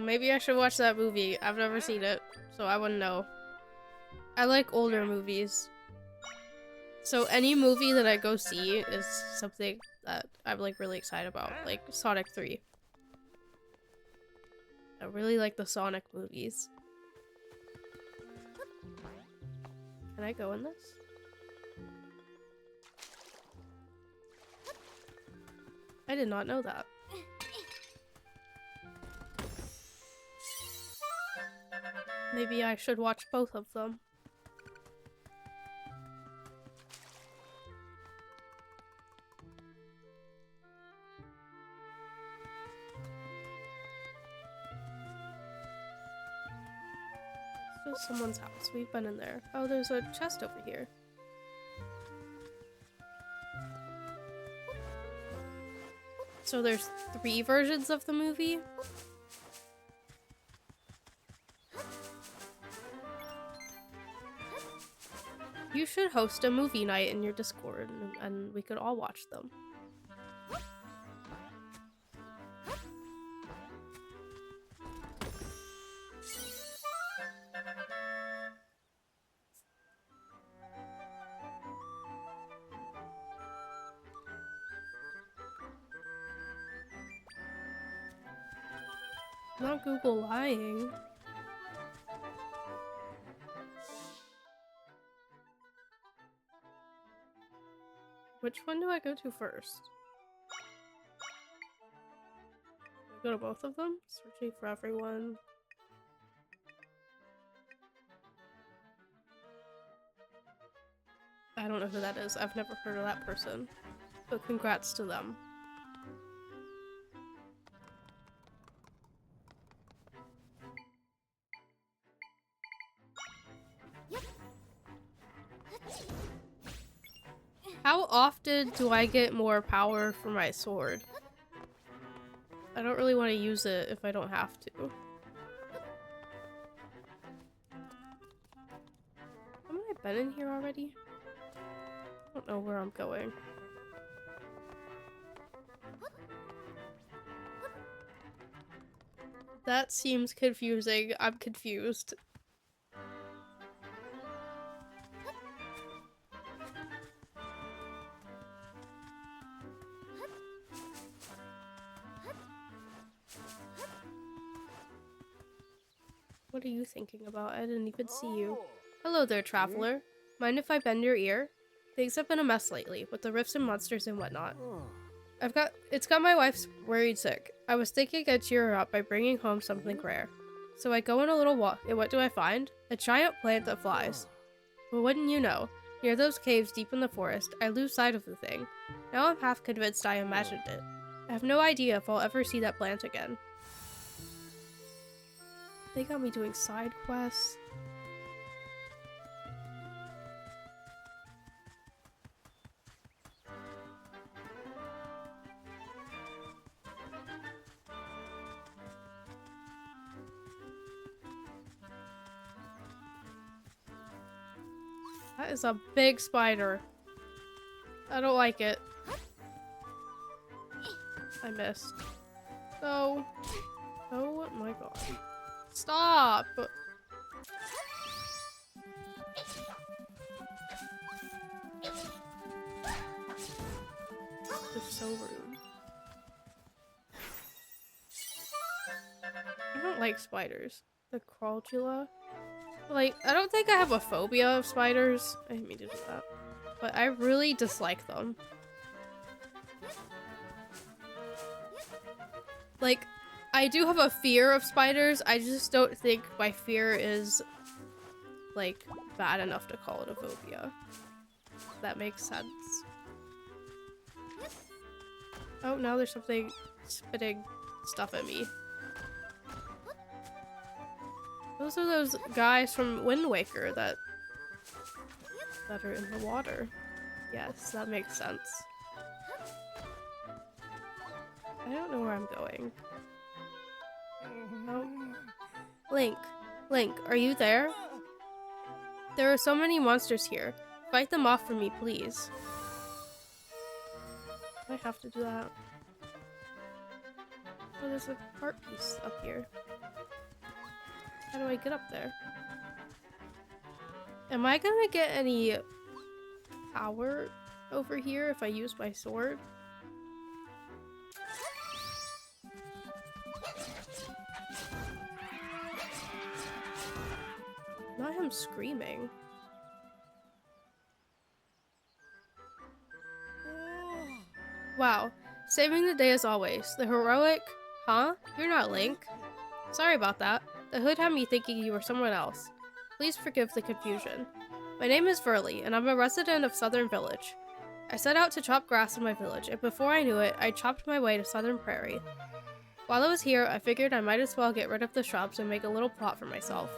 Maybe I should watch that movie. I've never seen it, so I wouldn't know. I like older movies. So any movie that I go see is something that I'm like really excited about, like Sonic 3. I really like the Sonic movies. Can I go in this? I did not know that. Maybe I should watch both of them. This is someone's house. We've been in there. Oh, there's a chest over here. So there's 3 versions of the movie? You should host a movie night in your Discord and we could all watch them. Not Google lying. Which one do I go to first? Do I go to both of them? Searching for everyone. I don't know who that is. I've never heard of that person. But congrats to them. How often do I get more power for my sword? I don't really want to use it if I don't have to. Haven't I been in here already? I don't know where I'm going. That seems confusing. I'm confused. What are you thinking about? I didn't even see you. Hello there, traveler. Mind if I bend your ear? Things have been a mess lately, with the rifts and monsters and whatnot. It's got my wife's worried sick. I was thinking I'd cheer her up by bringing home something rare. So I go on a little walk, and what do I find? A giant plant that flies. Well, wouldn't you know, near those caves deep in the forest, I lose sight of the thing. Now I'm half convinced I imagined it. I have no idea if I'll ever see that plant again. They got me doing side quests. That is a big spider. I don't like it. I missed. No. Oh my god. Stop! This is so rude. I don't like spiders. The crawlula. Like, I don't think I have a phobia of spiders. I didn't mean to do that. But I really dislike them. Like, I do have a fear of spiders. I just don't think my fear is, like, bad enough to call it a phobia. If that makes sense. Oh, now there's something spitting stuff at me. Those are those guys from Wind Waker that are in the water. Yes, that makes sense. I don't know where I'm going. Oh. Link, are you there? There are so many monsters here. Fight them off for me, please. I have to do that. Oh, there's a heart piece up here. How do I get up there? Am I gonna get any power over here if I use my sword? Not him screaming. Wow, saving the day as always. The heroic... Huh? You're not Link. Sorry about that. The hood had me thinking you were someone else. Please forgive the confusion. My name is Verly, and I'm a resident of Southern Village. I set out to chop grass in my village, and before I knew it, I chopped my way to Southern Prairie. While I was here, I figured I might as well get rid of the shrubs and make a little plot for myself.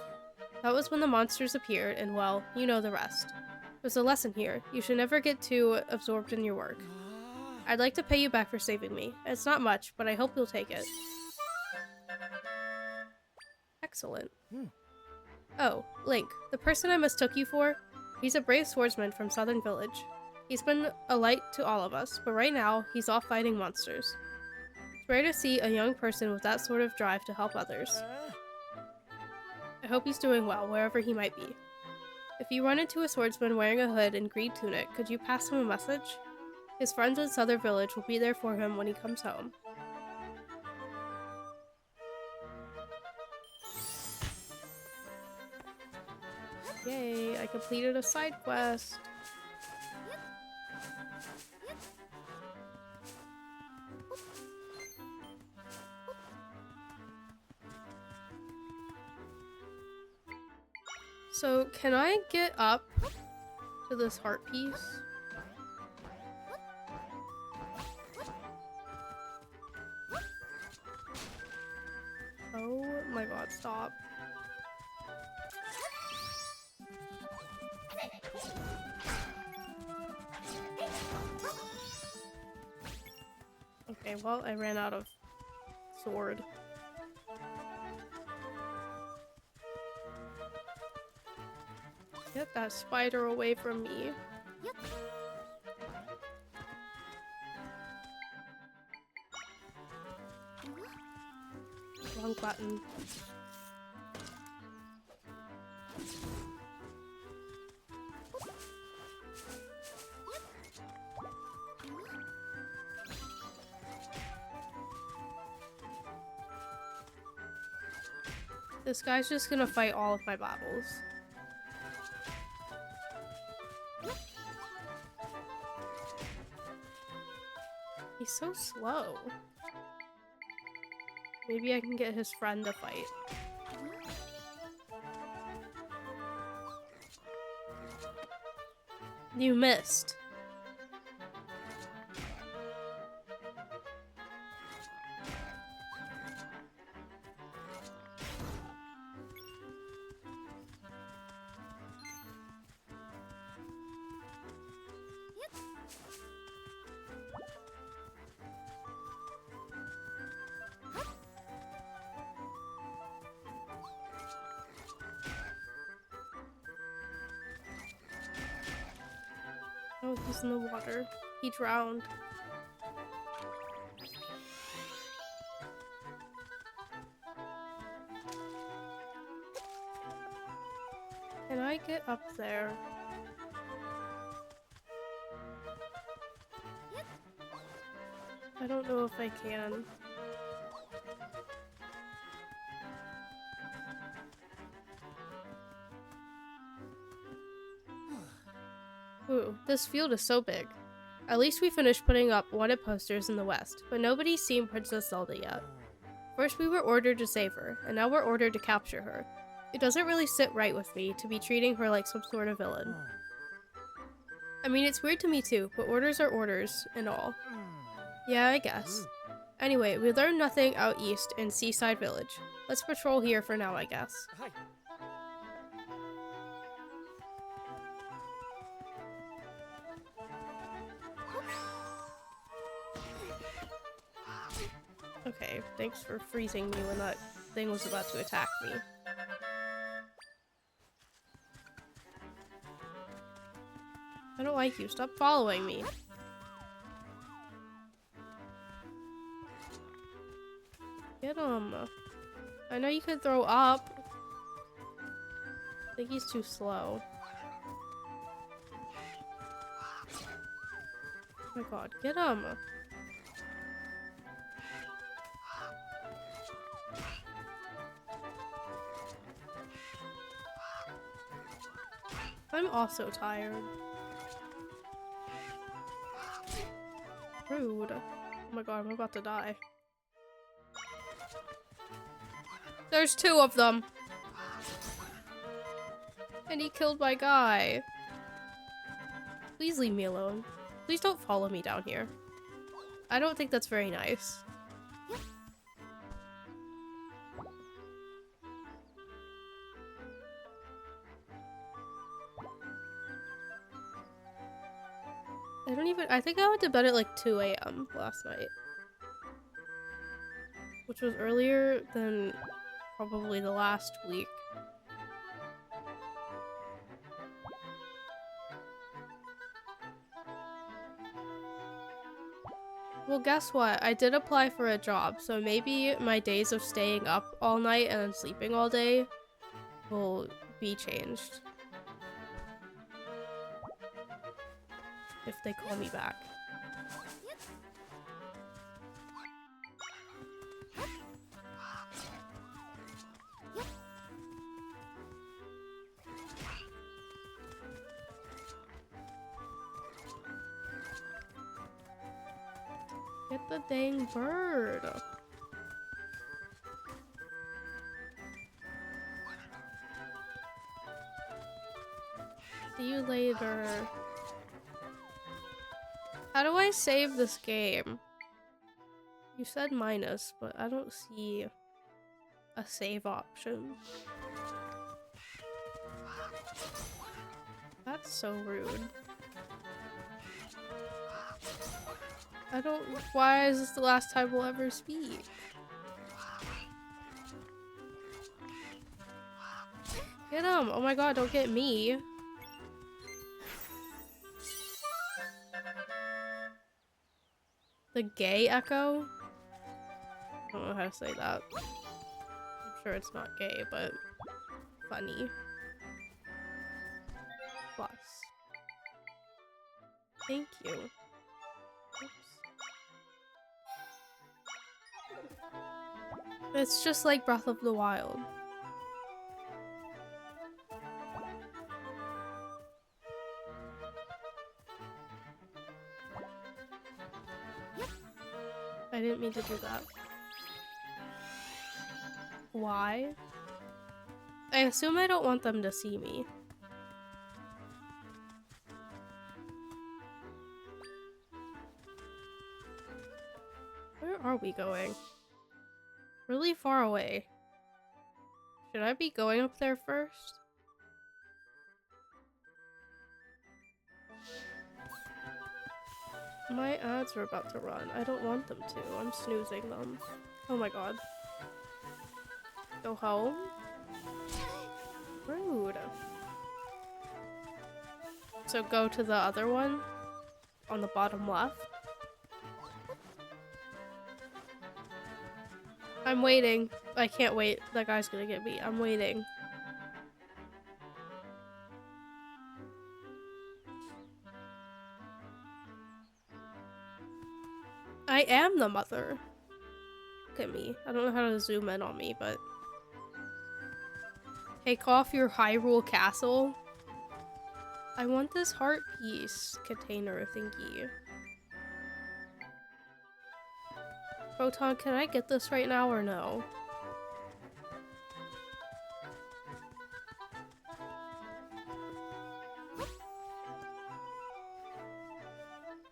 That was when the monsters appeared, and well, you know the rest. There's a lesson here. You should never get too absorbed in your work. I'd like to pay you back for saving me. It's not much, but I hope you'll take it. Excellent. Oh, Link, the person I mistook you for? He's a brave swordsman from Southern Village. He's been a light to all of us, but right now, he's off fighting monsters. It's rare to see a young person with that sort of drive to help others. I hope he's doing well, wherever he might be. If you run into a swordsman wearing a hood and green tunic, could you pass him a message? His friends in Southern Village will be there for him when he comes home. Yay, I completed a side quest. So, can I get up to this heart piece? Oh my god, stop. Okay, well, I ran out of sword. Get that spider away from me. Wrong button. This guy's just gonna fight all of my battles. He's so slow. Maybe I can get his friend to fight. You missed. Oh, he's in the water. He drowned. Can I get up there? I don't know if I can. Ooh, this field is so big. At least we finished putting up wanted posters in the west, but nobody's seen Princess Zelda yet. First we were ordered to save her, and now we're ordered to capture her. It doesn't really sit right with me to be treating her like some sort of villain. I mean, it's weird to me too, but orders are orders, and all. Yeah, I guess. Anyway, we learned nothing out east in Seaside Village. Let's patrol here for now, I guess. Okay, thanks for freezing me when that thing was about to attack me. I don't like you. Stop following me. Get him. I know you could throw up. I think he's too slow. Oh my god, get him! I'm also tired. Rude. Oh my god, I'm about to die. There's 2 of them! And he killed my guy. Please leave me alone. Please don't follow me down here. I don't think that's very nice. I think I went to bed at like 2 a.m. last night. Which was earlier than probably the last week. Well, guess what? I did apply for a job, so maybe my days of staying up all night and then sleeping all day will be changed. If they call me back. Get the dang bird. See you later. How do I save this game? You said minus, but I don't see a save option. That's so rude. Why is this the last time we'll ever speak? Get him! Oh my god, don't get me. The gay echo? I don't know how to say that. I'm sure it's not gay, but funny. Plus. Thank you. Oops. It's just like Breath of the Wild. I didn't mean to do that. Why? I assume I don't want them to see me. Where are we going? Really far away. Should I be going up there first? My ads are about to run. I don't want them to. I'm snoozing them. Oh my god. Go home? Rude. So go to the other one? On the bottom left? I'm waiting. I can't wait. That guy's gonna get me. I'm waiting. I am the mother. Look at me. I don't know how to zoom in on me, but... Take off your Hyrule Castle. I want this heart piece container thingy. Proton, can I get this right now or no?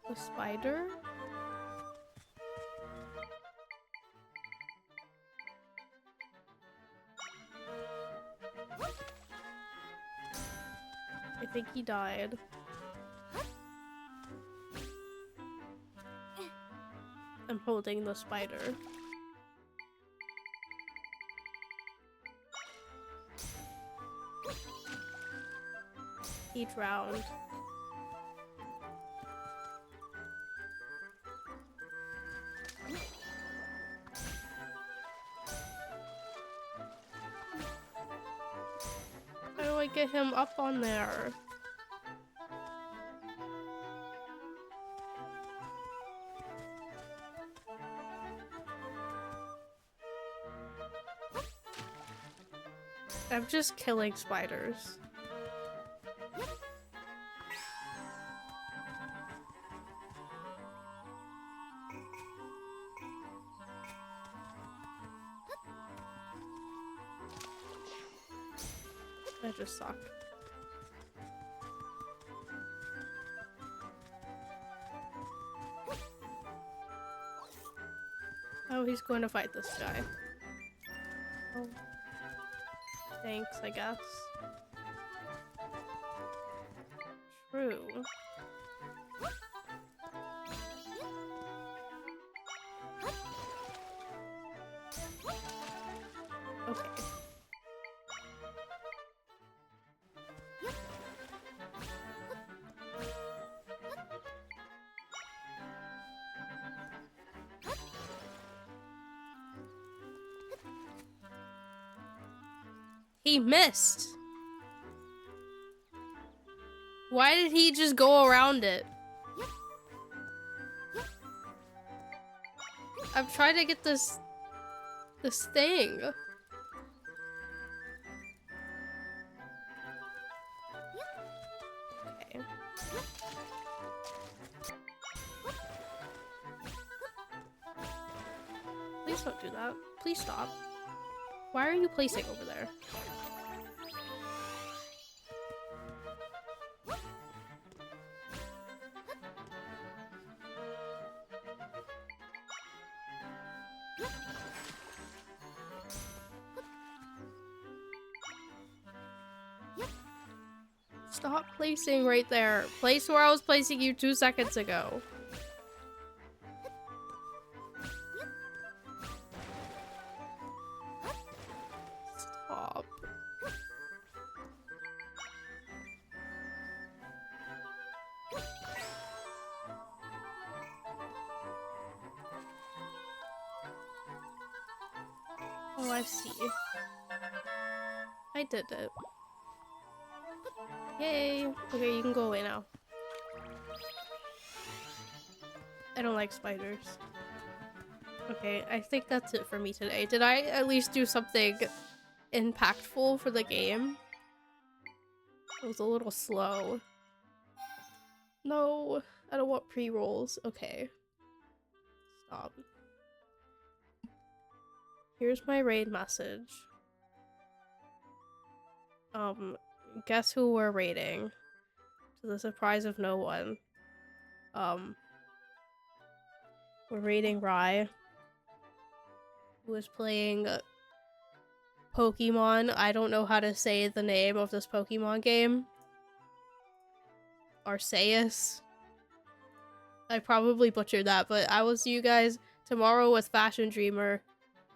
The spider? I think he died. I'm holding the spider. He drowned. How do I get him up on there. I'm just killing spiders. I just suck. Oh, he's going to fight this guy. Oh. Thanks, I guess. True. Okay. He missed! Why did he just go around it? I'm trying to get this thing. Okay. Please don't do that. Please stop. Why are you placing over there? Stop placing right there. Place where I was placing you 2 seconds ago. Stop. Oh, I see. I did it. Yay! Okay, you can go away now. I don't like spiders. Okay, I think that's it for me today. Did I at least do something impactful for the game? It was a little slow. No, I don't want pre-rolls. Okay. Stop. Here's my raid message. Guess who we're raiding? To the surprise of no one. We're raiding Rye, who is playing Pokemon. I don't know how to say the name of this Pokemon game. Arceus. I probably butchered that, but I will see you guys tomorrow with Fashion Dreamer,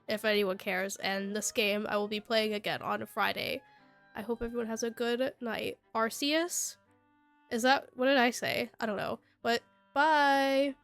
if anyone cares, and this game I will be playing again on Friday. I hope everyone has a good night. Arceus? Is that- what did I say? I don't know. But, bye!